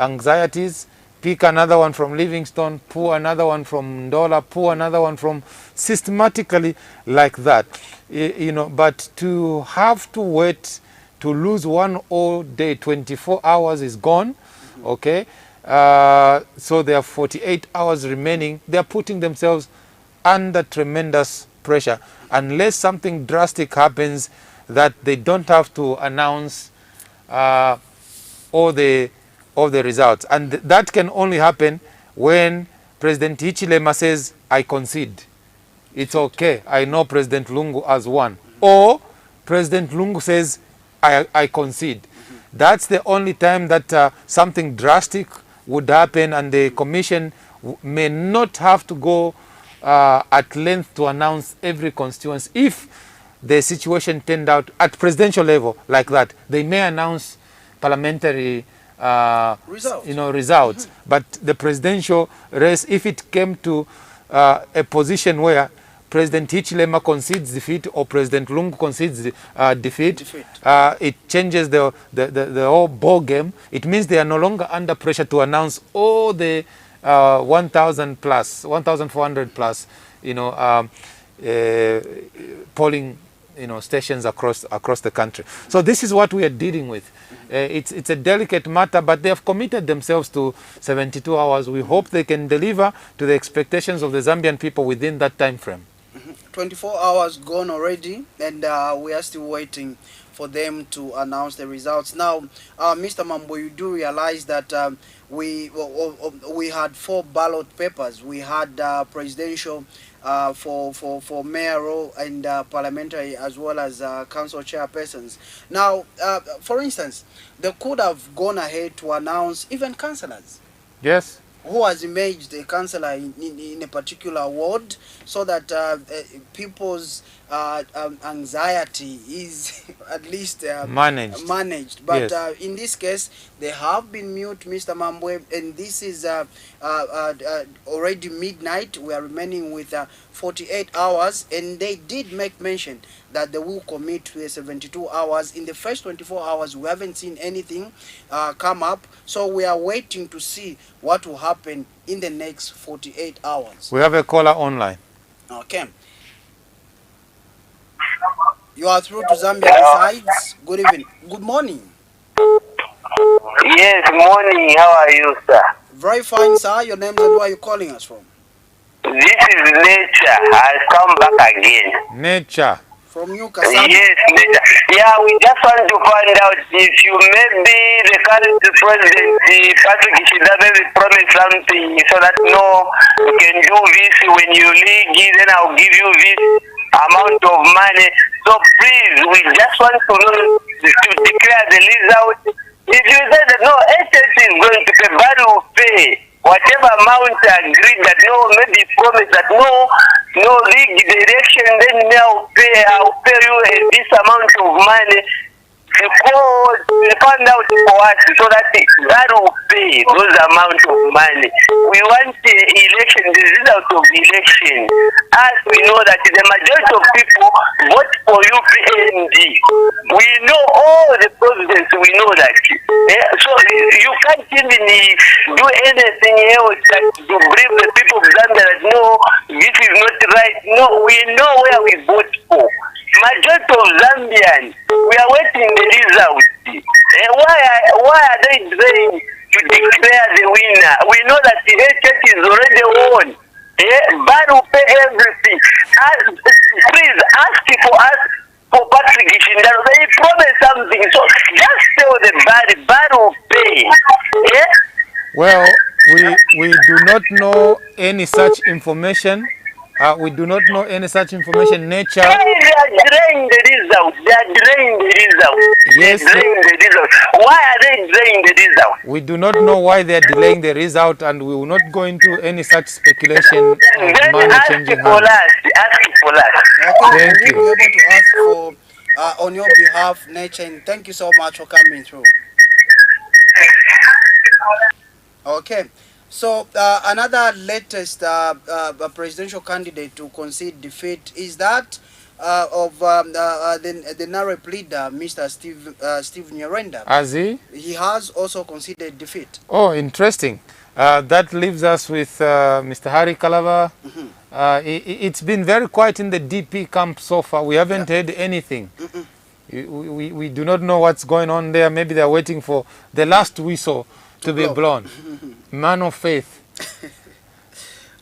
anxieties. Pick another one from Livingstone, pull another one from Ndola, pull another one from systematically like that. But to have to wait to lose one whole day, 24 hours is gone. Okay. So there are 48 hours remaining. They are putting themselves under tremendous pressure unless something drastic happens that they don't have to announce all the results. And that can only happen when President Hichilema says, I concede. It's okay. I know President Lungu has won. Or President Lungu says, I concede. That's the only time that something drastic would happen, and the commission may not have to go at length to announce every constituency. If the situation turned out at presidential level like that, they may announce parliamentary results. But the presidential race, if it came to a position where President Hichilema concedes defeat or President Lungu concedes defeat, it changes the whole ball game. It means they are no longer under pressure to announce all the 1,000 plus, 1,400 plus, polling, stations across the country. So this is what we are dealing with. It's a delicate matter, but they have committed themselves to 72 hours. We hope they can deliver to the expectations of the Zambian people within that time frame. 24 hours gone already, and we are still waiting for them to announce the results. Now, Mr. Mamboy, you do realize that we had 4 ballot papers. We had presidential for mayoral and parliamentary, as well as council chairpersons. Now, for instance, they could have gone ahead to announce even councillors. Yes. Who has emerged a councillor in a particular ward, so that people's anxiety is at least managed. But yes, in this case, they have been mute, Mr. Mamboy, and this is already midnight. We are remaining with 48 hours, and they did make mention that they will commit to the 72 hours. In the first 24 hours, we haven't seen anything come up, so we are waiting to see what will happen in the next 48 hours. We have a caller online. Okay. You are through to Zambia Decides. Good evening. Good morning. Yes, morning. How are you, sir? Very fine, sir. Your name and where are you calling us from? This is Nature. I've come back again. Nature. From you, Kasama. Yes, Nature. Yeah, we just want to find out if you maybe the current president, Patrick Ishida, maybe promise something so that no, you can do this when you league, then I'll give you this amount of money. So please, we just want to know to declare the result. If you say that no, HSC is going to pay, but will pay whatever amount agreed that no, maybe promise that no league direction, then I'll pay you this amount of money. Because we found out for us so that that will pay those amount of money. We want the election, the result of the election. As we know that the majority of people vote for UPND. We know all the presidents, we know that. So you can't even do anything else to bring the people of Zambia that no, this is not right. No, we know where we vote for. Majority of Zambians, we are waiting the result. Why are they trying to declare the winner? We know that the HH is already won. Ban will pay everything. Please ask for us for Patrick Ishindaro. They promised something. So just tell the ban will pay. Well, we do not know any such information. We do not know any such information. Nature. They are delaying the result. They are delaying the result. Yes. They are delaying the result. Why are they delaying the result? We do not know why they are delaying the result, and we will not go into any such speculation of money changing hands. Ask for us. Okay, Thank we you. will be able to ask for on your behalf, Nature, and thank you so much for coming through. Okay. So another latest presidential candidate to concede defeat is that of the NAREP leader, Mr. Steve Nyarenda. Has he? He has also conceded defeat. Oh, interesting. That leaves us with Mr. Hari Kalava. It's been very quiet in the DP camp so far. We haven't heard anything. We do not know what's going on there. Maybe they're waiting for the last whistle to be blown. Man of faith.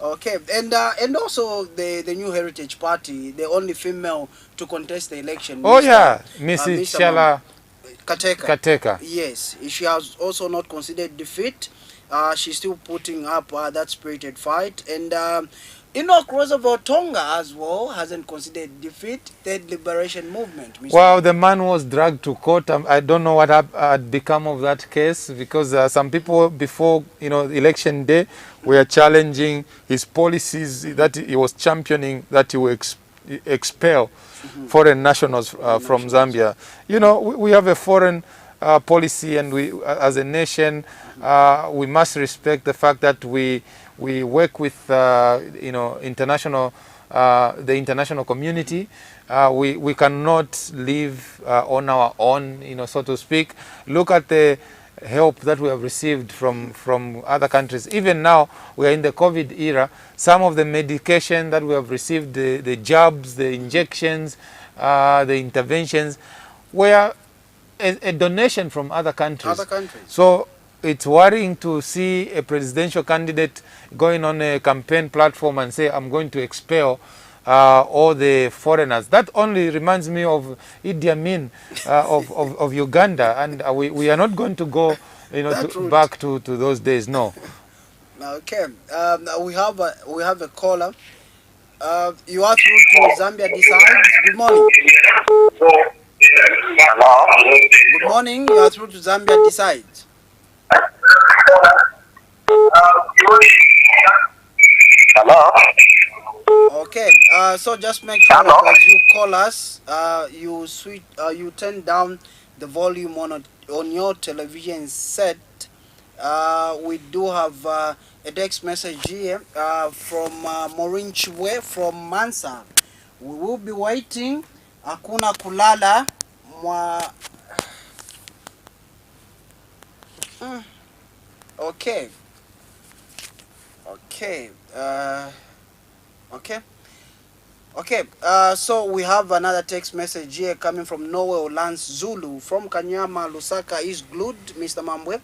Okay, and also the New Heritage Party, the only female to contest the election. Oh yeah, Mrs. Shala Kateka. Yes, she has also not considered defeat. She's still putting up that spirited fight. And Enoch Roosevelt Tonga as well hasn't considered defeat. Third Liberation Movement. Well, the man was dragged to court. I don't know what had become of that case, because some people before election day were challenging his policies that he was championing, that he will expel foreign nationals from Zambia. We have a foreign policy, and we, as a nation, we must respect the fact that we work with international the international community. We cannot live on our own, so to speak. Look at the help that we have received from other countries. Even now, we are in the COVID era. Some of the medication that we have received, the jabs, the injections, the interventions, were a donation from other countries. So it's worrying to see a presidential candidate going on a campaign platform and say, I'm going to expel all the foreigners. That only reminds me of Idi Amin of Uganda, and we are not going to go back to those days. No. Okay, we have a caller. You are through to Zambia Decides. Good morning. Hello. Good morning. You are through to Zambia Decides. Hello. Okay. So just make sure that as you call us, you turn down the volume on your television set. We do have a text message here from Maureen Chwe from Mansa. We will be waiting. Hakuna kulala mwa. Okay. Okay. Okay. Okay, so we have another text message here coming from Noel Lance Zulu from Kanyama, Lusaka is glued, Mr. Mamboy.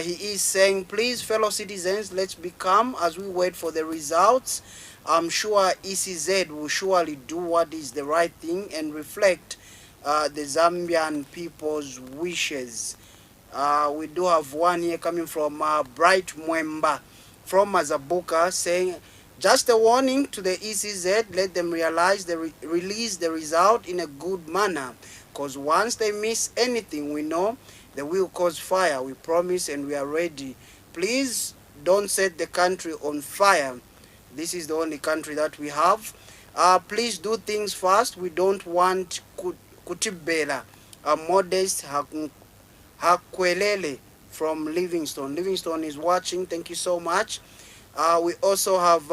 He is saying, please, fellow citizens, let's be calm as we wait for the results. I'm sure ECZ will surely do what is the right thing and reflect the Zambian people's wishes. We do have one here coming from Bright Mwemba from Mazabuka saying, just a warning to the ECZ, let them realize they release the result in a good manner. Because once they miss anything, we know they will cause fire. We promise and we are ready. Please don't set the country on fire. This is the only country that we have. Please do things fast. We don't want Kutibela. Modest Hakwelele from Livingstone. Livingstone is watching. Thank you so much. We also have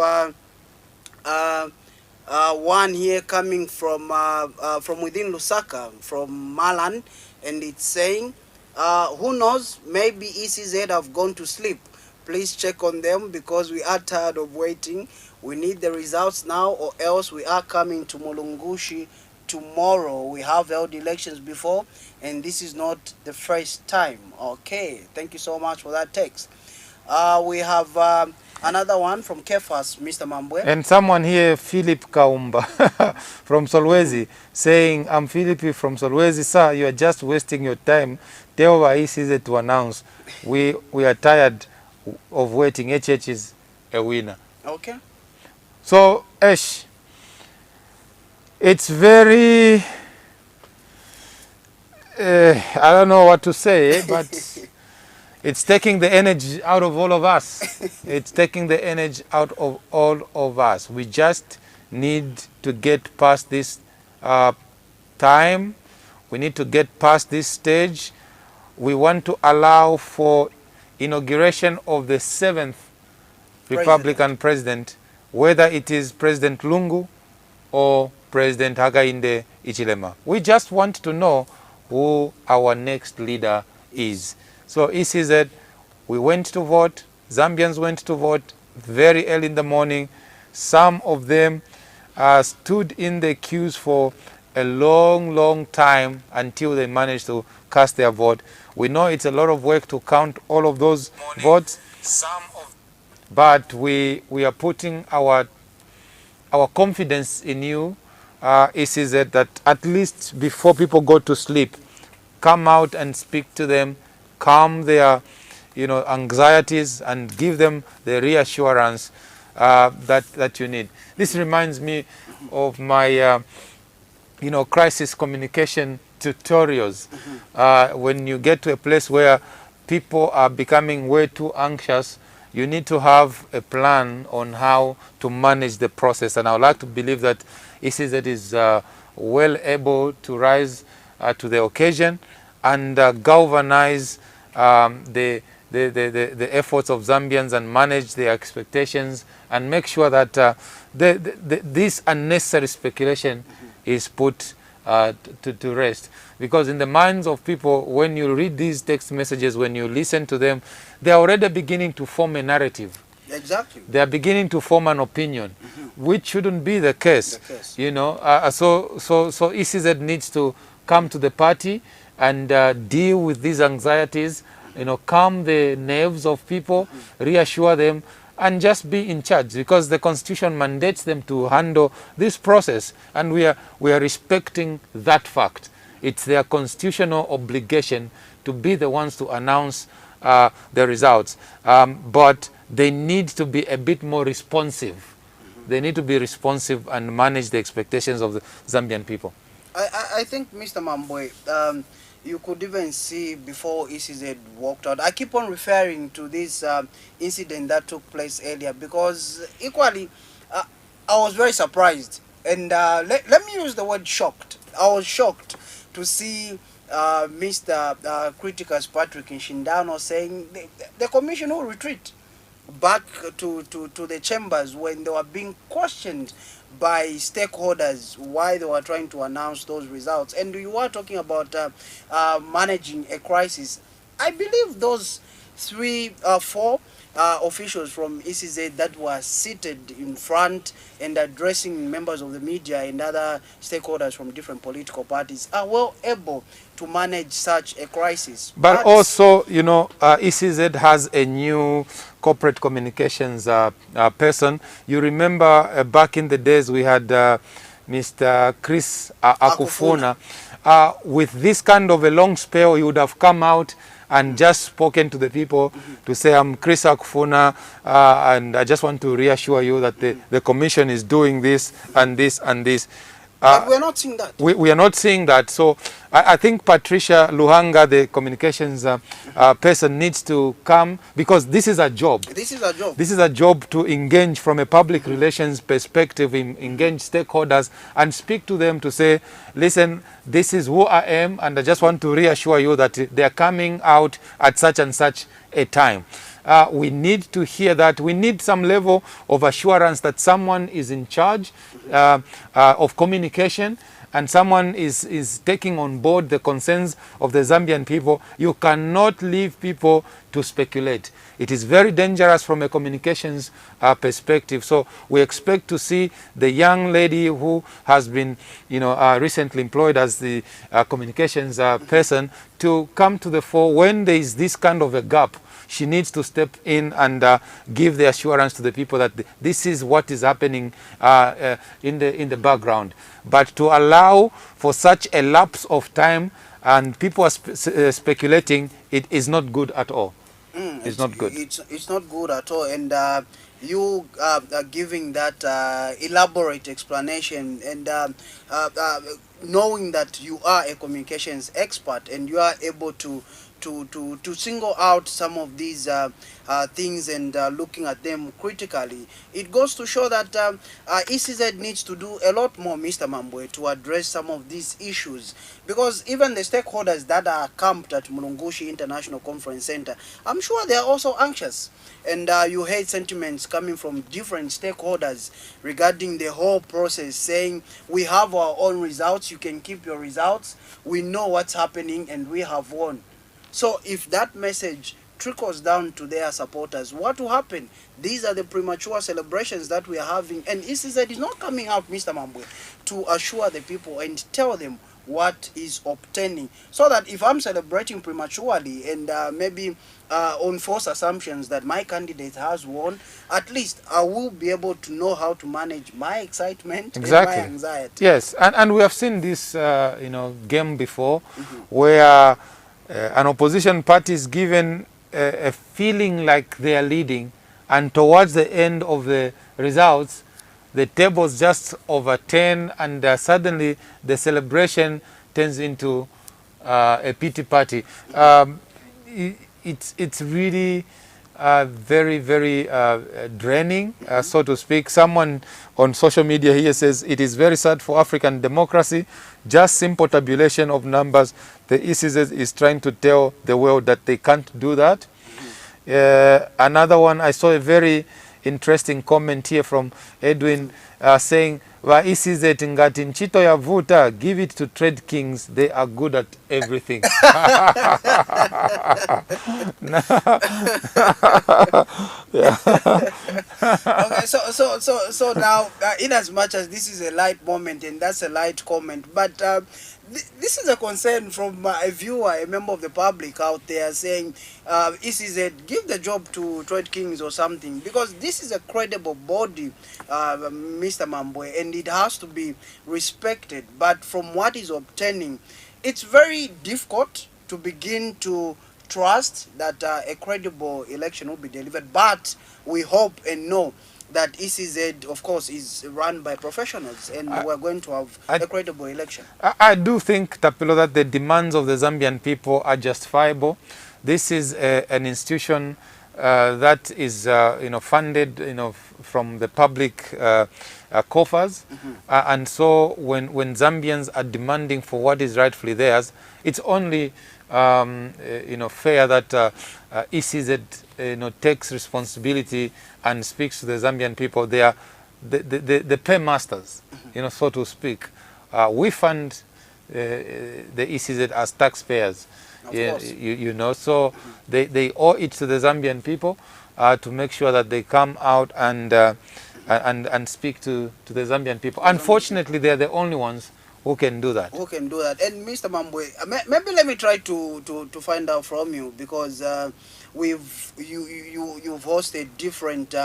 one here coming from within Lusaka, from Malan, and it's saying, who knows, maybe ECZ have gone to sleep. Please check on them because we are tired of waiting. We need the results now or else we are coming to Mulungushi tomorrow. We have held elections before and this is not the first time. Okay, thank you so much for that text. We have another one from Kefas, Mr. Mamboy. And someone here, Philip Kaumba from Solwezi, saying, I'm Philip from Solwezi. Sir, you are just wasting your time. Tell ECZ to announce. We are tired of waiting. HH is a winner. Okay. So, Ash, it's very, I don't know what to say, but it's taking the energy out of all of us. It's taking the energy out of all of us. We just need to get past this time. We need to get past this stage. We want to allow for inauguration of the 7th Republican president, whether it is President Lungu or President Hakainde Hichilema. We just want to know who our next leader is. So ECZ, we went to vote, Zambians went to vote very early in the morning. Some of them stood in the queues for a long time until they managed to cast their vote. We know it's a lot of work to count all of those votes, but we are putting our confidence in you, ECZ, that at least before people go to sleep, come out and speak to them, calm their anxieties and give them the reassurance that you need. This reminds me of my crisis communication tutorials. When you get to a place where people are becoming way too anxious, you need to have a plan on how to manage the process. And I would like to believe that ECZ is well able to rise to the occasion and galvanize the efforts of Zambians and manage their expectations and make sure that this unnecessary speculation is put to rest. Because in the minds of people, when you read these text messages, when you listen to them, they are already beginning to form a narrative. Exactly. They are beginning to form an opinion, which shouldn't be the case. So ECZ needs to come to the party and deal with these anxieties, calm the nerves of people, reassure them, and just be in charge, because the Constitution mandates them to handle this process, and we are respecting that fact. It's their constitutional obligation to be the ones to announce the results, but they need to be a bit more responsive. They need to be responsive and manage the expectations of the Zambian people. I think, Mr. Mamboy, you could even see before ECZ walked out. I keep on referring to this incident that took place earlier because equally I was very surprised. And let me use the word shocked. I was shocked to see Mr. Criticus Patrick Nshindano saying the commission will retreat back to the chambers when they were being questioned by stakeholders why they were trying to announce those results. And we were talking about managing a crisis. I believe those 4 officials from ECZ that were seated in front and addressing members of the media and other stakeholders from different political parties are well able to manage such a crisis. But also, you know, ECZ has a new corporate communications person. You remember back in the days we had Mr. Chris Akufuna. With this kind of a long spell, he would have come out and just spoken to the people to say, I'm Chris Akufuna, and I just want to reassure you that the commission is doing this and this and this. But we're not seeing that. We are not seeing that. So I think Patricia Luhanga, the communications person, needs to come, because this is a job. This is a job. This is a job to engage from a public relations perspective, engage stakeholders and speak to them to say, listen, this is who I am, and I just want to reassure you that they are coming out at such and such a time. We need to hear that. We need some level of assurance that someone is in charge of communication, and someone is taking on board the concerns of the Zambian people. You cannot leave people to speculate. It is very dangerous from a communications perspective. So we expect to see the young lady who has been, you know, recently employed as the communications person to come to the fore when there is this kind of a gap. She needs to step in and give the assurance to the people that this is what is happening in the background. But to allow for such a lapse of time and people are speculating, it is not good at all. It's not good. It's not good at all. And you are giving that elaborate explanation, and knowing that you are a communications expert and you are able to single out some of these things and looking at them critically, it goes to show that ECZ needs to do a lot more, Mr. Mamboy, to address some of these issues, because even the stakeholders that are camped at Mulungushi International Conference Center, I'm sure they are also anxious. And you heard sentiments coming from different stakeholders regarding the whole process, saying we have our own results, you can keep your results, we know what's happening and we have won. So if that message trickles down to their supporters, what will happen? These are the premature celebrations that we are having, and ECZ is not coming out, Mr. Mamboy, to assure the people and tell them what is obtaining, so that if I'm celebrating prematurely and maybe on false assumptions that my candidate has won, at least I will be able to know how to manage my excitement and my anxiety. Yes, and we have seen this you know, game before, where an opposition party is given a feeling like they are leading, and towards the end of the results, the tables just overturn, and suddenly the celebration turns into a pity party. It's really very, very draining, so to speak. Someone on social media here says, it is very sad for African democracy, just simple tabulation of numbers. The ECZ is trying to tell the world that they can't do that. Another one, I saw a very interesting comment here from Edwin saying, wa ECZ ngati nchito ya vuta, give it to trade kings, they are good at everything. Okay, so now, in as much as this is a light moment and that's a light comment, but this is a concern from a viewer, a member of the public out there saying, ECZ, give the job to Trade Kings or something, because this is a credible body, Mr. Mamboy, and it has to be respected. But from what is obtaining, it's very difficult to begin to trust that a credible election will be delivered. But we hope and know that ECZ, of course, is run by professionals, and we're going to have a credible election. I do think, Tapilo, that the demands of the Zambian people are justifiable. This is an institution that is, you know, funded, you know, from the public coffers, and so when Zambians are demanding for what is rightfully theirs, it's only you know, fair that ECZ you know, takes responsibility and speaks to the Zambian people. They are the paymasters, you know, so to speak. We fund the ECZ as taxpayers, you know, so they owe it to the Zambian people to make sure that they come out and speak to the Zambian people. Unfortunately, they are the only ones who can do that. Who can do that? And Mr. Mamboy, maybe let me try to find out from you, because you've hosted different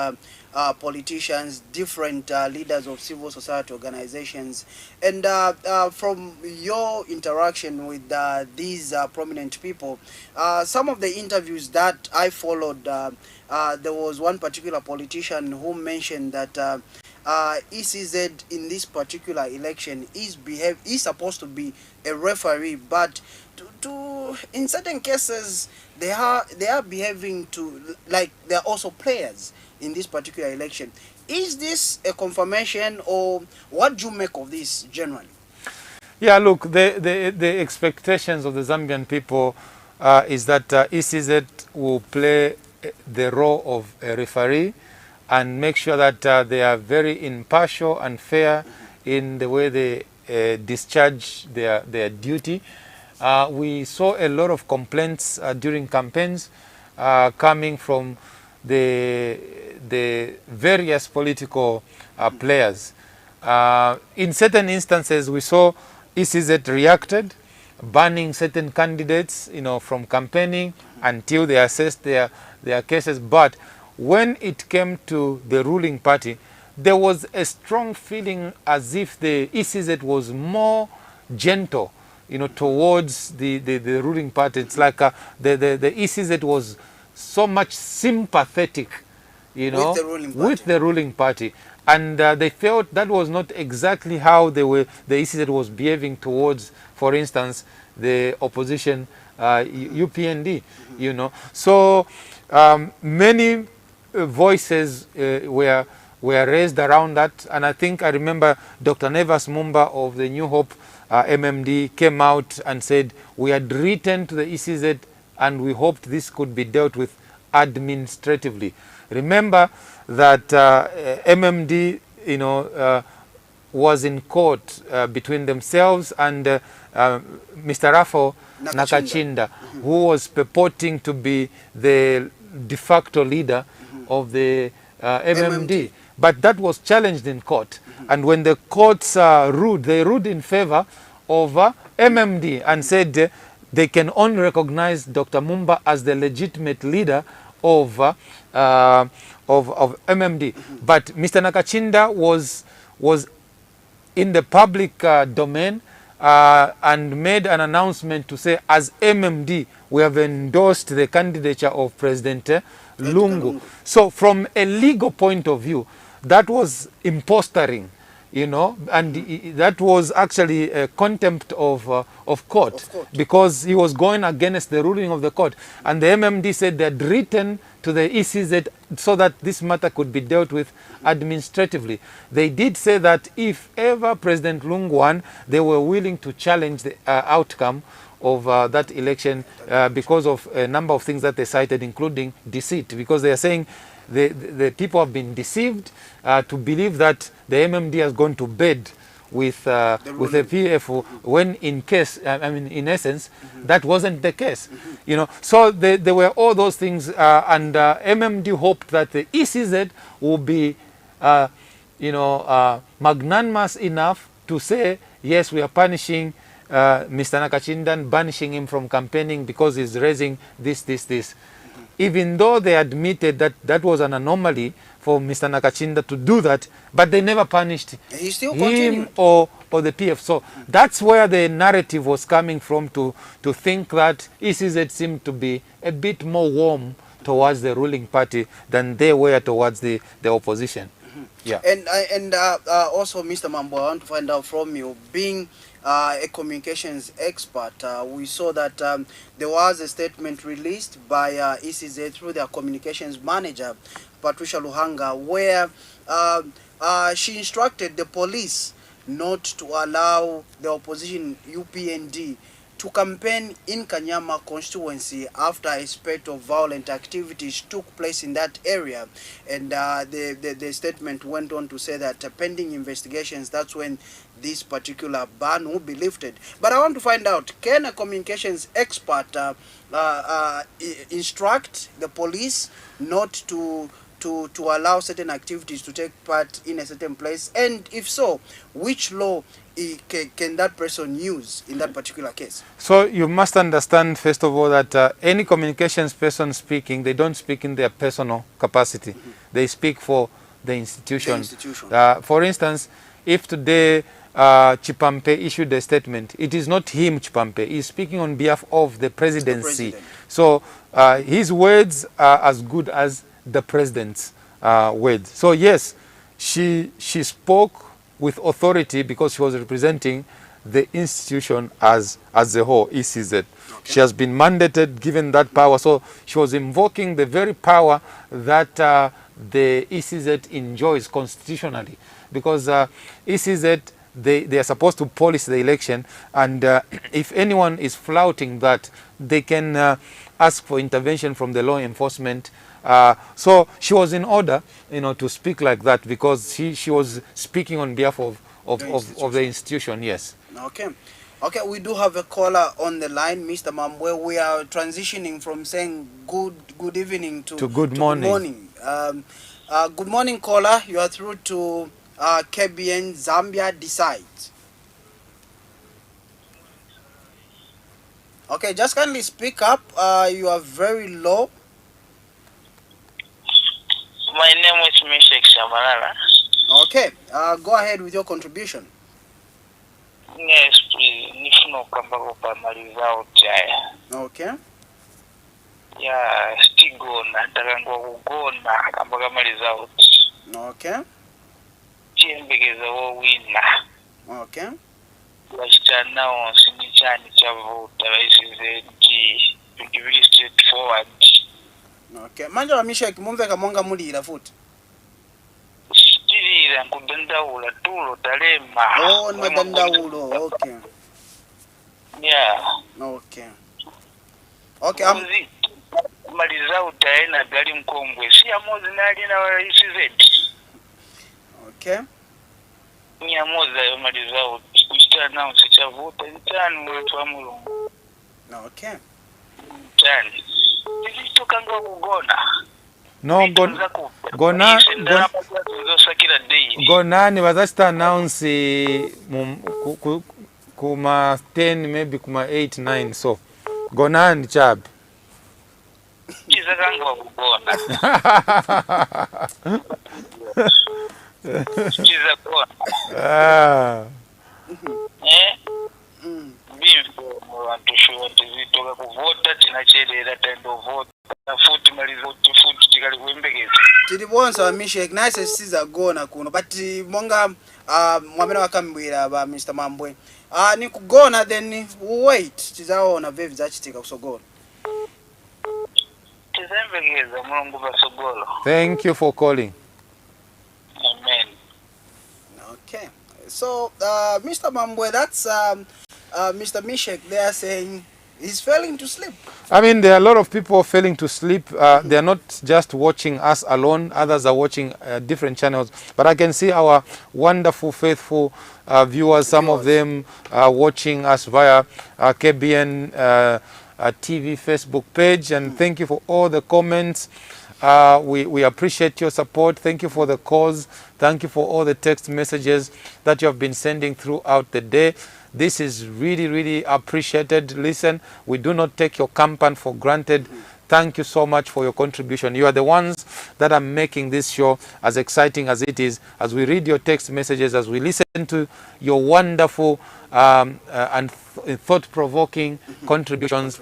politicians, different leaders of civil society organizations, and from your interaction with these prominent people, some of the interviews that I followed, there was one particular politician who mentioned that ECZ in this particular election is supposed to be a referee, but in certain cases they are behaving like they are also players in this particular election. Is this a confirmation, or what do you make of this generally? Yeah, look, the expectations of the Zambian people is that ECZ will play the role of a referee and make sure that they are very impartial and fair in the way they discharge their duty. We saw a lot of complaints during campaigns coming from the various political players. In certain instances, we saw ECZ reacted, banning certain candidates, from campaigning until they assessed their cases. But when it came to the ruling party, there was a strong feeling as if the ECZ was more gentle, towards the ruling party. It's like the ECZ was so much sympathetic, with the ruling party. And they felt that was not exactly how the ECZ was behaving towards, for instance, the opposition UPND, So many voices were raised around that, and I remember Dr. Nevas Mumba of the New Hope MMD came out and said, we had written to the ECZ and we hoped this could be dealt with administratively. Remember that MMD, was in court between themselves and Mr. Rafo Nakachinda, who was purporting to be the de facto leader of the MMD. But that was challenged in court. And when the courts ruled, they ruled in favor of MMD and said they can only recognize Dr. Mumba as the legitimate leader of MMD. But Mr. Nakachinda was in the public domain and made an announcement to say, as MMD, we have endorsed the candidature of President Lungu. So from a legal point of view, that was impostoring, and that was actually a contempt of court, because he was going against the ruling of the court. And the MMD said they had written to the ECZ so that this matter could be dealt with administratively. They did say that if ever President Lungu won, they were willing to challenge the outcome of that election because of a number of things that they cited, including deceit, because they are saying the people have been deceived to believe that the MMD has gone to bed with the PF, when in essence, that wasn't the case. So there were all those things, and MMD hoped that the ECZ will be, magnanimous enough to say, yes, we are punishing Mr. Nakachinda and banishing him from campaigning because he's raising this. Even though they admitted that that was an anomaly for Mr. Nakachinda to do that, but they never punished him or the PF. So that's where the narrative was coming from, to think that ECZ seemed to be a bit more warm towards the ruling party than they were towards the opposition. Yeah. And also, Mr. Mamboy, I want to find out from you, being a communications expert, we saw that there was a statement released by ECZ through their communications manager, Patricia Luhanga, where she instructed the police not to allow the opposition UPND to campaign in Kanyama constituency after a spate of violent activities took place in that area. And the statement went on to say that pending investigations, that's when this particular ban will be lifted. But I want to find out, can a communications expert instruct the police not to allow certain activities to take part in a certain place? And if so, which law can that person use in that particular case? So you must understand, first of all, that any communications person speaking, they don't speak in their personal capacity. They speak for the institution. For instance, if today Chipampe issued a statement, it is not him, Chipampe. He's speaking on behalf of the presidency. So his words are as good as the president's words. So yes, she spoke with authority because she was representing the institution as a whole, ECZ. Okay. She has been mandated, given that power. So she was invoking the very power that the ECZ enjoys constitutionally, because ECZ, they are supposed to police the election, and if anyone is flouting that, they can ask for intervention from the law enforcement. So she was in order, to speak like that, because she was speaking on behalf of the institution. Yes. Okay. Okay, we do have a caller on the line, Mr. Mamboy. We are transitioning from saying good evening to good morning. Good morning, caller. You are through to KBN Zambia Decides. Okay, just kindly speak up. You are very low. My name is Mishek Shamalala. Okay, go ahead with your contribution. Yes, please. Nifno kambako pamaliza utaya. Okay. Ya stigona takangwa kugona kambaka maliza uti. Okay. Chiembegeza wo wina. Okay. Wachitana onsi nichani chavuta vaisizenji. To be very straightforward. Okay. Manja wa Mishek mumve kamonga mulira futi. Chirira nkudandaula tulo talema. Oh, nadandaulo. Okay. Yeah. Okay. Okay. Maliza utaena gali mkombwe. Si amozi nali na ECZ. Okay. Ni amozi ya maliza uta na usichavuta ntani watu wa mulungu. Okay. Ntani. Tukanga kugona. No, Gonani wazasta announce kuma 10 maybe kuma 8 9, so Gonani chab. Chizakanga kugona. Ah. Bimfo wantushuwa tizitoka kuvota tinacherera tendo vota futi malizote futi tikali kuembegeza tilibonsa Mishek nice siza gona kuno but monga mwamena wakambwira ba Mr. Mamboy ni kugona then wait tizaona vevi zachitika kusogolo tizembegeza mulungu basogolo. Thank you for calling. Amen. Okay, so Mr. Mamboy, that's Mr. Mishek, they are saying he's failing to sleep. I mean, there are a lot of people failing to sleep. They are not just watching us alone. Others are watching different channels. But I can see our wonderful, faithful viewers. Some of them are watching us via KBN TV Facebook page. And thank you for all the comments. We appreciate your support. Thank you for the calls. Thank you for all the text messages that you have been sending throughout the day. This is really, really appreciated. Listen, we do not take your company for granted. Thank you so much for your contribution. You are the ones that are making this show as exciting as it is, as we read your text messages, as we listen to your wonderful and thought-provoking contributions.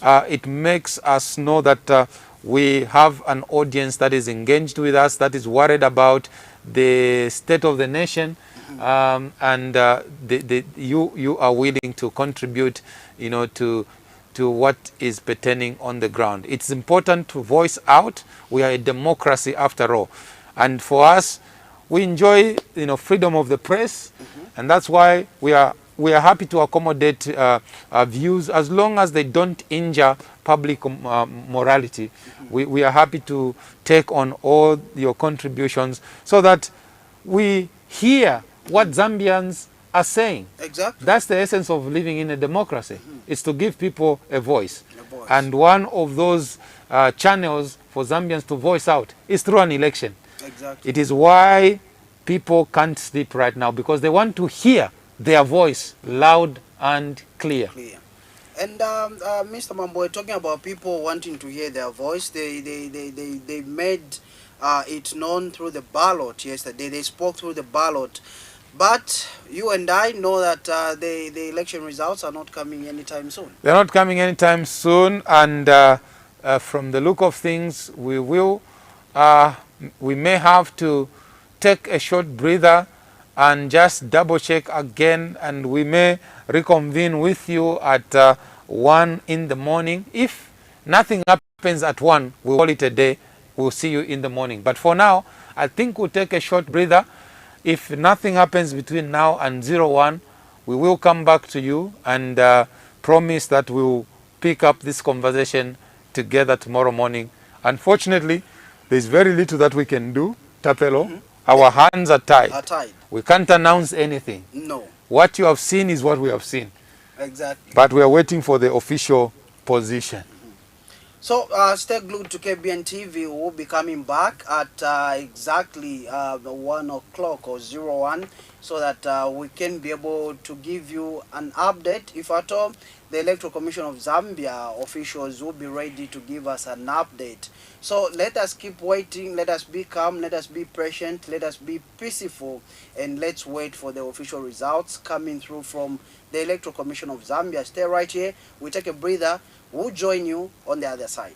It makes us know that we have an audience that is engaged with us, that is worried about the state of the nation, and you are willing to contribute, to what is pertaining on the ground. It's important to voice out. We are a democracy after all, and for us, we enjoy freedom of the press, and that's why we are we are happy to accommodate views as long as they don't injure public morality. We are happy to take on all your contributions so that we hear what Zambians are saying. Exactly. That's the essence of living in a democracy. It's to give people a voice. And one of those channels for Zambians to voice out is through an election. Exactly. It is why people can't sleep right now, because they want to hear their voice loud and clear. And Mr. Mamboy, talking about people wanting to hear their voice, they made it known through the ballot yesterday. They spoke through the ballot. But you and I know that the election results are not coming anytime soon. They're not coming anytime soon, and from the look of things, we may have to take a short breather and just double check again, and we may reconvene with you at 1 in the morning. If nothing happens at 1, we'll call it a day. We'll see you in the morning. But for now, I think we'll take a short breather. If nothing happens between now and 01, we will come back to you and promise that we'll pick up this conversation together tomorrow morning. Unfortunately, there's very little that we can do, Tapelo. Our hands are tied. We can't announce anything. No. What you have seen is what we have seen. Exactly. But we are waiting for the official position. So stay glued to KBN TV. We'll be coming back at exactly 1 o'clock or 01, so that we can be able to give you an update. If at all, the Electoral Commission of Zambia officials will be ready to give us an update. So let us keep waiting. Let us be calm. Let us be patient. Let us be peaceful. And let's wait for the official results coming through from the Electoral Commission of Zambia. Stay right here. We take a breather. We'll join you on the other side.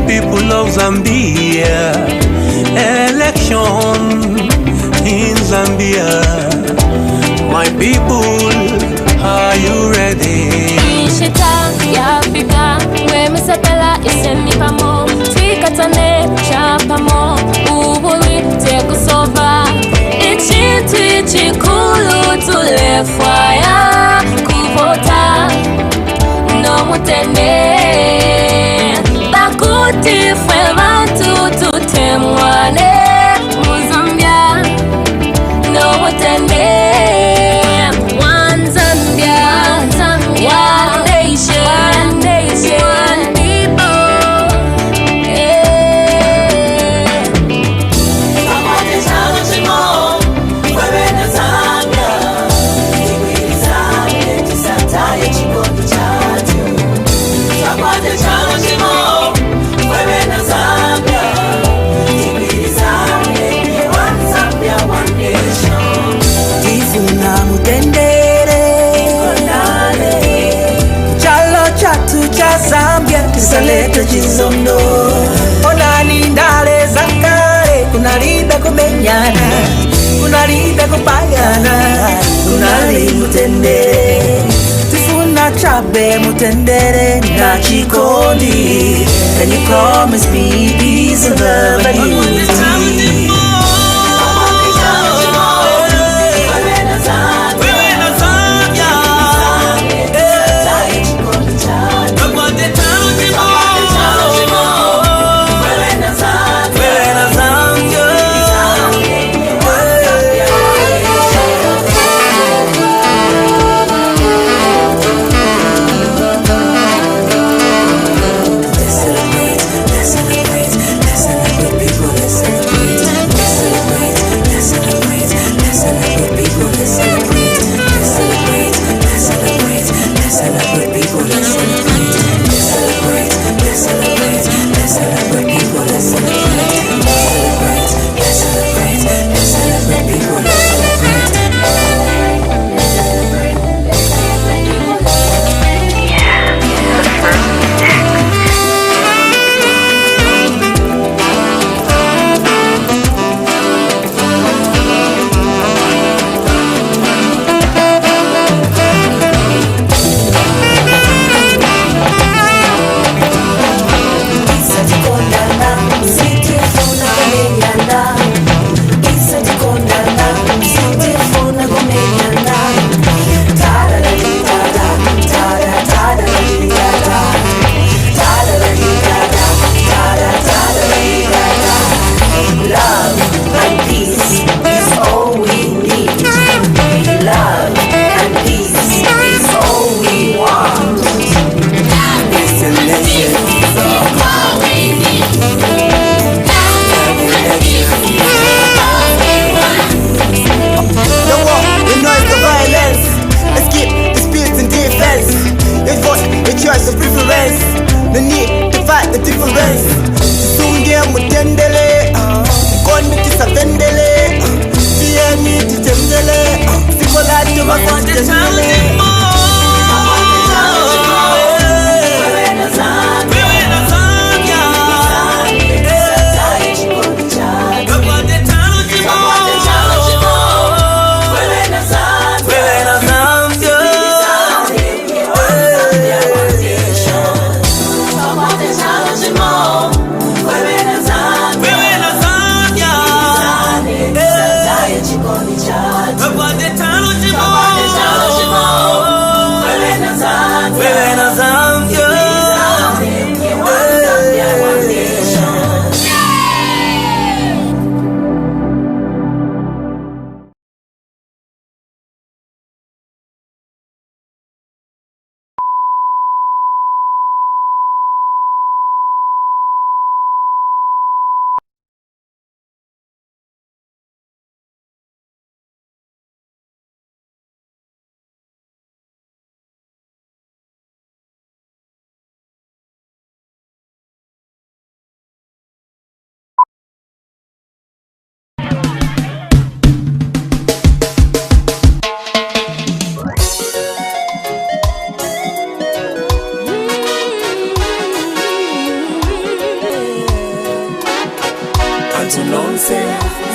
People of Zambia, election in Zambia. My people, are you ready? Ishita ya Afrika, we misapela isemi pamo, twikatane chapamo, ubuli tekusova. Ichitu ichikulu tulefwaya, kuvota no mutende. Bakuti fwe bantu tutemwane, Muzambia no mutende. One Zambia, one nation, one people. Somebody challenge him all. We're in Zambia. We're Zambia. Tisataye chikondi chatu. Somebody challenge him all. We're in Zambia. We're Zambia. One Zambia, one nation. Tifuna mutendere. Chalo chatu cha Zambia kisaleta chizondo. Onani ndale zakare. Kunalida kumenyana. Kunalida kupagana. Kunali mutendere. Tifuna chabe mutendere na chikondi. Can you promise me peace and love and unity?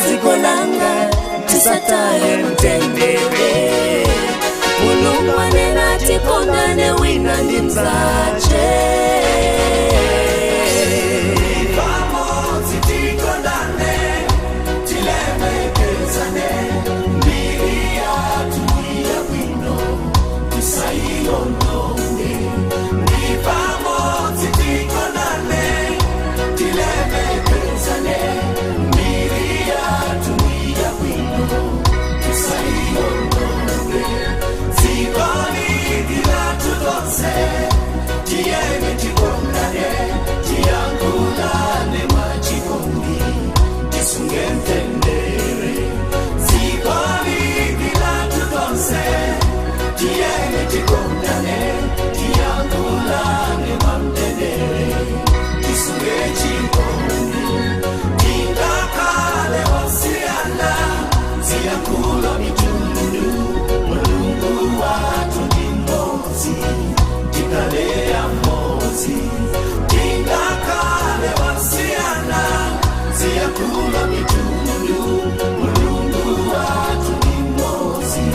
zikolanga tisataye mtendere Mulungu anena tikondane wina ndi mzache Vamos tikondane tilemekezane mbili yatu ya wino tisayononge Vamos tikondane tilemekezane mbili yatu ya wino tisayononge Zikoni dilatu donse Tieme tikondane Tiangulane machikongi Tisunge mtendere Zikoni dilatu donse Tieme tikondane Tiangulane mamtendere Tisunge chikongi Tingakale wasiana Ziyakulo mitundu Mulungu watu ni mozi Tikalea mozi Tingakale wasiana Ziyakulo mitundu Mulungu watu ni mozi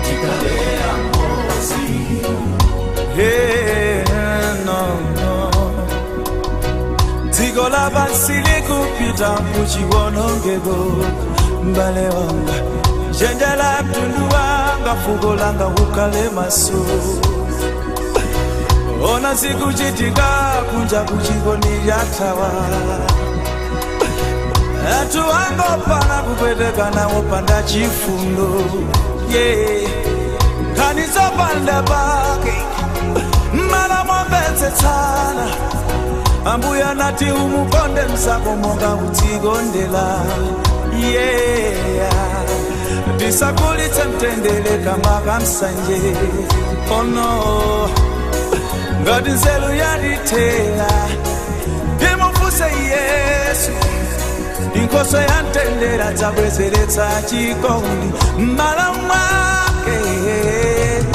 Tikalea mozi Hey, no, no Tigola basili kupita kuchiwonongego Mbale wanga Jenjala mtunduwanga fugolanga ukale maso Ona siku chitika kunja kuchikoni yatawa Atu wango pana kupeteka na wopanda chifundo Yeah Kaniso panda baki Mala mwambeze tana Ambuya nati umukonde msako monga utigondela Yeah Disakulitse mtendele kama kamsanje Oh no God nzelu yaditela Dimufuse Yesu Inkoso yantendela Tabwezeletsa chikondi Malamake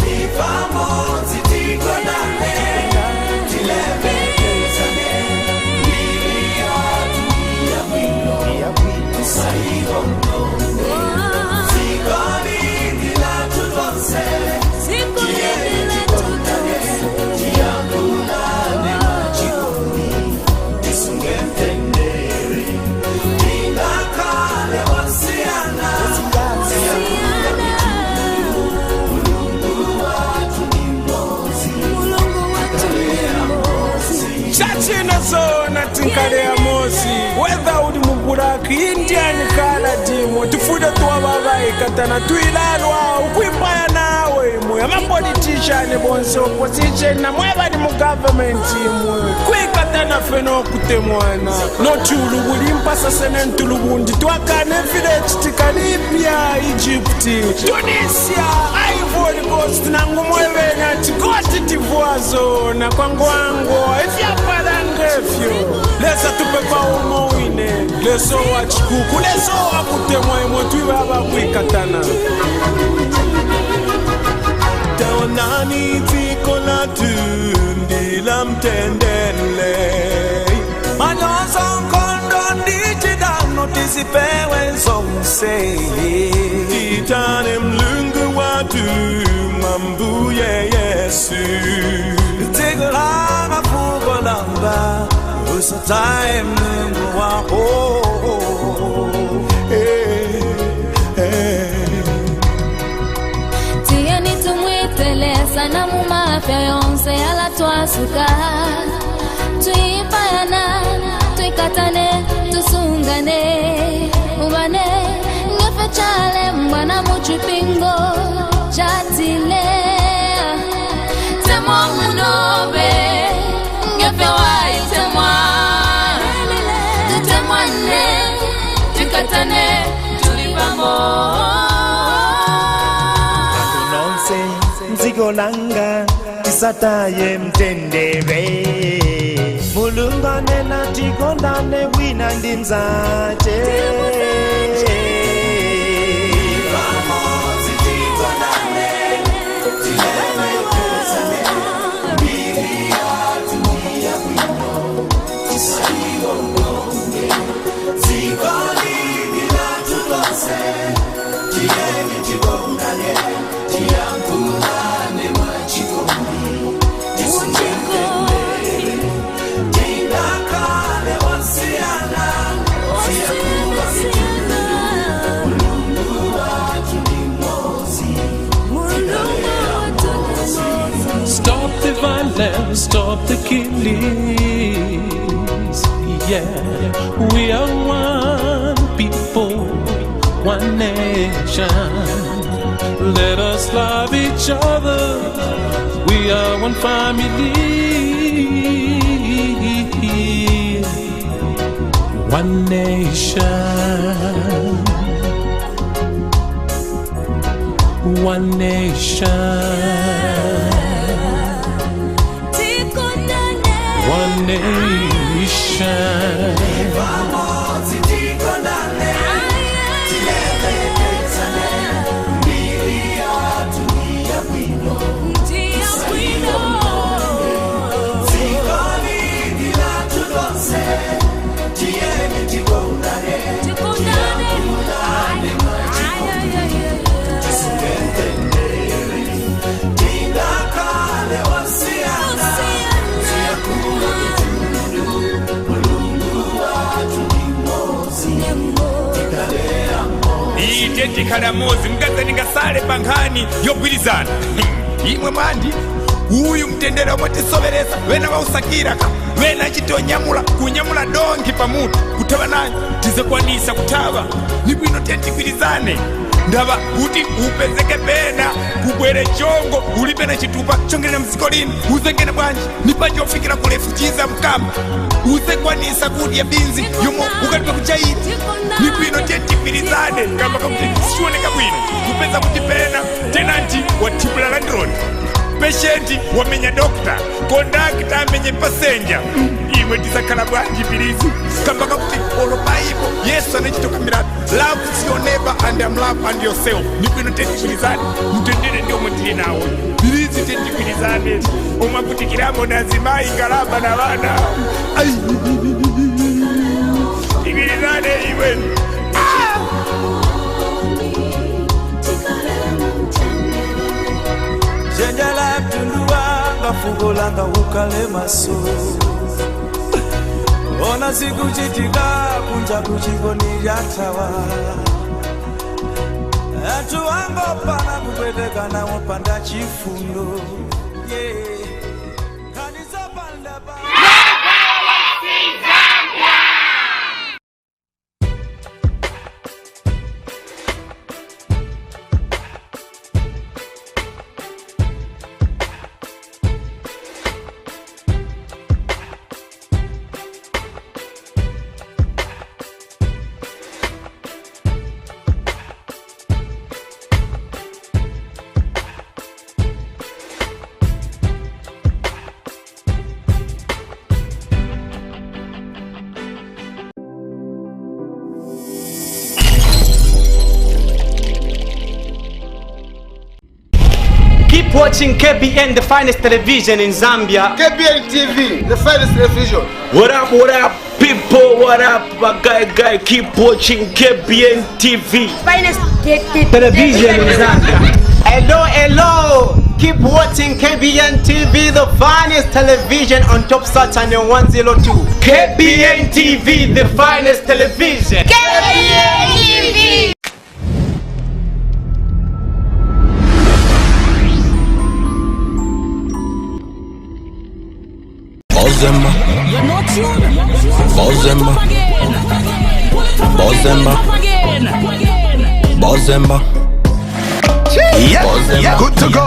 Nifamo zitikonane Tilemekezane Milia tuya mwino Tusaigo mnonde Zikoni dilatu donse Zikoni dilatu donse Tiangulane machikoni Tisunge mtendere Tingakale wasiana Ziyakula mitundu Mulungu watu ni mozi Mulungu watu ni mozi Chachi na zona tinkalea mozi Whether udi muguraki Indian kala dimo Tufude tuwa babae katana tuilalwa Ukwipaya nawe mwe Ama politician bonse opposition Na mweba di mu government mwe Kwikatana feno kute mwana Noti ulugulimpa sase nentulugundi Tuwakane village tika Libya, Egypt Tunisia, Ivory Coast Nangu mwebe nati Cote d'Ivoire zona Kwa ngwango Ifya padangefyo Lesa tupepa umo wine Leso wachikuku Leso wakute mwe Tuibaba kwikatana Taonani tiko la tundi la mtendele Manyozo nkondo ndijidano Tizipewe zonse Titane mlungu watu Mambuye Yesu Tigolanga fugolamba Usataye mlungu wako Sana mumafya yonse ala twasuka Tuipayana, tuikatane, tusungane Ubane, ngefe chale mbana muchipingo Chatile Temwa munobe Ngefe wai temwa Tutemwane, tuikatane, tulipamo Zikolanga tisataye mtendere Mulungu anena tikondane wina ndi mzache Zikoni Stop the violence, stop the killings. Yeah, we are one people, one nation. Let us love each other. We are one family. One nation. One nation. One nation. Ite kalamozi mgaza ningasale pankhani yogwirizana imwe mandi uyu mtendera mwatisoberesa wena wausakiraka wena chitonyamula kunyamula dongi pamutu kutaba nanyu tizekwanisa kutaba nibwino tentigwirizane ndaba kuti upezeke pena kubwere chongo ulibe na chitupa chongera mziko lini uzengene bwanji nipaje ofikira kulefuchiza mkamba uzekwanisa kudya binzi yomo ukalipa kuchaiti nibwino tentigwirizane ngamba kamuti siwoneka bwino kupeza kuti pena tenanti watibula landroni patienti wamenya dokta kondakta amenye pasenja imwe tizakhala bwanji bilizi kamba kakuti olo Bible Yesu anachitoka miratu love your neighbor and love and yourself nibwino tendigwirizane mtendere ndio mwetili nawe bilizi tendigwirizane omwakutikiramo nazimayi ngalamba na bana igwirizane iwe Jenjala tuluanga fugolanga ukale maso Ona siku chitika kunja kuchikoni yatawa Atu wango pana kupeteka na wapanda chifundo Yeah Kanisa panda pa Keep watching KBN, the finest television in Zambia. KBN TV, the finest television. What up, people? What up, guy? Keep watching KBN TV. Finest television in Zambia. Hello. Keep watching KBN TV, the finest television on Top Star Channel 102. KBN TV, the finest television. KBN TV. Bozemba. Yeah, good to go.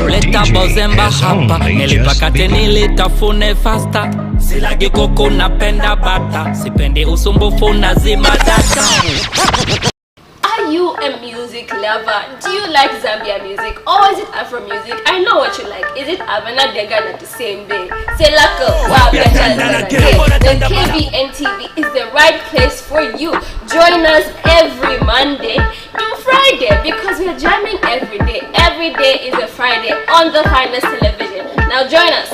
Leta bozemba hapa, nilipakate nilitafune fasta. Silagi koko napenda bata, sipendi usumbufu nazima data. Are you a music lover? Do you like Zambia music or is it Afro music? I know what you like. Is it Havana Degana the same day? Selaka, then KBN TV is the right place for you. Join us every Monday to Friday because we are jamming every day. Every day is a Friday on the finest television. Now join us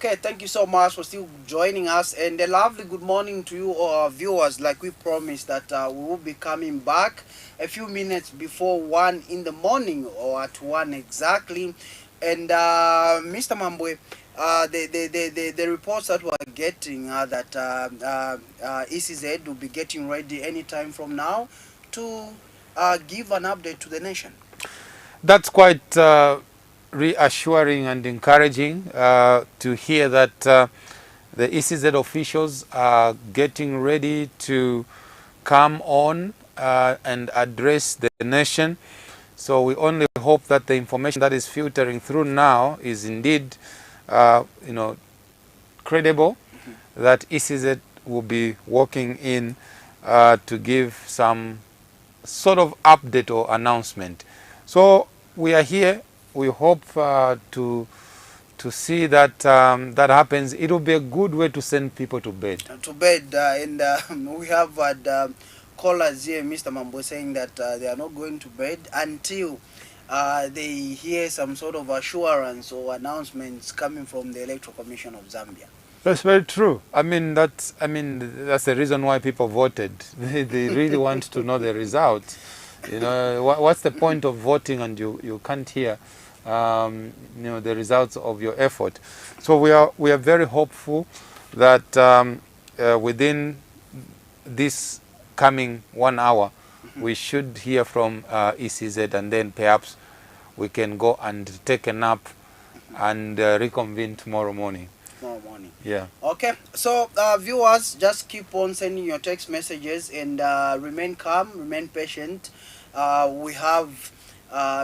Okay, thank you so much for still joining us, and a lovely good morning to you, our viewers. Like we promised that we will be coming back a few minutes before 1 in the morning, or at 1 exactly. And Mr. Mamboy, the reports that we're getting are that ECZ will be getting ready anytime from now to give an update to the nation. That's quite reassuring and encouraging to hear that the ECZ officials are getting ready to come on and address the nation. So we only hope that the information that is filtering through now is indeed, credible, that ECZ will be working in to give some sort of update or announcement. So we are here. We hope to see that that happens. It will be a good way to send people to bed. And we have had callers here, Mr. Mamboy, saying that they are not going to bed until they hear some sort of assurance or announcements coming from the Electoral Commission of Zambia. That's very true. That's the reason why people voted. They really want to know the results. What's the point of voting and you can't hear the results of your effort? So we are very hopeful that within this coming 1 hour we should hear from ECZ, and then perhaps we can go and take a nap and reconvene tomorrow morning. Yeah. Okay, so viewers, just keep on sending your text messages and remain calm, remain patient. We have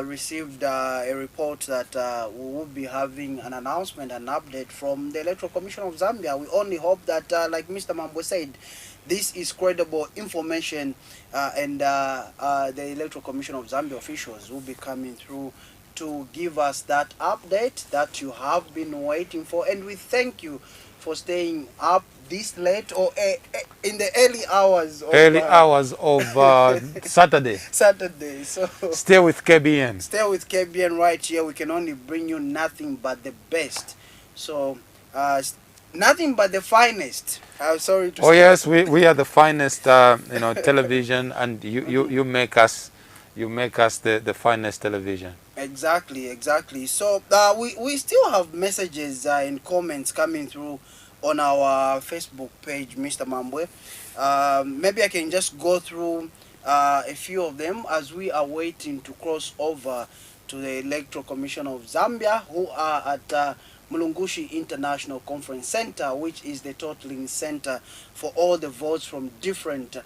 received a report that we will be having an announcement, an update from the Electoral Commission of Zambia. We only hope that, like Mr. Mamboy said, this is credible information, and the Electoral Commission of Zambia officials will be coming through to give us that update that you have been waiting for. And we thank you for staying up this late, or in the early hours of Saturday. So stay with KBN. Stay with KBN right here. We can only bring you nothing but the best. So nothing but the finest. I'm sorry to say. Yes, we are the finest television, and you make us the finest television. Exactly. So we still have messages and comments coming through on our Facebook page, Mr. Mamboy. Maybe I can just go through a few of them as we are waiting to cross over to the Electoral Commission of Zambia, who are at Mulungushi International Conference Center, which is the totaling center for all the votes from different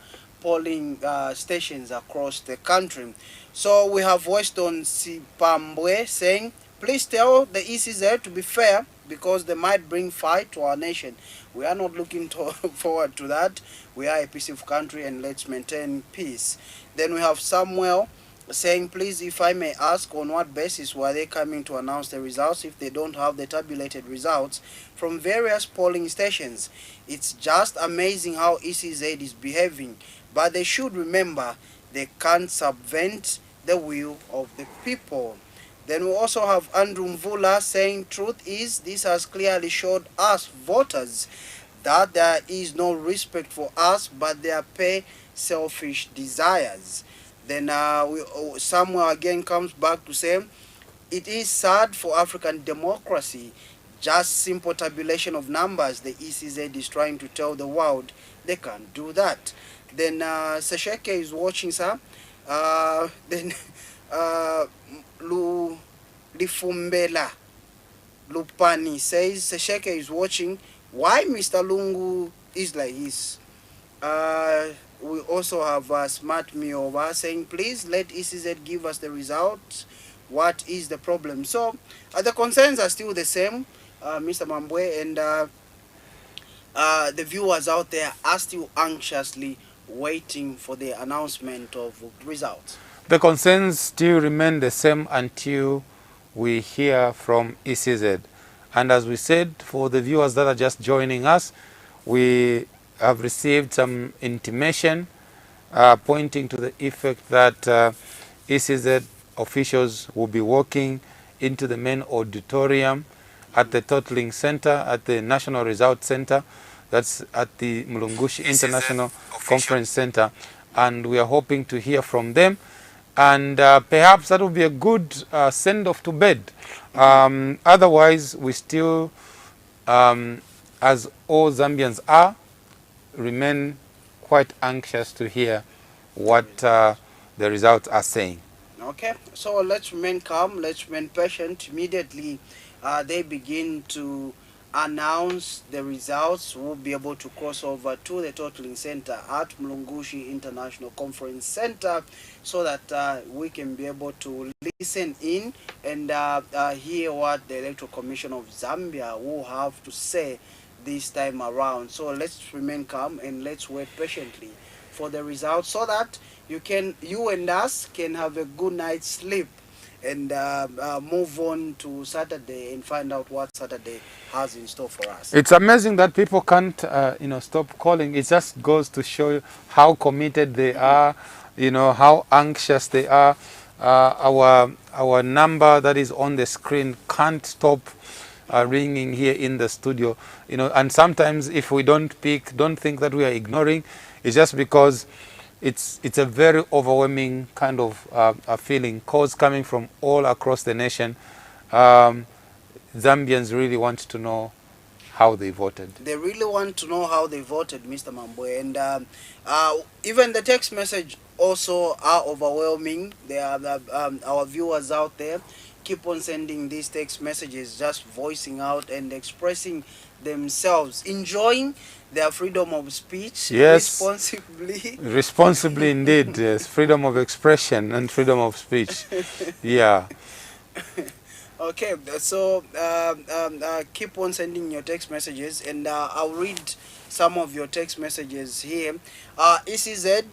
polling stations across the country. So we have Weston Sipambwe saying, please tell the ECZ to be fair, because they might bring fight to our nation. We are not looking forward to that. We are a peaceful country, and let's maintain peace. Then we have Samuel saying, please, if I may ask, on what basis were they coming to announce the results if they don't have the tabulated results from various polling stations? It's just amazing how ECZ is behaving, but they should remember they can't subvert the will of the people. Then we also have Andrew Mvula saying, truth is, this has clearly showed us voters that there is no respect for us, but their pay selfish desires. Then Samuel again comes back to say, it is sad for African democracy, just simple tabulation of numbers. The ECZ is trying to tell the world they can't do that. Then Sesheke is watching, sir. Then Lifumbela Lupani says, Sesheke is watching, why Mr. Lungu is like this. We also have Smart Miova saying, please let ECZ give us the results. What is the problem? So the concerns are still the same, Mr. Mamboy, and the viewers out there are still anxiously waiting for the announcement of results. The concerns still remain the same until we hear from ECZ. And as we said, for the viewers that are just joining us, we have received some intimation pointing to the effect that ECZ officials will be walking into the main auditorium at the Totaling Center, at the National Result Center. That's at the Mulungushi International Conference Center. And we are hoping to hear from them. And perhaps that will be a good send-off to bed. Otherwise, we still, as all Zambians are, remain quite anxious to hear what the results are saying. Okay, so let's remain calm, let's remain patient. Immediately they begin to announce the results, we'll be able to cross over to the Totaling Center at Mulungushi International Conference Center so that we can be able to listen in and hear what the Electoral Commission of Zambia will have to say this time around. So let's remain calm and let's wait patiently for the results so that you and us can have a good night's sleep and move on to Saturday and find out what Saturday has in store for us. It's amazing that people can't, stop calling. It just goes to show you how committed they are, how anxious they are. Our number that is on the screen can't stop ringing here in the studio. And sometimes if we don't pick, don't think that we are ignoring. It's just because it's a very overwhelming kind of a feeling. Calls coming from all across the nation. Zambians really want to know how they voted. They really want to know how they voted, Mr. Mamboy. And even the text message also are overwhelming. There are our viewers out there keep on sending these text messages, just voicing out and expressing themselves, enjoying their freedom of speech responsibly. Responsibly indeed, yes. Freedom of expression and freedom of speech. Yeah. Okay, so keep on sending your text messages, and I'll read some of your text messages here. ECZ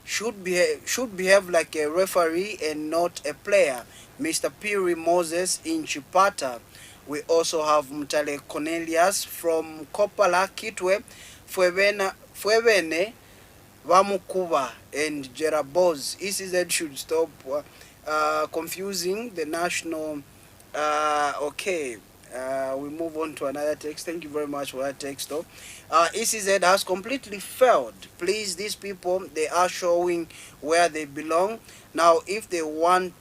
should behave like a referee and not a player. Mr. Piri Moses in Chipata. We also have Mutale Cornelius from Kopala Kitwe, Fuevene, Vamukuba, and Jeraboz. ECZ should stop confusing the national. Okay, we move on to another text. Thank you very much for that text, though. ECZ has completely failed. Please, these people, they are showing where they belong. Now, if they want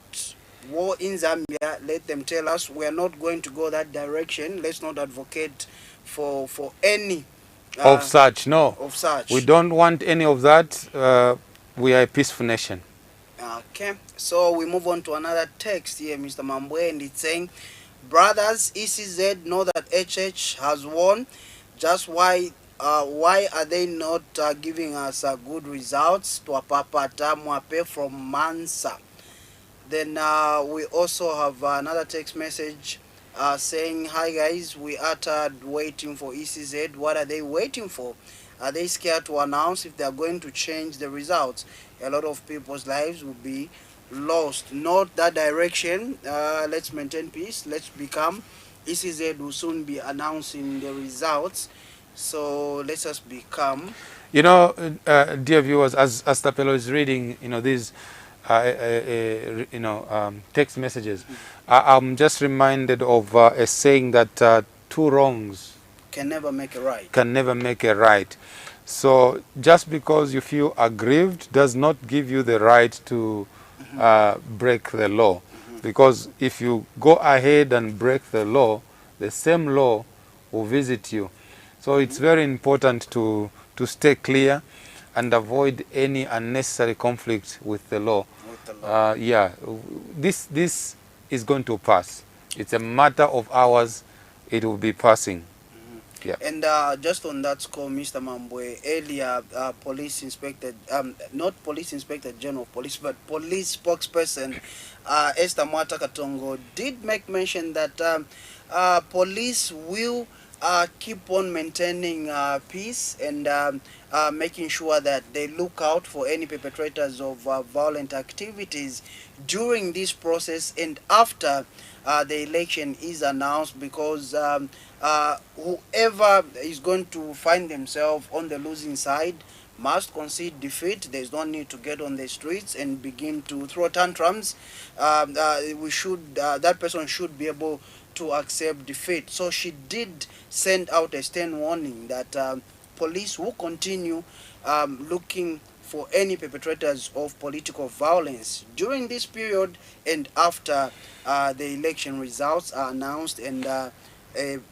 war in Zambia, let them tell us. We are not going to go that direction. Let's not advocate for any of such. No, of such. We don't want any of that. We are a peaceful nation. Okay, so we move on to another text here, Mr. Mamboy, and it's saying, brothers, ECZ know that HH has won. Just why are they not giving us good results? To Apapata Mwape from Mansa. Then we also have another text message saying, hi guys, we are tired waiting for ECZ. What are they waiting for? Are they scared to announce if they are going to change the results? A lot of people's lives will be lost. Not that direction. Let's maintain peace. Let's become. ECZ will soon be announcing the results. So let's just become. Dear viewers, as Tapelo is reading, these text messages, I'm just reminded of a saying that two wrongs can never make a right. Can never make a right. So just because you feel aggrieved does not give you the right to break the law. Because if you go ahead and break the law, the same law will visit you. So it's very important to stay clear and avoid any unnecessary conflict with the law. This is going to pass. It's a matter of hours. It will be passing. Yeah. And just on that score, Mr. Mamboy, earlier police inspector, not police inspector general of police, but police spokesperson Esther Mwata Katongo did make mention that police will keep on maintaining peace and making sure that they look out for any perpetrators of violent activities during this process and after the election is announced, because whoever is going to find themselves on the losing side must concede defeat. There's no need to get on the streets and begin to throw tantrums. That person should be able to accept defeat. So she did send out a stern warning that police will continue looking for any perpetrators of political violence during this period and after the election results are announced and a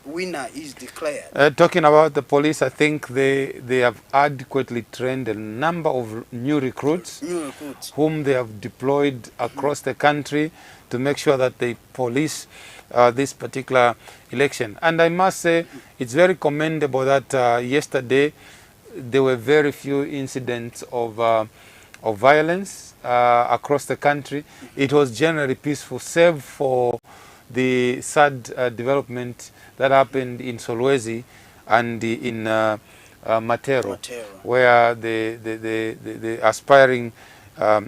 winner is declared. Talking about the police, I think they have adequately trained a number of new recruits whom they have deployed across the country to make sure that they police this particular election. And I must say it's very commendable that yesterday there were very few incidents of violence across the country. It was generally peaceful, save for the sad development that happened in Solwezi and in Matero, where the aspiring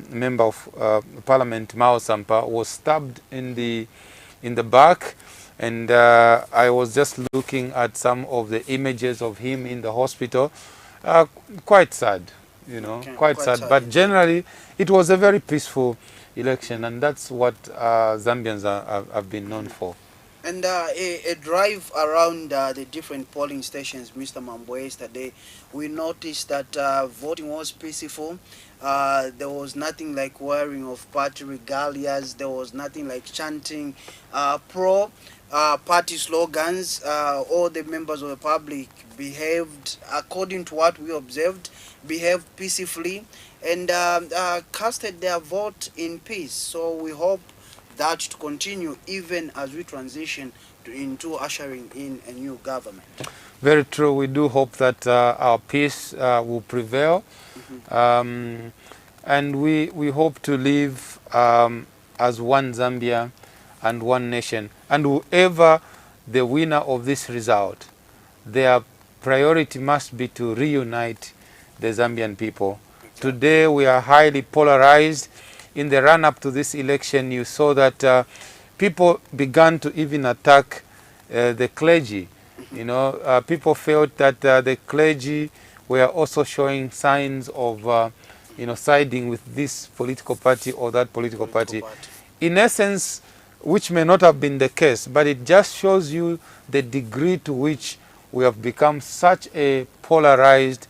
member of Parliament, Mao Sampa, was stabbed in the back. And I was just looking at some of the images of him in the hospital. Quite sad, you know, quite sad. But generally, it was a very peaceful election, and that's what Zambians have been known for. And a drive around the different polling stations, Mr. Mamboy, yesterday, we noticed that voting was peaceful. There was nothing like wearing of party regalias. There was nothing like chanting pro-party slogans. All the members of the public behaved according to what we observed, behaved peacefully, and casted their vote in peace. So we hope that to continue even as we transition into ushering in a new government. Very true. We do hope that our peace will prevail. And we hope to live as one Zambia and one nation. And whoever the winner of this result, their priority must be to reunite the Zambian people. Today we are highly polarized. In the run-up to this election, you saw that people began to even attack the clergy. You know, people felt that the clergy were also showing signs of, siding with this political party or that political party. In essence, which may not have been the case, but it just shows you the degree to which we have become such a polarized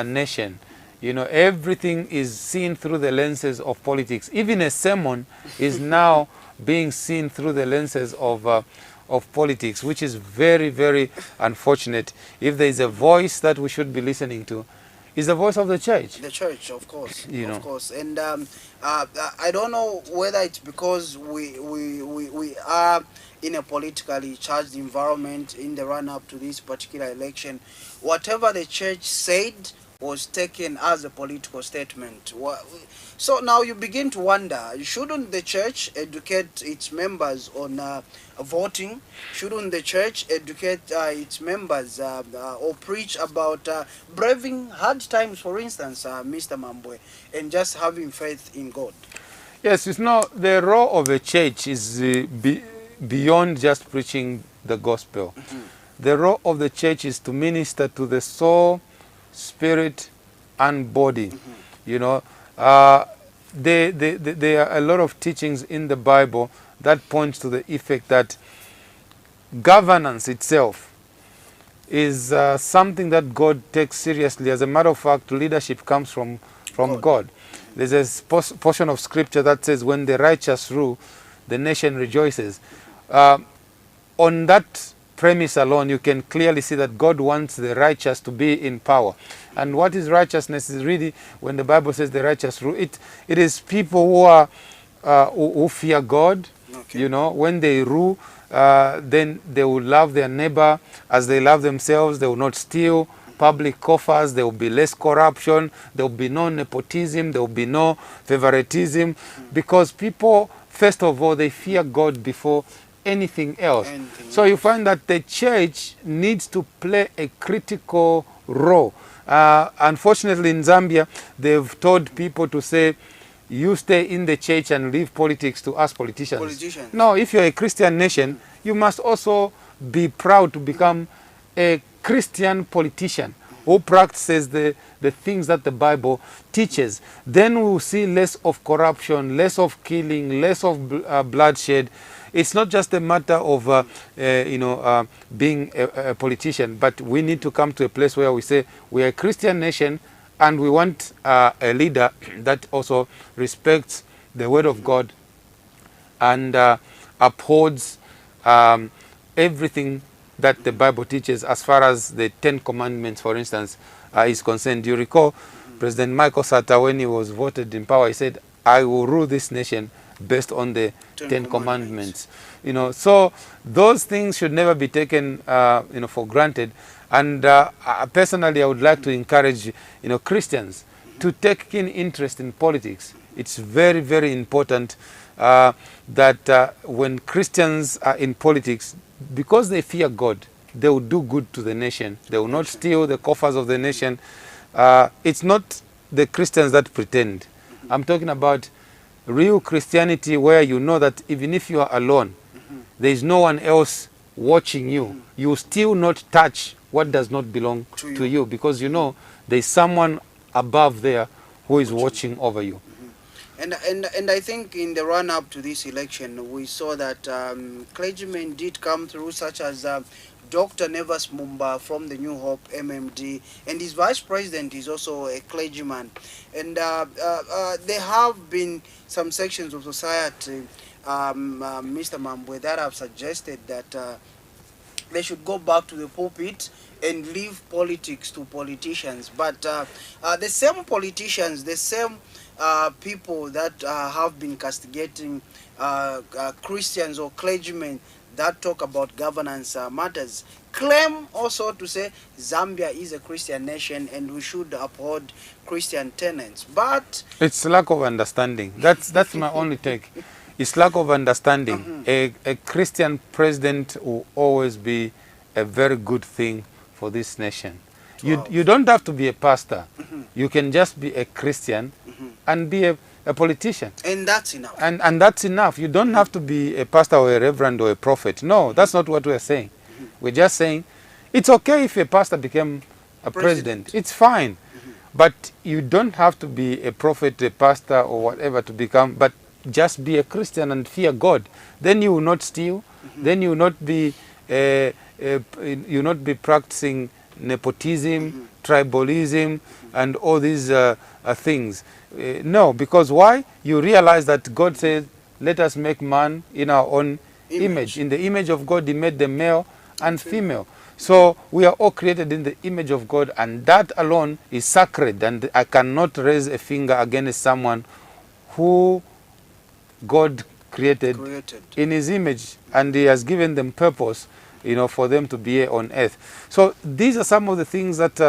nation. You know, everything is seen through the lenses of politics. Even a sermon is now being seen through the lenses of politics, which is very, very unfortunate. If there is a voice that we should be listening to, it's the voice of the church. The church, of course, of course. And I don't know whether it's because we are in a politically charged environment in the run-up to this particular election. Whatever the church said was taken as a political statement. So now you begin to wonder, shouldn't the church educate its members on voting? Shouldn't the church educate its members or preach about braving hard times, for instance, Mr. Mamboy, and just having faith in God? Yes, it's not, the role of the church is beyond just preaching the gospel. The role of the church is to minister to the soul, spirit and body. You know, there are a lot of teachings in the Bible that points to the effect that governance itself is something that God takes seriously. As a matter of fact, leadership comes from God. There's a portion of scripture that says, when the righteous rule, the nation rejoices. On that premise alone, you can clearly see that God wants the righteous to be in power. And what is righteousness is really, when the Bible says the righteous rule, it is people who are who fear God. You know, when they rule, then they will love their neighbor as they love themselves. They will not steal public coffers. There will be less corruption. There will be no nepotism. There will be no favoritism, because people, first of all, they fear God before anything else. So you find that the church needs to play a critical role. Unfortunately, in Zambia, they've told people to say, you stay in the church and leave politics to us politicians. No, if you're a Christian nation, you must also be proud to become a Christian politician who practices the things that the Bible teaches, then we will see less of corruption, less of killing, less of bloodshed. It's not just a matter of being a politician, but we need to come to a place where we say we are a Christian nation, and we want a leader that also respects the Word of God and upholds everything that the Bible teaches as far as the 10 Commandments, for instance, is concerned. Do you recall President Michael Sata, when he was voted in power, he said, I will rule this nation based on the 10 Commandments. So those things should never be taken for granted. And personally, I would like to encourage Christians to take keen interest in politics. It's very, very important that when Christians are in politics, because they fear God, they will do good to the nation. They will not steal the coffers of the nation. It's not the Christians that pretend. I'm talking about real Christianity, where you know that even if you are alone, there is no one else watching you. You will still not touch what does not belong to you, because you know there is someone above there who is watching over you. And I think in the run-up to this election, we saw that clergymen did come through, such as Dr. Nevas Mumba from the New Hope MMD, and his vice president is also a clergyman. And there have been some sections of society, Mr. Mamboy, that have suggested that they should go back to the pulpit and leave politics to politicians. But the same politicians, the same people that have been castigating Christians or clergymen that talk about governance matters, claim also to say Zambia is a Christian nation and we should uphold Christian tenets. But it's lack of understanding. That's my only take. It's lack of understanding. A Christian president will always be a very good thing for this nation. You don't have to be a pastor. You can just be a Christian and be a politician. And that's enough. And that's enough. You don't have to be a pastor or a reverend or a prophet. No, that's not what we're saying. We're just saying it's okay if a pastor became a president. It's fine. But you don't have to be a prophet, a pastor, or whatever to become, but just be a Christian and fear God. Then you will not steal. Then you will not be practicing nepotism, tribalism, and all these things. No, because why? You realize that God says, let us make man in our own image. In the image of God, he made them male and female. So we are all created in the image of God, and that alone is sacred. And I cannot raise a finger against someone who God created in his image, and he has given them purpose, for them to be here on earth. So these are some of the things that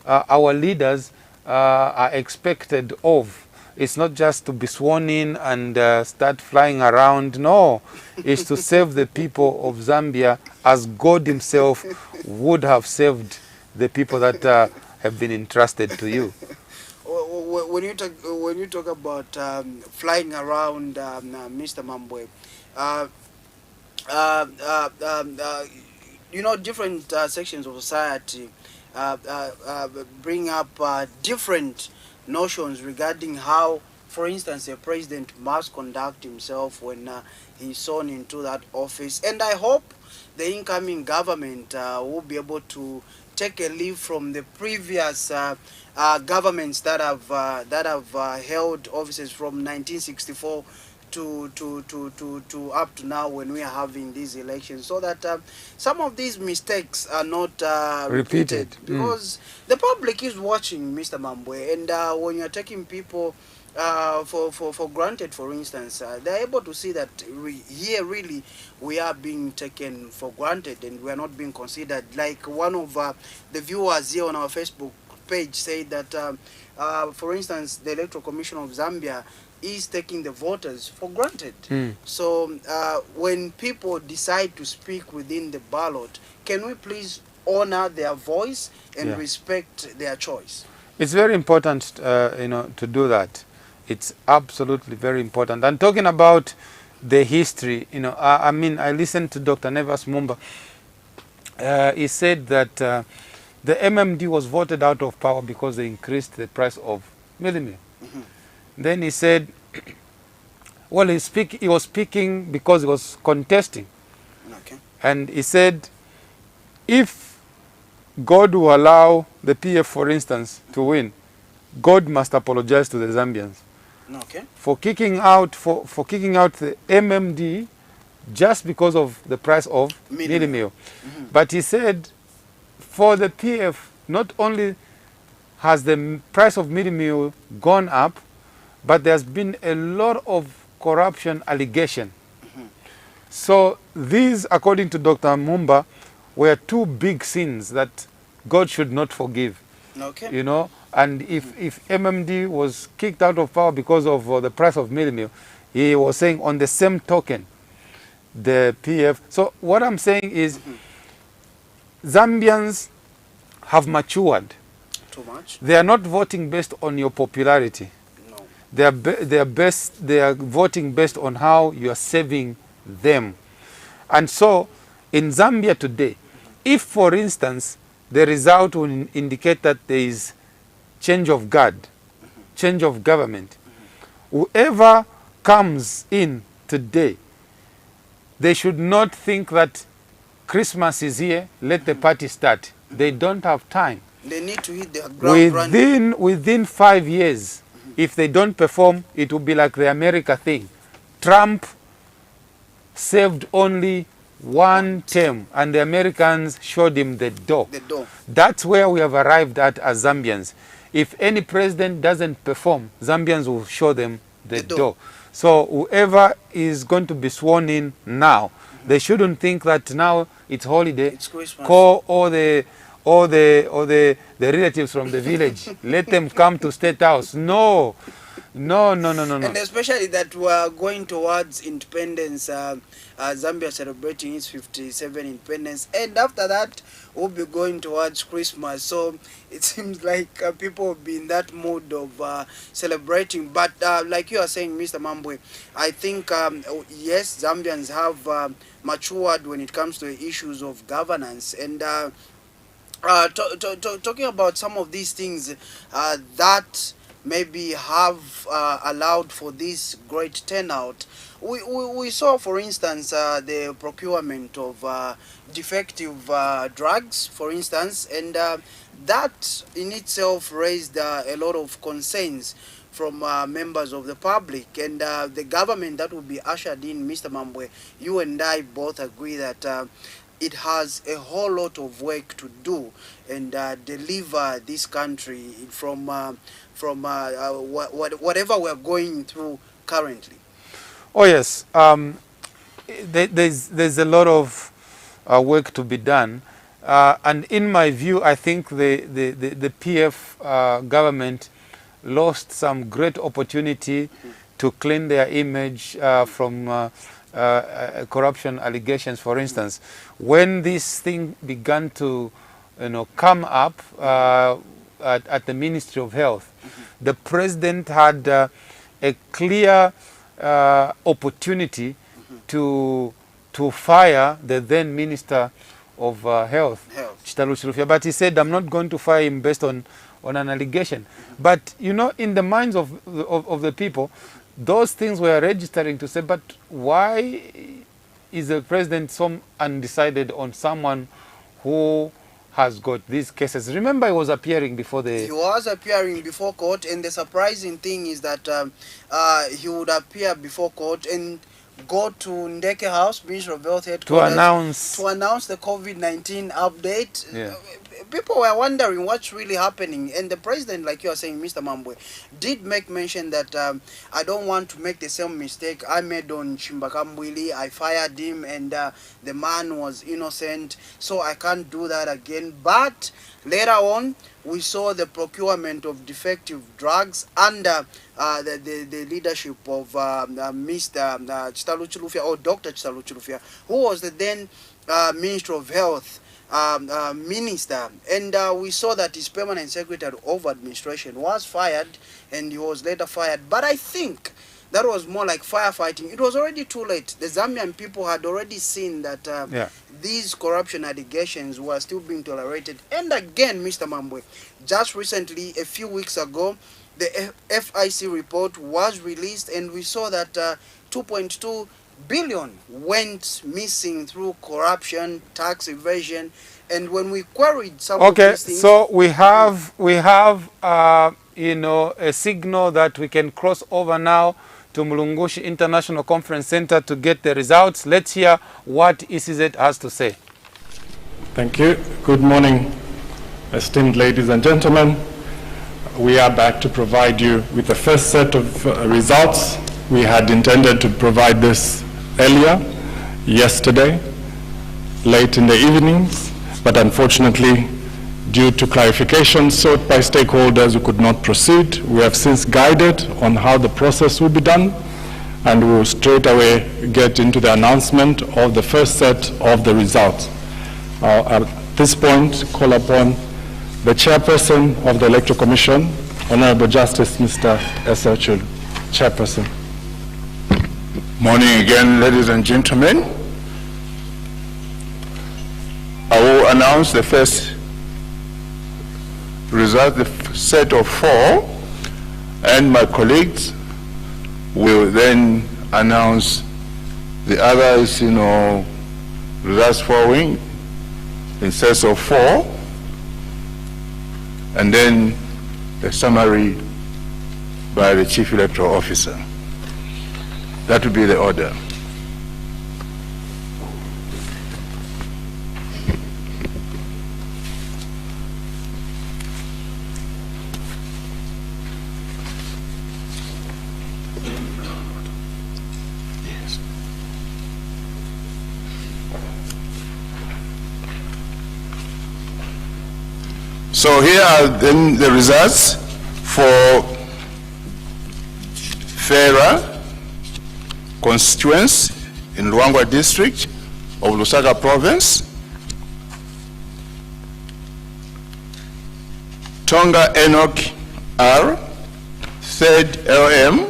our leaders are expected of. It's not just to be sworn in and start flying around. No, it's to save the people of Zambia as God himself would have saved the people that have been entrusted to you. When you talk about flying around, Mr. Mamboy, different sections of society bring up different notions regarding how, for instance, a president must conduct himself when he's sworn into that office. And I hope the incoming government will be able to take a leave from the previous governments that have held offices from 1964 to up to now, when we are having these elections, so that some of these mistakes are not repeated. Because the public is watching, Mr. Mamboy, and when you're taking people for granted, for instance, they're able to see that here really we are being taken for granted and we are not being considered. Like one of the viewers here on our Facebook page said that, for instance, the Electoral Commission of Zambia is taking the voters for granted. So when people decide to speak within the ballot, can we please honor their voice and respect their choice? It's very important, to do that. It's absolutely very important. And talking about the history, I listened to Dr. Nevas Mumba. He said that the MMD was voted out of power because they increased the price of mealie meal. Then he said, well, he was speaking because he was contesting. Okay. And he said, if God will allow the PF, for instance, to win, God must apologize to the Zambians Okay. for kicking out the MMD just because of the price of mealie meal. But he said, for the PF, not only has the price of mealie meal gone up, but there's been a lot of corruption allegation. So these, according to Dr. Mumba, were two big sins that God should not forgive. Okay. You know, and if MMD was kicked out of power because of the price of mealie meal, he was saying on the same token, the PF. So what I'm saying is, Zambians have matured. Too much. They are not voting based on your popularity. No. They are voting based on how you are serving them. And so, in Zambia today, if, for instance, the result will indicate that there is change of guard, change of government, whoever comes in today, they should not think that Christmas is here, let the party start. They don't have time. They need to hit the ground running. Within 5 years, if they don't perform, it will be like the America thing. Trump served only one term, and the Americans showed him the door. That's where we have arrived at as Zambians. If any president doesn't perform, Zambians will show them the door. So whoever is going to be sworn in now, they shouldn't think that now it's holiday. It's Christmas. Call all the relatives from the village. Let them come to State House. No. And especially that we are going towards independence. Zambia celebrating its 57th independence, and after that we'll be going towards Christmas. So it seems like people will be in that mood of celebrating. But like you are saying, Mr. Mamboy, I think yes, Zambians have matured when it comes to issues of governance. And talking about some of these things that maybe have allowed for this great turnout. We saw, for instance, the procurement of defective drugs, for instance, and that in itself raised a lot of concerns from members of the public. And the government that will be ushered in, Mr. Mamboy, you and I both agree that it has a whole lot of work to do and deliver this country from whatever we're going through currently. Oh yes, there's a lot of work to be done, and in my view, I think the PF government lost some great opportunity to clean their image from corruption allegations. For instance, when this thing began to come up at the Ministry of Health, the president had a clear opportunity to fire the then Minister of Health, Chilufya. But he said, I'm not going to fire him based on an allegation. But in the minds of the people, those things were registering to say, but why is the president so undecided on someone who has got these cases? Remember, he was appearing before court, and the surprising thing is that he would appear before court and go to Ndeke House, Ministry of Health headquarters, to announce the COVID-19 update. Yeah. People were wondering what's really happening, and the president, like you are saying, Mr. Mamboy, did make mention that I don't want to make the same mistake I made on Chimbakambwili. I fired him, and the man was innocent, so I can't do that again. But later on, we saw the procurement of defective drugs under the leadership of Mr. Chilufya, or Dr. Chilufya, who was the then Minister of Health minister. And we saw that his permanent secretary of administration was fired, and he was later fired. But I think that was more like firefighting. It was already too late. The Zambian people had already seen that these corruption allegations were still being tolerated. And again, Mr. Mamboy, just recently, a few weeks ago, the FIC report was released, and we saw that 2.2 billion went missing through corruption, tax evasion, and when we queried some of these things... So we have you know, a signal that we can cross over now to Mulungushi International Conference Center to get the results. Let's hear what ECZ has to say. Thank you. Good morning, esteemed ladies and gentlemen. We are back to provide you with the first set of results. We had intended to provide this earlier, yesterday, late in the evenings, but unfortunately, due to clarification sought by stakeholders, we could not proceed. We have since guided on how the process will be done, and we will straight away get into the announcement of the first set of the results. At this point, call upon the Chairperson of the Electoral Commission, Honorable Justice Mr. S.L. Chulu. Chairperson. Morning again, ladies and gentlemen. I will announce the first result, the set of 4, and my colleagues will then announce the others, you know, results following in sets of 4, and then a summary by the Chief Electoral Officer. That will be the order. So here are then the results for Fera Constituency in Ruangwa District of Lusaka Province. Tonga Enoch R, 3rd LM.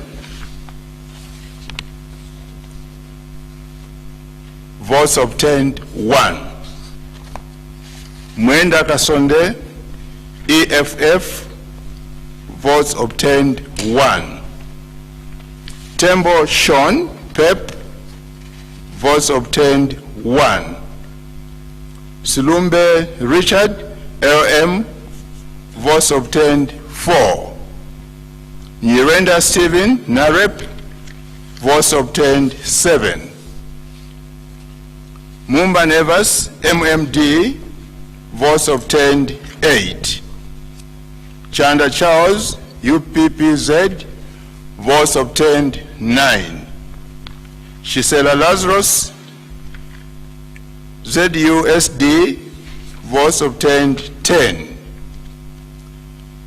Votes obtained 1. Mwenda Kasonde EFF, votes obtained 1. Tembo Sean PEP, votes obtained 1. Silumbe Richard LM, votes obtained 4. Nyirenda Stephen Narep, votes obtained 7. Mumba Nevers MMD, votes obtained 8. Chanda Charles, UPPZ, votes obtained 9. Shisela Lazarus, ZUSD, votes obtained 10.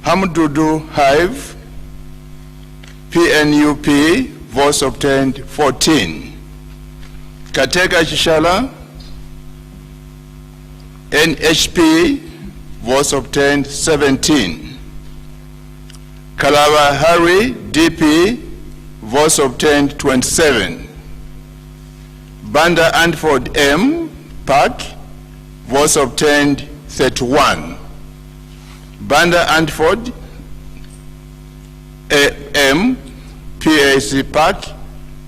Hamdudu Hive, PNUP, votes obtained 14. Kateka Shishala, NHP, votes obtained 17. Kalava Hari, DP, votes obtained 27. Banda Antford M, PAC, votes obtained 31. Banda Antford M, PAC PAC,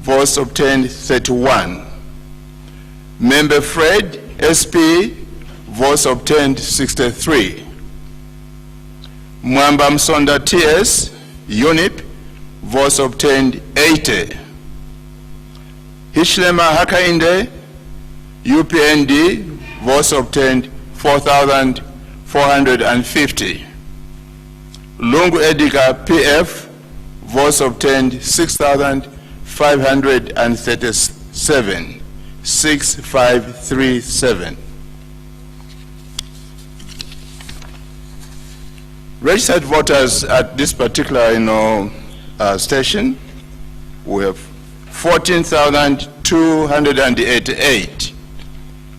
votes obtained 31. Member Fred, SP, votes obtained 63. Mwamba Msonda TS, UNIP, votes obtained 80. Hishlema Hakainde, UPND, votes obtained 4,450. Lungu Edika PF, votes obtained 6,537. 6537. Registered voters at this particular, station, we have 14,288,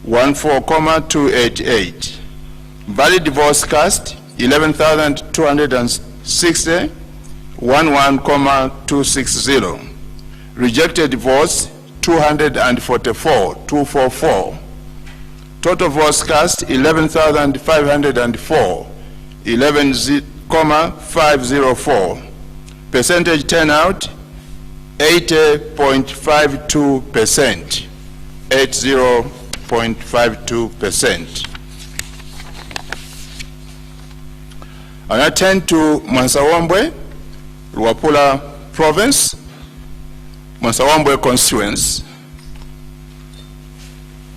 14,288. Valid votes cast 11,260, 11,260. Rejected votes 244, 244. Total votes cast 11,504, 11,504. Percentage turnout 80.52%, 80.52%. I now turn to Mansawambwe, Luapula Province, Mansawambwe Constituency.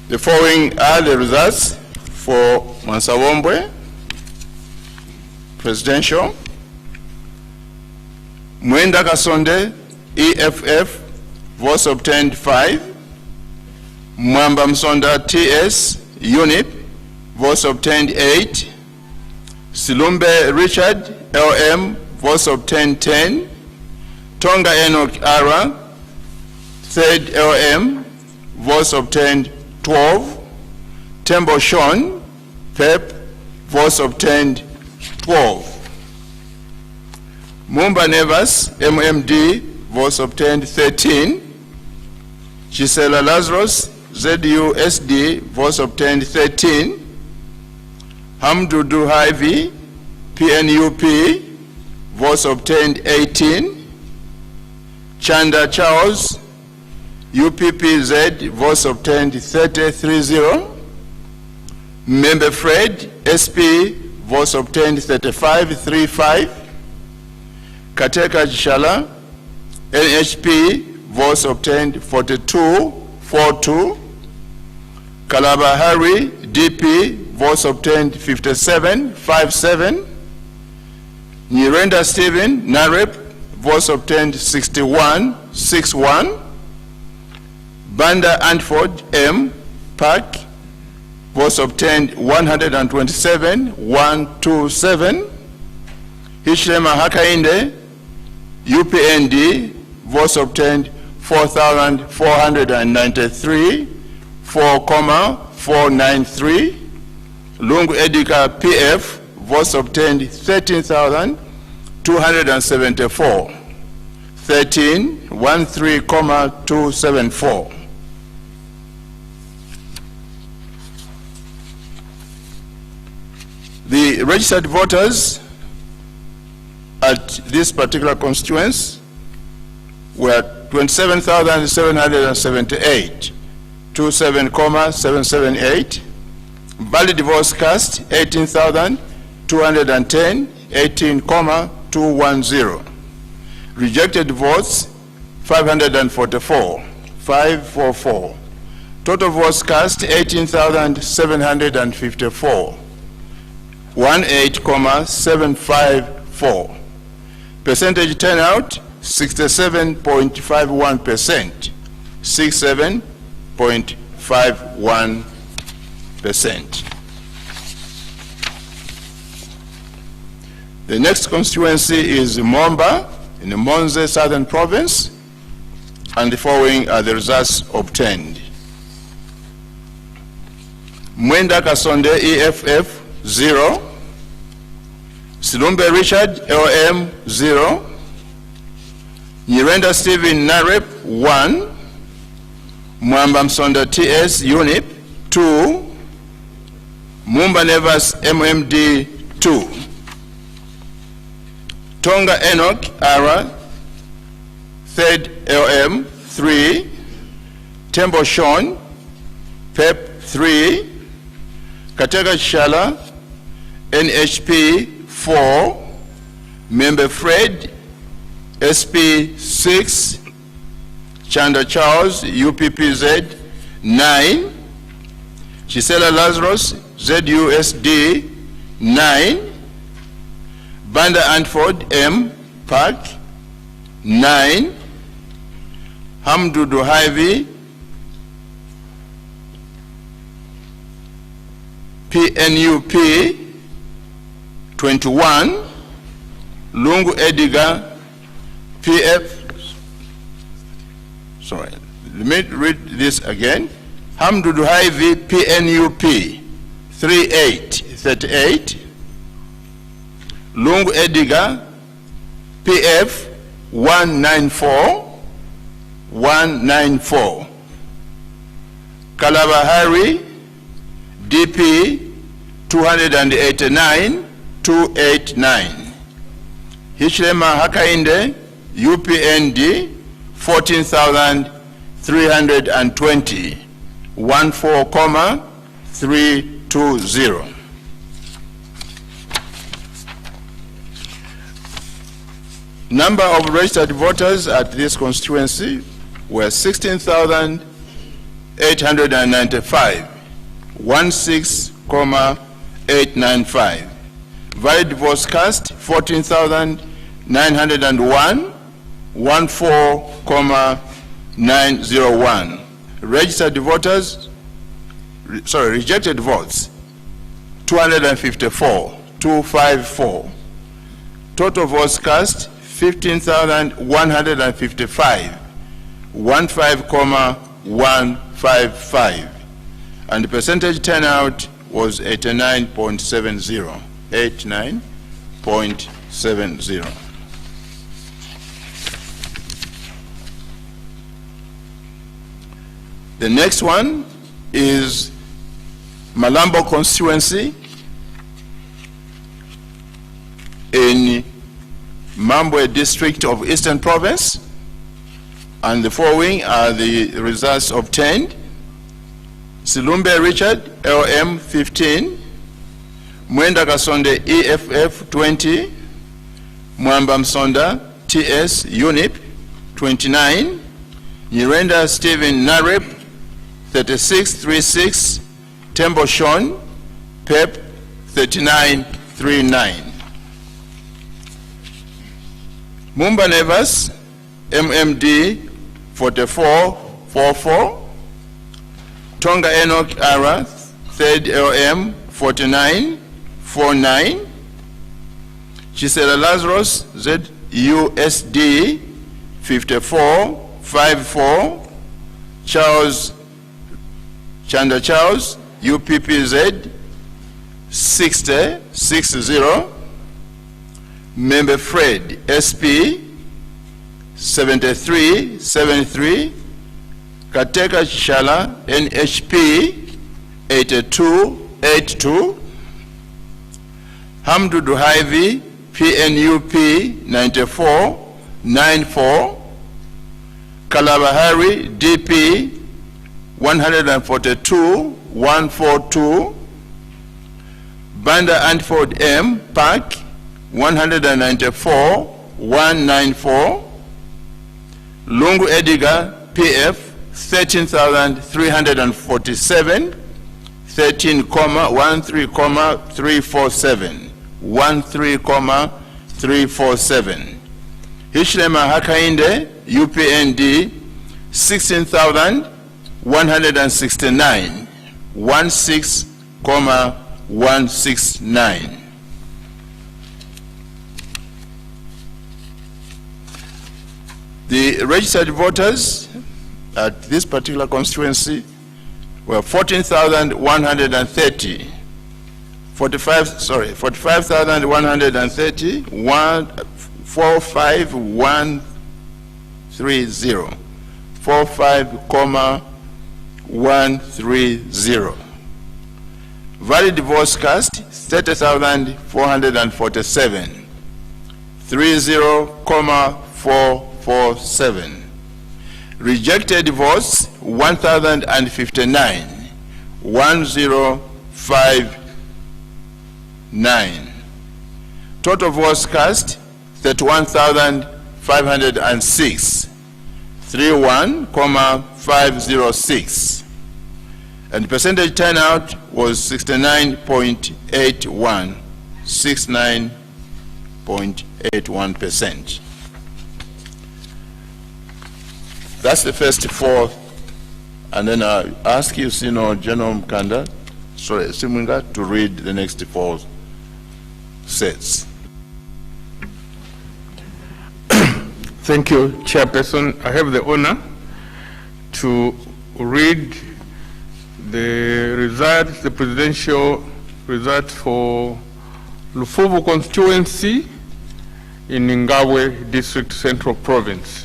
The following are the results for Mansawambwe Presidential. Mwenda Kasonde, EFF, votes obtained 5. Mwamba Msonda, TS, UNIP, votes obtained 8. Silumbe Richard, LM, votes obtained 10. Tonga Enoch Ara, 3rd LM, votes obtained 12. Tembo Sean, PEP, votes obtained 12. Mumba Nevas, MMD, votes obtained 13. Gisela Lazarus, ZUSD, votes obtained 13. Hamdudu Hivi, PNUP, votes obtained 18. Chanda Charles, UPPZ, votes obtained 30. Member Fred, SP, votes obtained 35. Kateka Jishala, NHP, votes obtained 42. Kalaba Harry, DP, votes obtained 57. Nyirenda Stephen, NAREP, votes obtained 61. Banda Antford, M, PAC, votes obtained 127. Hishlema Hakainde, UPND, votes obtained 4,493, 4,493. Lungu Edika PF, votes obtained 13,274, 13,274. The registered voters at this particular constituency were 27,778, 27,778. Valid votes cast 18,210, 18,210. Rejected votes 544, 544. Total votes cast 18,754, 18,754. Percentage turnout 67.51%, 67.51%. The next constituency is Momba in the Monze Southern Province, and the following are the results obtained. Mwenda Kasonde, EFF, 0. Silumbe Richard, LM, 0. Nyirenda Stephen, NAREP, 1. Mwamba Msonda, TS, UNIP, 2. Mumba Nevas, MMD, 2. Tonga Enoch, ARA, 3rd LM, 3. Tembo Sean, PEP, 3. Katega Shala, NHP, 4. Member Fred, SP, 6. Chanda Charles, UPPZ, 9. Gisela Lazarus, ZUSD, 9. Banda Antford, M, PAC, 9. Hamdudu Hivi, PNUP, 21. Lungu Ediga, PF, sorry, let me read this again. Hamdudu Hivi, PNUP, 38. Lungu Ediga, PF, 194. 194. Kalabahari, DP 289 289. Hichlema Hakainde, UPND 14,320 14,320. Number of registered voters at this constituency were 16,895, 16,895. Valid votes cast 14,901, 14,901. Registered voters, rejected votes 254, 254. Total votes cast 15,155, 15,155. And the percentage turnout was 89.70, 89.70. The next one is Malamba constituency in Mamboy district of Eastern Province, and the following are the results obtained. Silumbe Richard, LM 15, Mwenda Kasonde EFF 20, Mwamba Msonda TS UNIP 29, Nyirenda Stephen Narep 3636, Tembo Sean PEP 3939. Mumba Nevas, MMD 4444, Tonga Enoch Ara, 3rd LM 4949, Chisela Lazarus ZUSD 5454, Charles Chanda Charles UPPZ 6060, Member Fred SP 7373, Kateka Shala NHP 8282, Hamdu Duhaivi PNUP 9494, Kalabahari DP 142 Banda Antford M Park 194 Lungu Ediga PF 13,347, 13,347, 13,347. Hishlema Hakainde UPND 16,169, 16,169. The registered voters at this particular constituency were 14,130, 45,130, 45130, 45,130. Valid votes cast 30,447, 30,447. Rejected votes 1,059, 1059. Total votes cast 31,506, 31,506. And percentage turnout was 69.81, 69.81%. That's the first four, and then I ask you, General Mkanda, Simunga, to read the next four sets. Thank you, Chairperson. I have the honor to read the results, the presidential results for Lufuvu constituency in Ngawe District Central Province.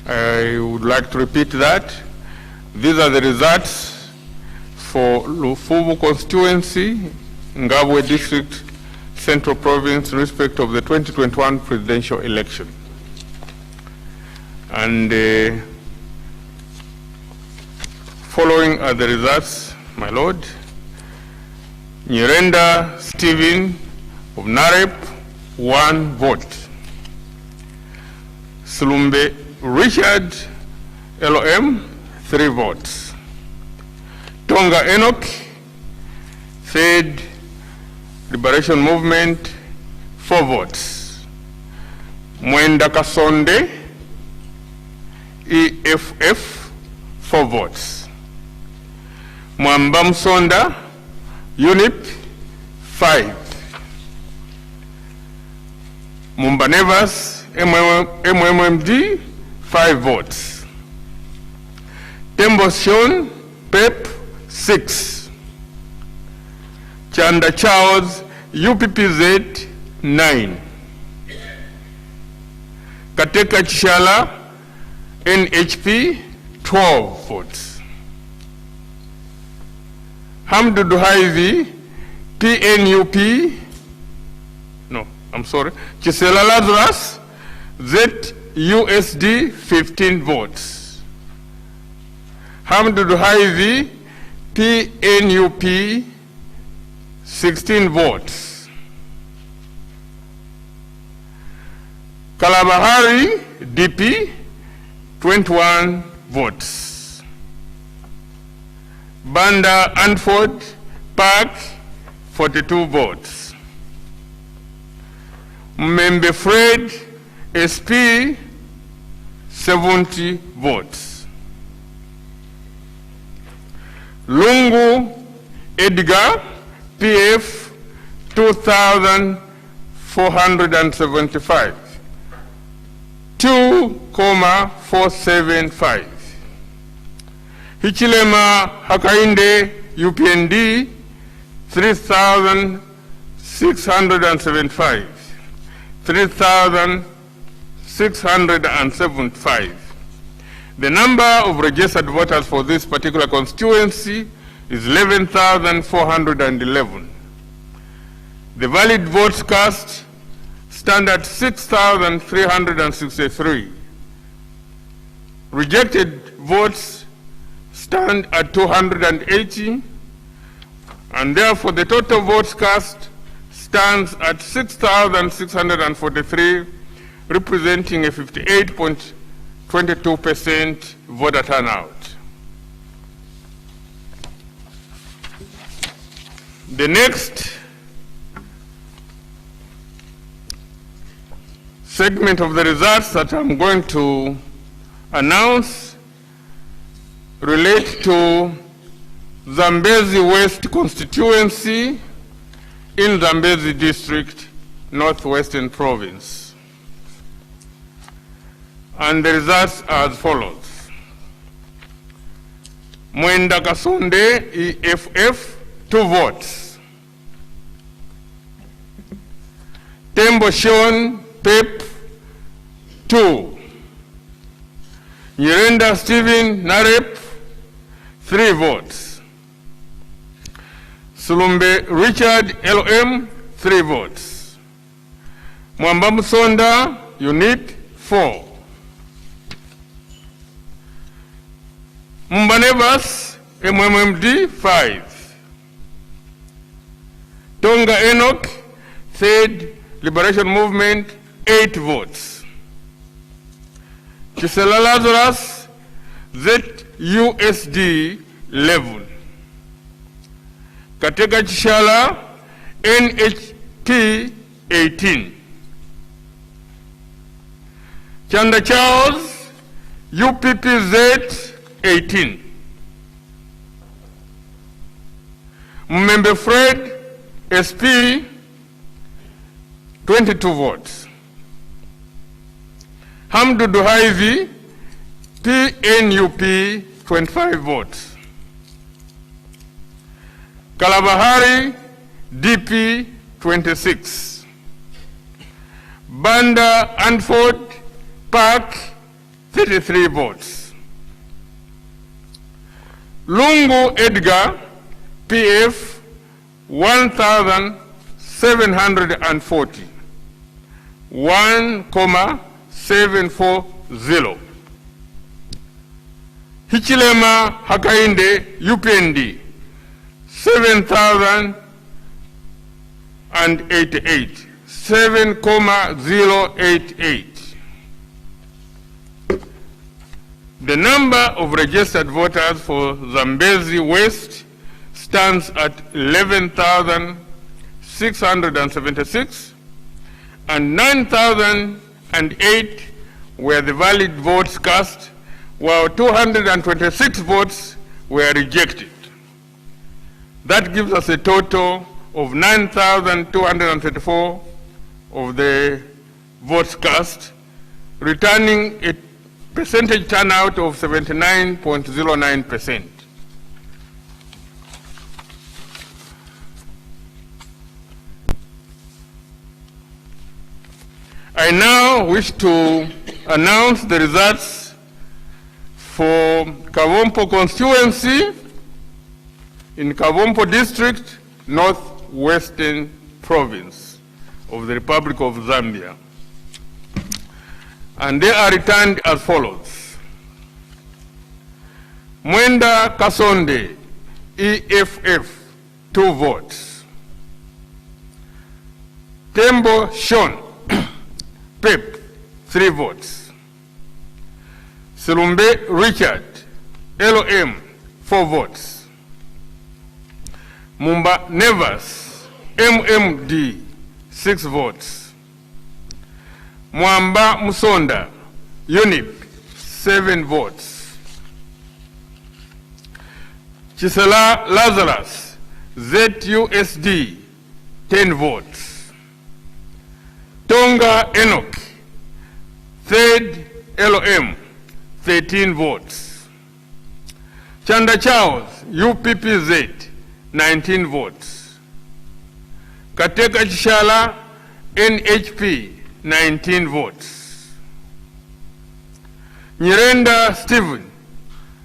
I would like to repeat that. These are the results for Lufubu constituency, Ngabwe district, Central Province, in respect of the 2021 presidential election. And following are the results, my lord. Nyirenda Stephen of Narep, 1 vote. Sulumbe Richard LOM, 3 votes. Tonga Enoch, 3rd Liberation Movement, 4 votes. Mwenda Kasonde, EFF, 4 votes. Mwamba Msonda, UNIP, 5. Mumbanevas, MMMD, 5 votes. Tembo Shon, PEP, 6. Chanda Charles, UPPZ, 9. Kateka Chishala, NHP, 12 votes. Hamdu Duhaivi, PNUP, Chisela Lazarus, ZUSD, 15 votes. Hamdu Duhaivi, PNUP, 16 votes. Kalabahari, DP, 21 votes. Banda Anford, Park, 42 votes. Member Fred, SP, 70 votes. Lungu Edgar, PF, 2,475. 2,475. Hichilema Hakainde, UPND, 3,675. 3,675. The number of registered voters for this particular constituency is 11,411. The valid votes cast stand at 6,363. Rejected votes stand at 280, and therefore the total votes cast stands at 6,643, representing a 58.22% voter turnout. The next segment of the results that I'm going to announce relate to Zambezi West constituency in Zambezi district, Northwestern Province. And the results are as follows. Mwenda Kasonde, EFF, 2 votes. Tembo Shon, PEP, 2. Nyirenda Stephen, Narep, 3 votes. Sulumbe Richard, LM, 3 votes. Mwamba Msonda, UNIP, 4. Mumbanevas, MMMD, 5. Tonga Enoch, 3rd Liberation Movement, 8 votes. Chisela Lazarus, ZUSD, 11. Kateka Chishala, NHP, 18. Chanda Charles, UPPZ, 18. Member Fred, SP, 22 votes. Hamdu Duhaivi, PNUP, 25 votes. Kalabahari, DP, 26. Banda Anford, Park, 33 votes. Lungu Edgar, PF, 1,740. 1,740. Hichilema Hakainde, UPND, 7,088. 7,088. The number of registered voters for Zambezi West stands at 11,676, and 9,008 were the valid votes cast, while 226 votes were rejected. That gives us a total of 9,234 of the votes cast, returning a percentage turnout of 79.09%. I now wish to announce the results for Kavompo constituency in Kavompo district, Northwestern province of the Republic of Zambia. And they are returned as follows. Mwenda Kasonde, EFF, 2 votes. Tembo Sean, PEP, 3 votes. Silumbe Richard, LOM, 4 votes. Mumba Nevers, MMD, 6 votes. Mwamba Musonda, UNIP, 7 votes. Chisela Lazarus, ZUSD, 10 votes. Tonga Enoch, 3rd LOM, 13 votes. Chanda Charles, UPPZ, 19 votes. Kateka Chishala, NHP, 19 votes. Nyirenda Stephen,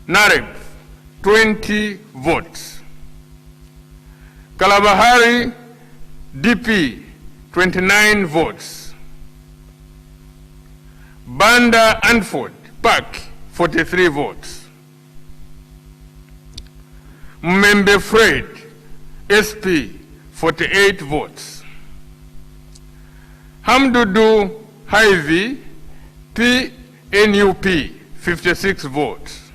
Nareb, 20 votes. Kalabahari, DP, 29 votes. Banda Anford, PAC, 43 votes. Mmembe Fred, SP, 48 votes. Hamdudu Haivi, PNUP, 56 votes.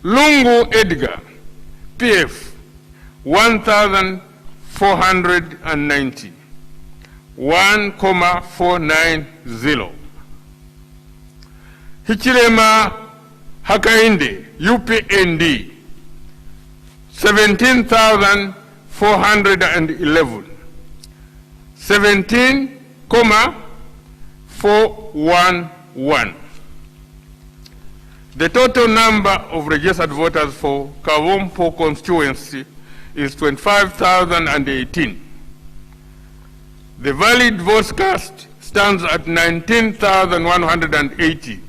Lungu Edgar, PF, 1,490. 1,490. Hichilema Hakainde, UPND, 17,411. 17,411. The total number of registered voters for Kavompo constituency is 25,018. The valid votes cast stands at 19,180.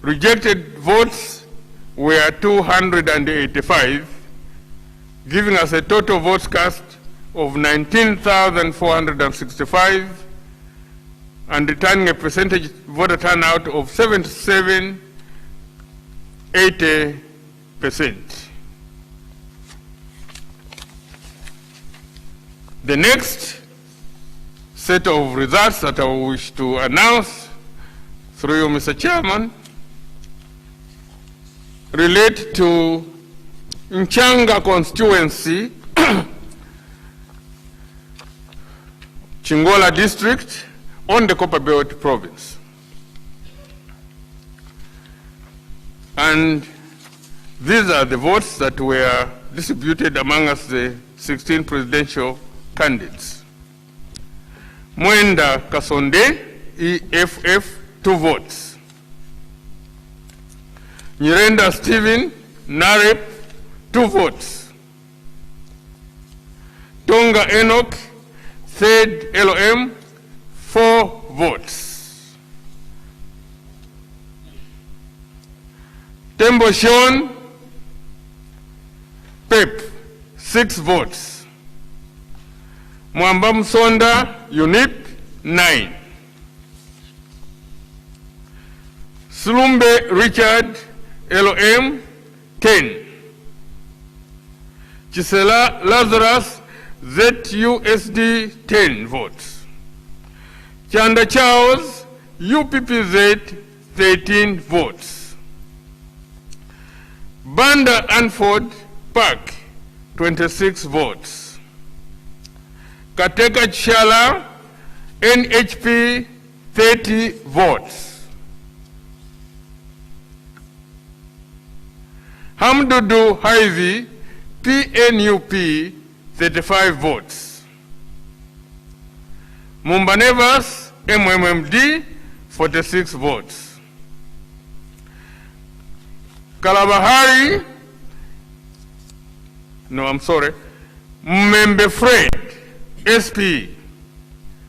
Rejected votes were 285, giving us a total votes cast of 19,465 and returning a percentage voter turnout of 77.80%. The next set of results that I wish to announce through you, Mr. Chairman, relate to Nchanga constituency, Chingola district, on the Copper Belt province. And these are the votes that were distributed among us, the 16 presidential candidates. Mwenda Kasonde, EFF, 2 votes. Nyirenda Stephen, NAREP, 2 votes. Tonga Enoch, 3rd LOM, 4 votes. Tembo Sean, Pep, 6 votes. Mwamba Msonda, UNIP, 9. Slumbe Richard, LOM, 10. Chisela Lazarus, ZUSD, 10 votes. Chanda Charles, UPPZ, 13 votes. Banda Anford, Park, 26 votes. Kateka Chala, NHP, 30 votes. Hamdudu Haivi, PNUP, 35 votes. Mumbanevas, MMMD, 46 votes. Kalabahari, Membe Fred, SP,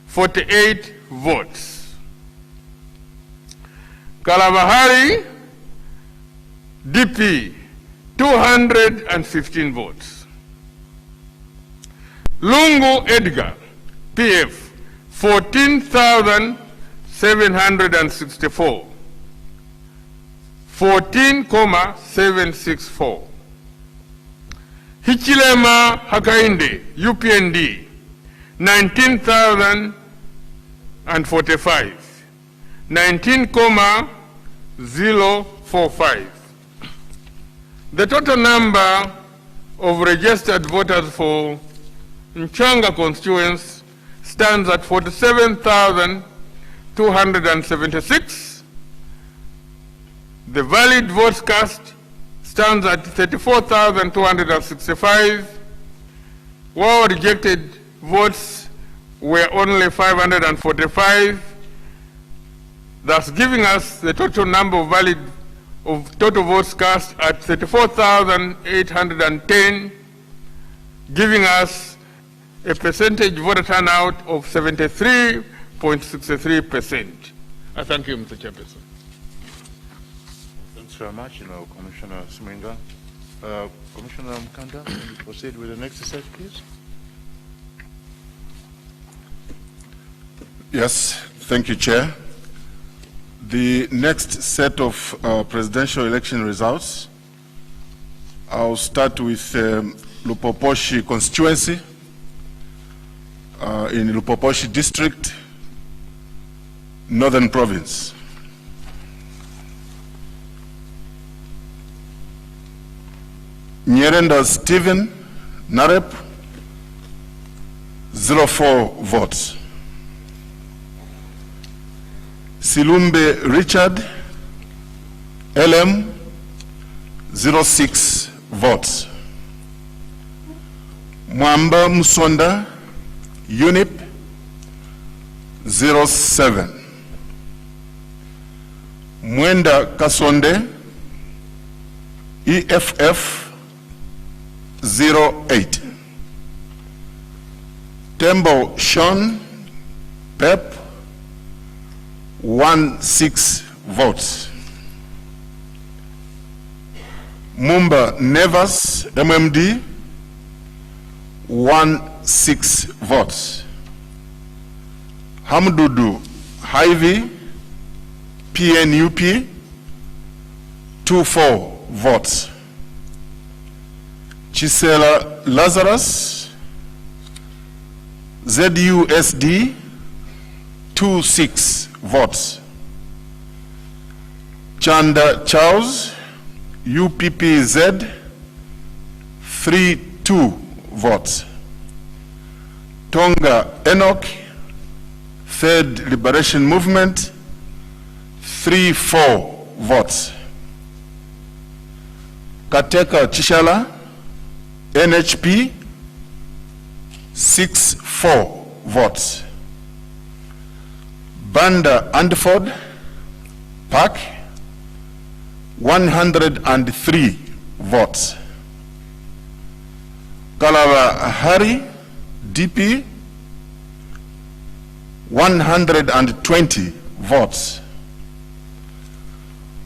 48 votes. Kalabahari, DP, 215 votes. Lungu Edgar, PF, 14,764. 14,764. Hichilema Hakainde, UPND, 19,045. 19,045. The total number of registered voters for Nchanga constituency stands at 47,276. The valid votes cast stands at 34,265, while rejected votes were only 545, thus giving us the total number of total votes cast at 34,810, giving us a percentage voter turnout of 73.63%. I thank you, Mr. Chairperson. Thanks very much, Commissioner Sminga. Commissioner Mkanda, can you proceed with the next set, please? Yes, thank you, Chair. The next set of presidential election results, I'll start with Lupoposhi constituency in Lupoposhi district, Northern Province. Nyerenda Stephen Narep, 04 votes. Silumbe Richard, LM, 06 votes. Mwamba Musonda, UNIP, 07. Mwenda Kasonde, EFF, 08. Tembo Sean, PEP, 16 votes. Mumba Nevas, MMD, 16 votes. Hamdudu Haivi, PNUP, 24 votes. Chisela Lazarus, ZUSD, 26 votes. Chanda Charles, UPPZ, 32 votes. Tonga Enoch, Third Liberation Movement, 34 votes. Kateka Chishala, NHP, 64 votes. Banda Andford, PAC, 103 votes. Kalawa Hari, DP, 120 votes.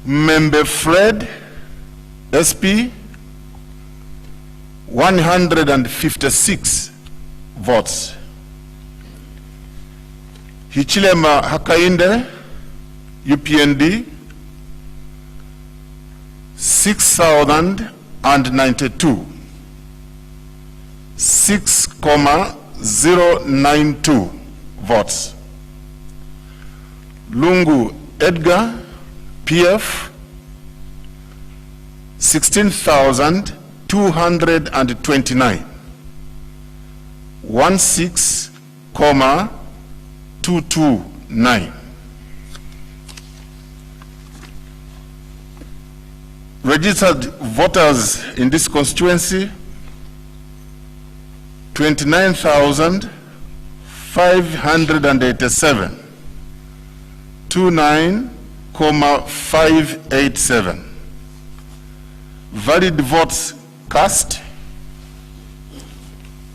Membe Fred, SP 156 votes. Hichilema Hakainde, UPND, 6,092. 6,092 votes. Lungu Edgar, PF, 16,229. 16,229. Registered voters in this constituency, 29,587. 29,587. Valid votes cast,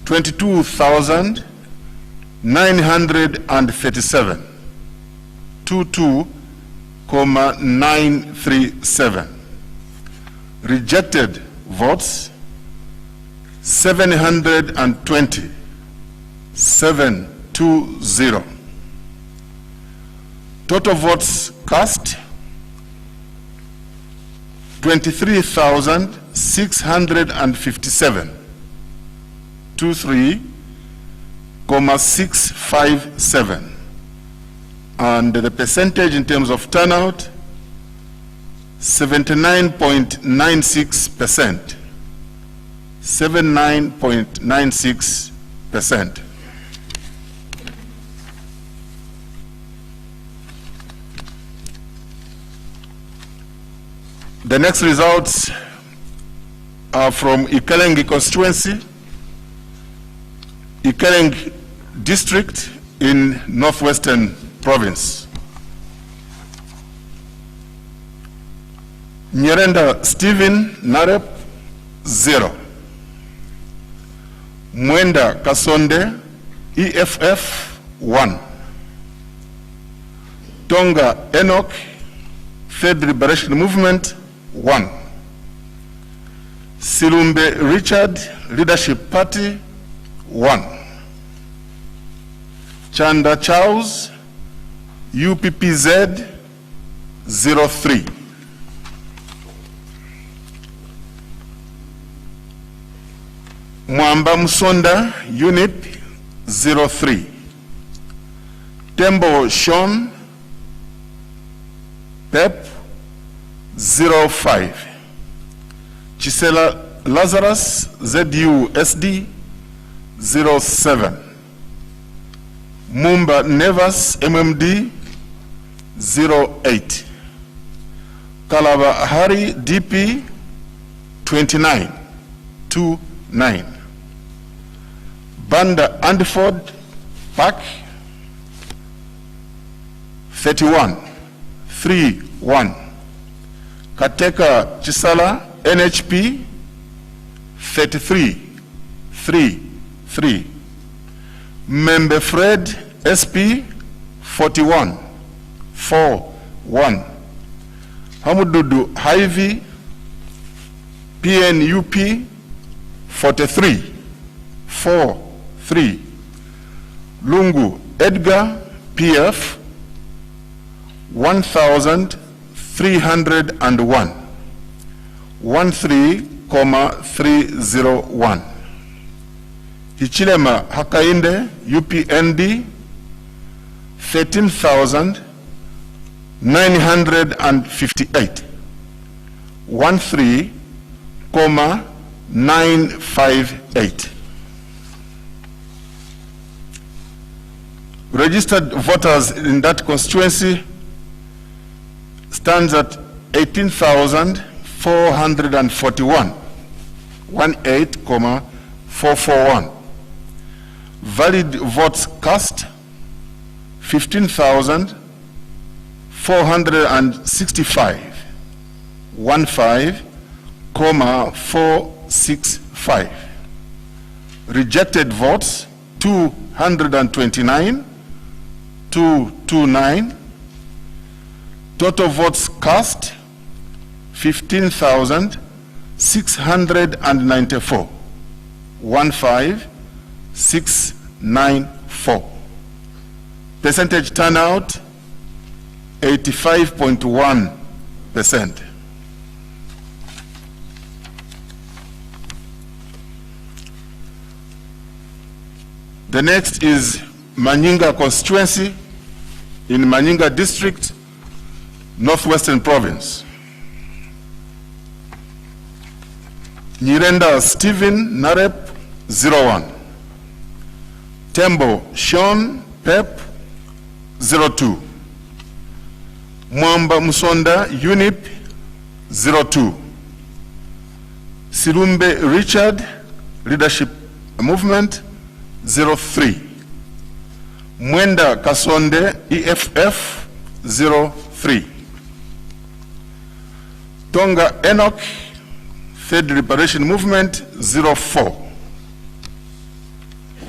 22,937. 22,937. Rejected votes, 720. 720. Total votes cast, 23,657. 23,657. And the percentage in terms of turnout, 79.96%. 79.96%. The next results are from Ikalengi constituency, Ikalengi district in Northwestern Province. Nyerenda Stephen Narep, 0. Mwenda Kasonde, EFF, 1. Tonga Enoch, Third Liberation Movement, 1. Silumbe Richard, Leadership Party, 1. Chanda Charles, UPPZ, 03. Mwamba Musonda, UNIP, 03. Tembo Sean, PEP, 05. Chisela Lazarus, ZUSD, 07. Mumba Nevas, MMD, 08. Kalaba Hari, DP, 29. 29. Banda Andiford, PAC, 31. 31. Kateka Chisala, NHP, 33. 3. Membe Fred, SP, 41. 41. Hamududu Haivi, PNUP, 43. 43. Lungu Edgar, PF, 1,301. 13,301. Hichilema Hakainde, UPND, 13,958. 13,958. Registered voters in that constituency stands at 18,441. 18,441. Valid votes cast, 15,465. 15,465. Rejected votes, 229. 229. Total votes cast, 15,000. 694. 15694. Percentage turnout 85.1%. The next is Manyinga Constituency in Manyinga District, Northwestern Province. Nyirenda Stephen Narep 01. Tembo Sean Pep 02. Mwamba Musonda Unip 02. Silumbe Richard Leadership Movement 03. Mwenda Kasonde EFF 03. Tonga Enoch Third Liberation Movement 04.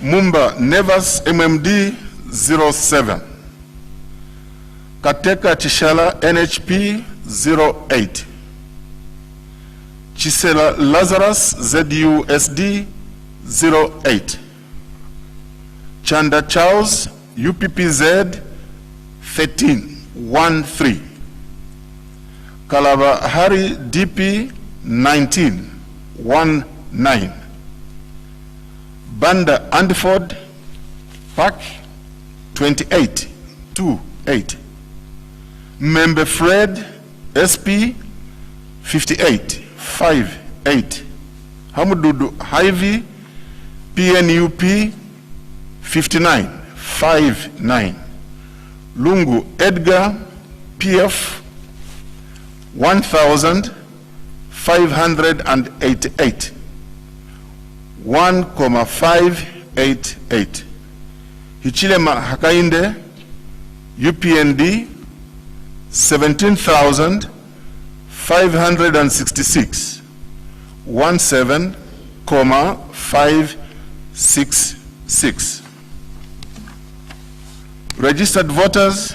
Mumba Nevers MMD 07. Kateka Tishala NHP 08. Chisela Lazarus ZUSD 08. Chanda Charles UPPZ 13. Kalaba Hari DP 19. Banda Andford Park 28. Member Fred SP 58. Hamududu Hyvy PNUP 59. Lungu Edgar PF 1,588. 1,588. Hichilema Hakainde UPND 17,566. 17,566. Registered voters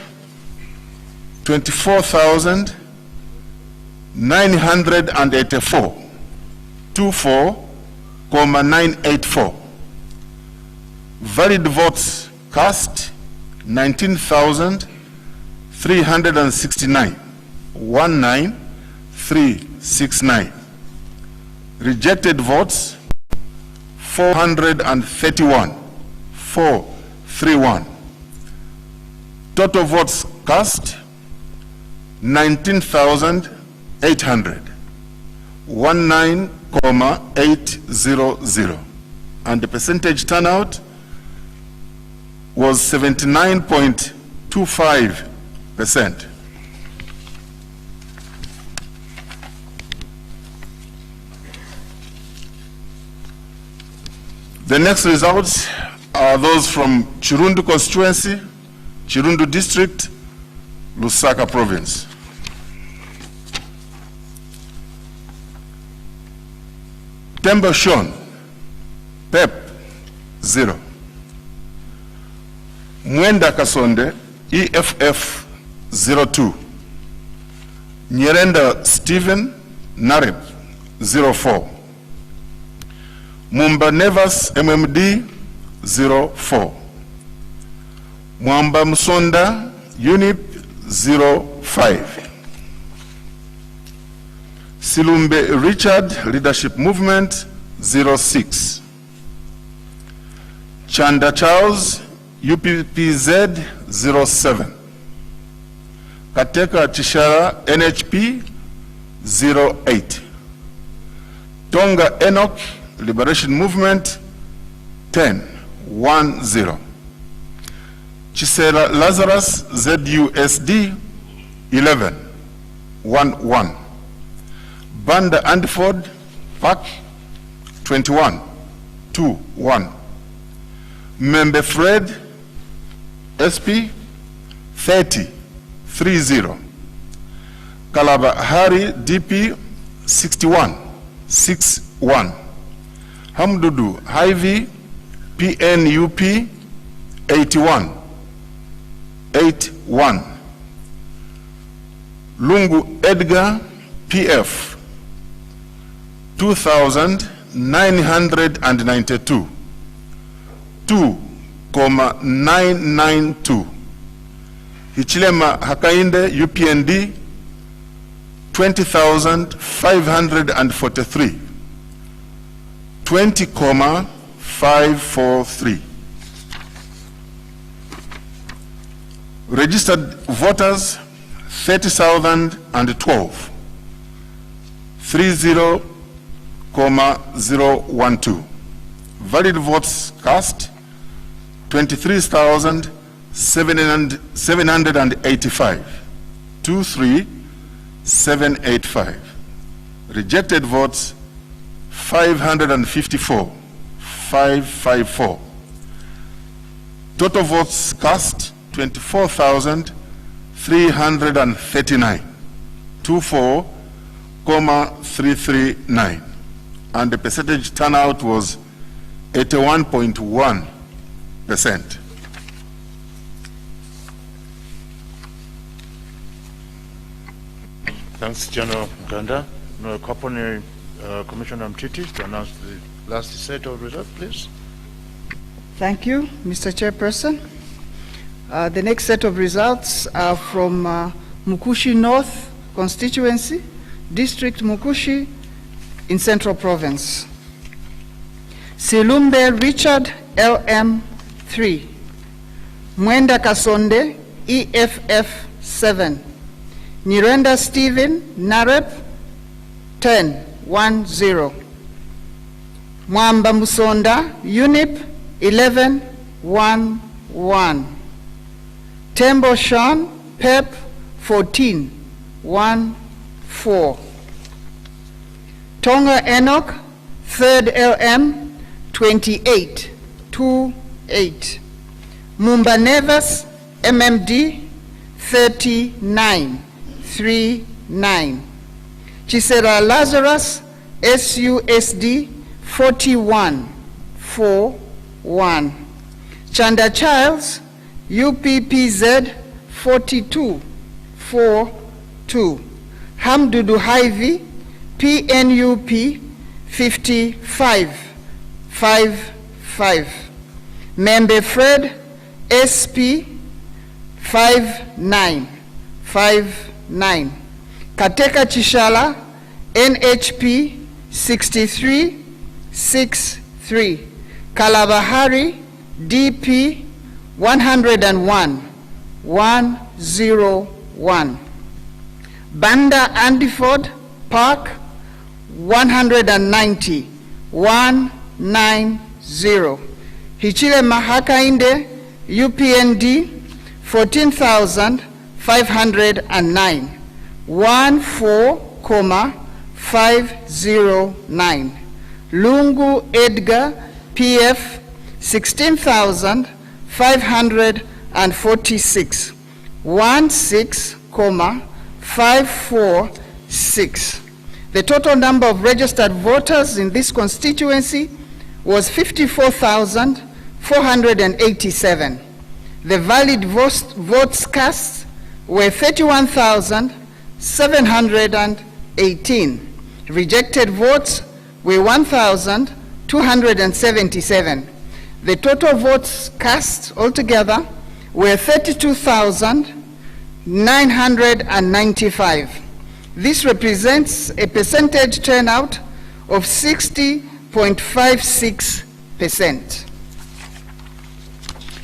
24,984. 24,984. Valid votes cast 19,369. 19369. Rejected votes 431. 431. Total votes cast 19,800. 19,800. And the percentage turnout was 79.25%. The next results are those from Chirundu Constituency, Chirundu District, Lusaka Province. Tembo Sean, Pep 0. Mwenda Kasonde, EFF 02. Nyirenda Stephen Narep 04. Mumba Nevers MMD 04. Mwamba Musonda UNIP 05. Silumbe Richard Leadership Movement 06. Chanda Charles UPPZ 07. Kateka Tishara NHP 08. Tonga Enoch Liberation Movement 10. Chisela Lazarus ZUSD 11. Banda Andford Park 21. Member Fred SP 30. Kalaba Hari DP 61. Hamdudu Hyvy PNUP 81. Lungu Edgar PF 2,992. 2,992. Hichilema Hakainde UPND 20,543. 20,543. Registered voters 30,012. 30,012. Valid votes cast 23,785. 23,785. Rejected votes 554. 554. Total votes cast 24,339. 24,339. And the percentage turnout was 81.1%. Thanks, General Ganda. No, Company Commissioner Mtiti to announce the last set of results, please. Thank you, Mr. Chairperson. The next set of results are from Mukushi North Constituency, District Mukushi in Central Province. Silumbe Richard LM 3, Mwenda Kasonde EFF 7, Nirenda Stephen Narep 10-10, Mwamba Musonda UNIP 11-11, Tembo Sean PEP 14-14, Tonga Enoch 3rd LM 28-28, Mumba Nevas MMD 39-39, Chisera Lazarus SUSD 41-41, Chanda Childs UPPZ 42-42, Hamdudu Haivi PNUP 55-55, Membe Fred SP 59-59, Kateka Chishala NHP 63-63, Kalabahari DP 101-101, Banda Andiford Park 190-190, Hichile Mahakainde UPND 14,509, 14,509, Lungu Edgar PF 16,546, 16,546. The total number of registered voters in this constituency was 54,487. The valid votes cast were 31,718. Rejected votes were 1,277. The total votes cast altogether were 32,995. This represents a percentage turnout of 60.56%.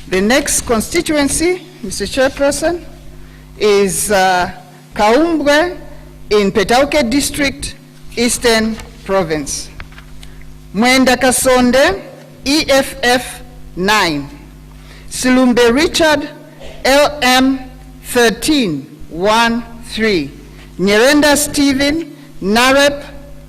The next constituency, Mr. Chairperson, is Kaumbwe in Petauke District, Eastern Province. Mwenda Kasonde, EFF 9. Silumbe Richard, LM 13-13. Nyerenda Stephen, Narep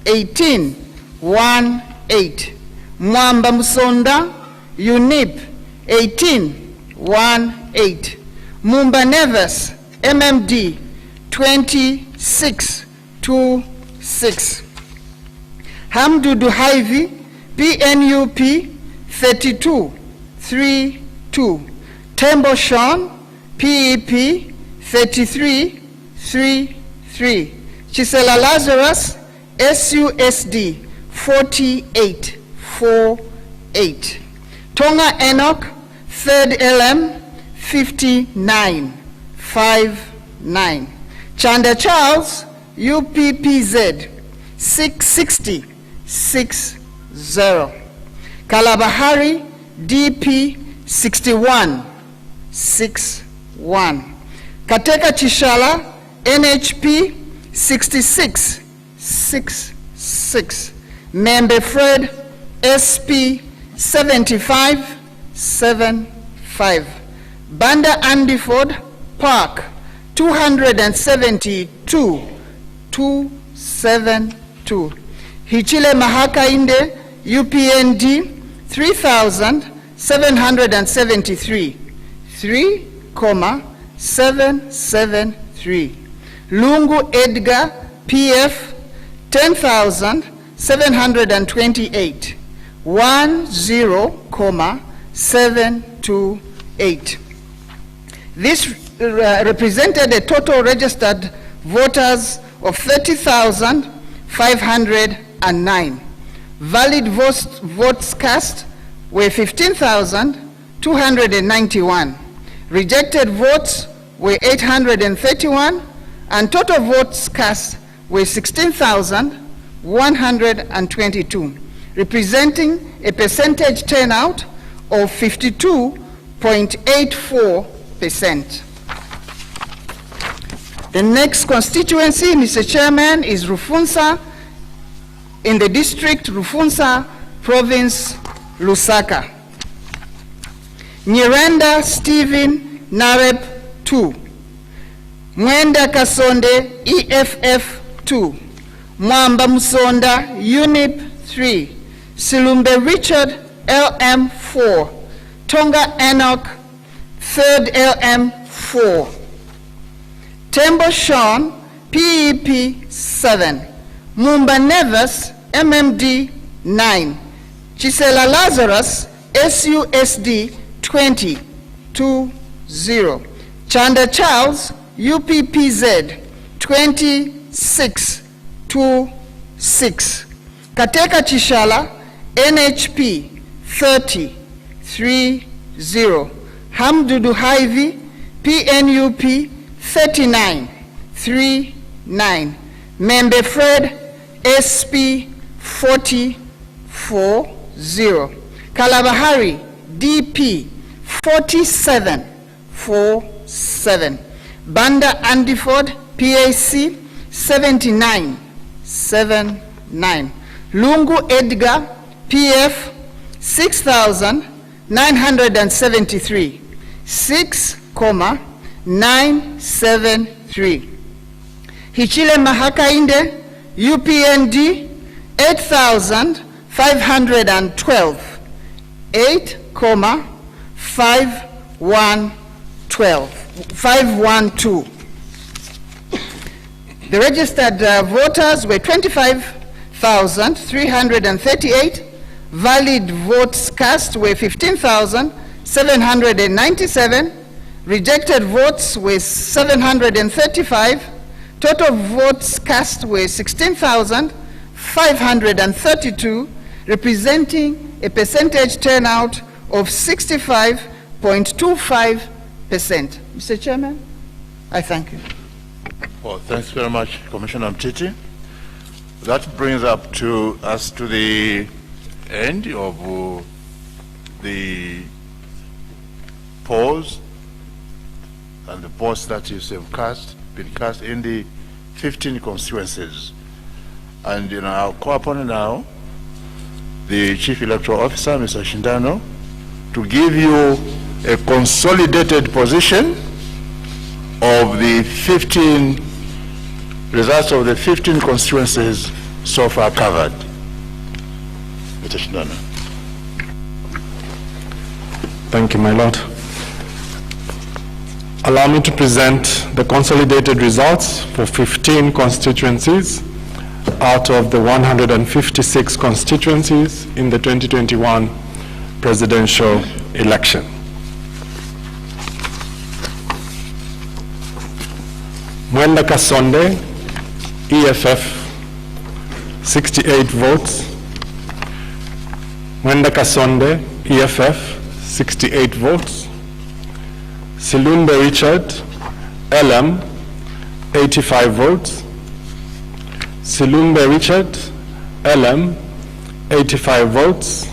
18-18. Mwamba Musonda, UNIP 18-18. Mumba Neves, MMD 26-26. Hamdudu Haivi, PNUP 32-32. Tembo Sean, PEP 33-33. Chisela Lazarus, SUSD 4848. Tonga Enoch, 3rd LM, 5959. Chanda Charles, UPPZ, 66060. Kalabahari, DP, 6161. Kateka Chishala, NHP, 6666. Member Fred, SP, 7575. Banda Andiford, Park, 272. Hichile Mahaka Inde, UPND, 3,773. 3,773. Lungu Edgar, PF, 10,728. 10,728. This represented a total registered voters of 30,509. Valid votes cast were 15,291. Rejected votes were 831, and total votes cast were 16,122, representing a percentage turnout of 52.84%. The next constituency, Mr. Chairman, is Rufunsa, in the district Rufunsa Province, Lusaka. Nyirenda Stephen Narep 2. Mwenda Kasonde EFF 2. Mwamba Musonda UNIP 3. Silumbe Richard LM 4. Tonga Enoch 3rd LM 4. Tembo Sean PEP 7. Mumba Neves MMD 9. Chisela Lazarus SUSD 20. Chanda Charles UPPZ 2626. Kateka Chishala NHP 30. Hamdudu Haivi PNUP 39. Member Fred SP 40. Kalabahari DP 47. Banda Andiford PAC 79. Lungu Edgar PF 6,973. 6,973. Hichile Mahaka Inde UPND 8,512. 8,512. The registered voters were 25,338. Valid votes cast were 15,797. Rejected votes were 735. Total votes cast were 16,532, representing a percentage turnout of 65.25%. Mr. Chairman, I thank you. Well, thanks very much, Commissioner Mtiti. That brings us to the end of the polls and the votes that you have been cast in the 15 constituencies. And I'll call upon now the Chief Electoral Officer, Mr. Shindano, to give you a consolidated position of the 15 results of the 15 constituencies so far covered. Mr. Shindano. Thank you, my Lord. Allow me to present the consolidated results for 15 constituencies out of the 156 constituencies in the 2021 presidential election. Mwenda Kasonde, EFF, 68 votes, Mwenda Kasonde, EFF, 68 votes. Silumbe Richard, LM, 85 votes. Silumbe Richard, LM, 85 votes.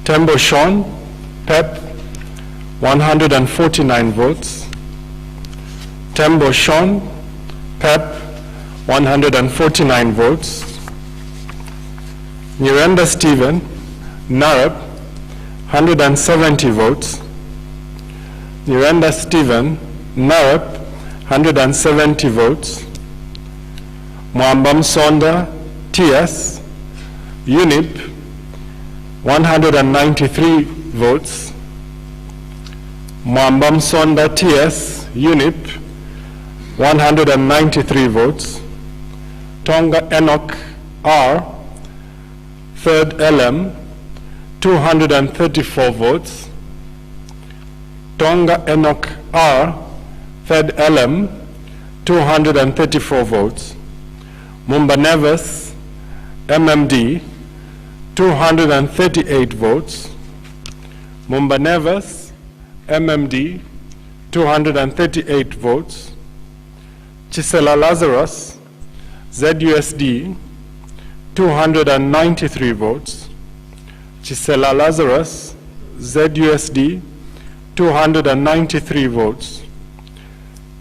Tembo Sean, PEP, 149 votes. Tembo Sean, PEP, 149 votes. Nyirenda Stephen, NAREP, 170 votes. Nyirenda Stephen, NAREP, 170 votes. Mwamba Msonda, TS, UNIP, 193 votes. Mwamba Msonda, TS, UNIP, 193 votes. Tonga Enoch R, 3rd LM, 234 votes. Tonga Enoch R, 3rd LM, 234 votes. Mumba Neves, MMD, 238 votes. Mumba Neves, MMD, 238 votes. Chisela Lazarus, ZUSD, 293 votes. Chisela Lazarus, ZUSD, 293 votes.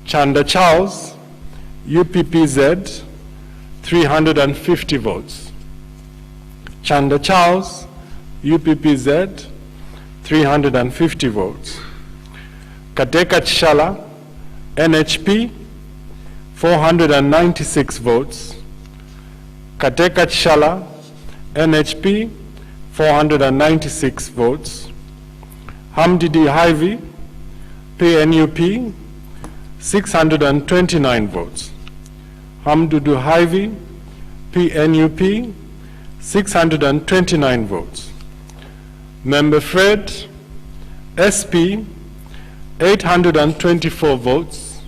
Chanda Charles, UPPZ, 350 votes. Chanda Charles, UPPZ, 350 votes. Kateka Chishala, NHP, 496 votes. Kateka Chishala, NHP, 496 votes. Hamdidi Hyvie, PNUP, 629 votes. Hamdudu Hyvie, PNUP, 629 votes. Member Fred, SP, 824 votes.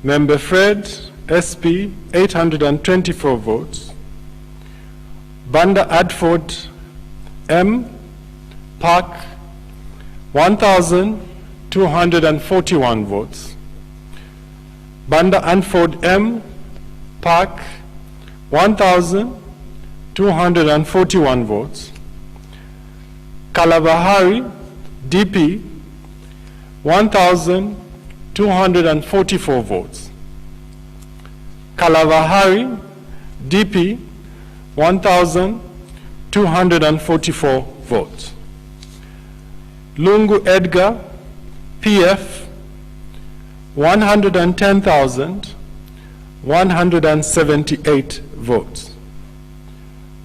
Member Fred, SP, 824 votes. Banda Adford, M, Park, 1,241 votes. Banda Anford M, Park, 1,241 votes. Kalabahari, DP, 1,244 votes. Kalabahari, DP, 1,244 votes. Lungu Edgar, PF, 110,178 votes.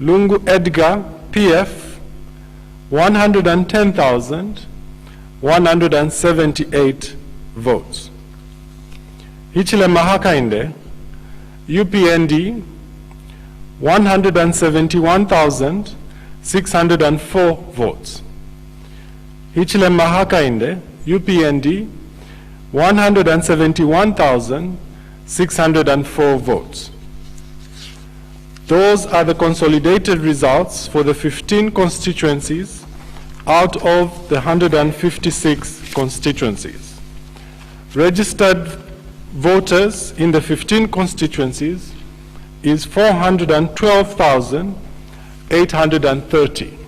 Lungu Edgar, PF, 110,178 votes. Hichile Mahakainde, UPND, 171,604 votes. Hichile Mahakainde, UPND, 171,604 votes. Those are the consolidated results for the 15 constituencies out of the 156 constituencies. Registered voters in the 15 constituencies is 412,830.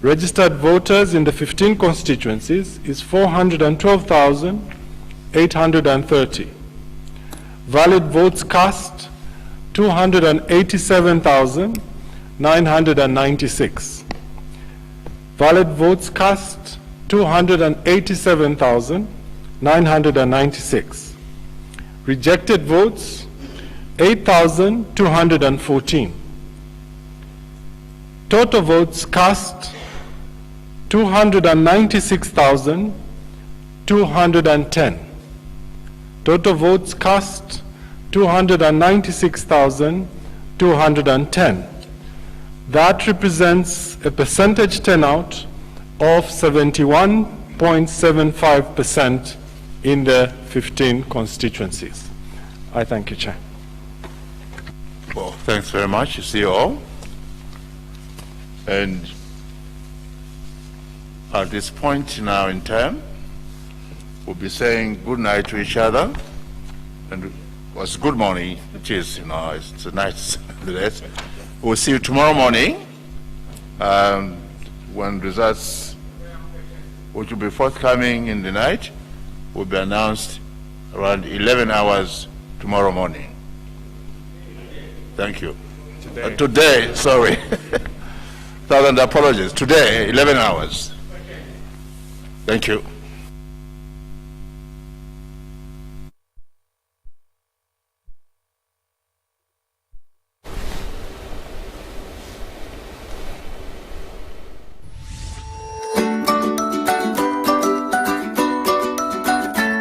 Registered voters in the 15 constituencies is 412,830. Valid votes cast, 287,996. Valid votes cast, 287,996. Rejected votes, 8,214. Total votes cast, 296,210. Total votes cast, 296,210. That represents a percentage turnout of 71.75% in the 15 constituencies. I thank you, Chair. Well, thanks very much. You see you all. And at this point now in time, we'll be saying good night to each other. And it was good morning. It is, it's a nice rest. We'll see you tomorrow morning when results, which will be forthcoming in the night, will be announced around 11 hours tomorrow morning. Thank you. Today, sorry. Thousand apologies. Today, 11 hours. Thank you.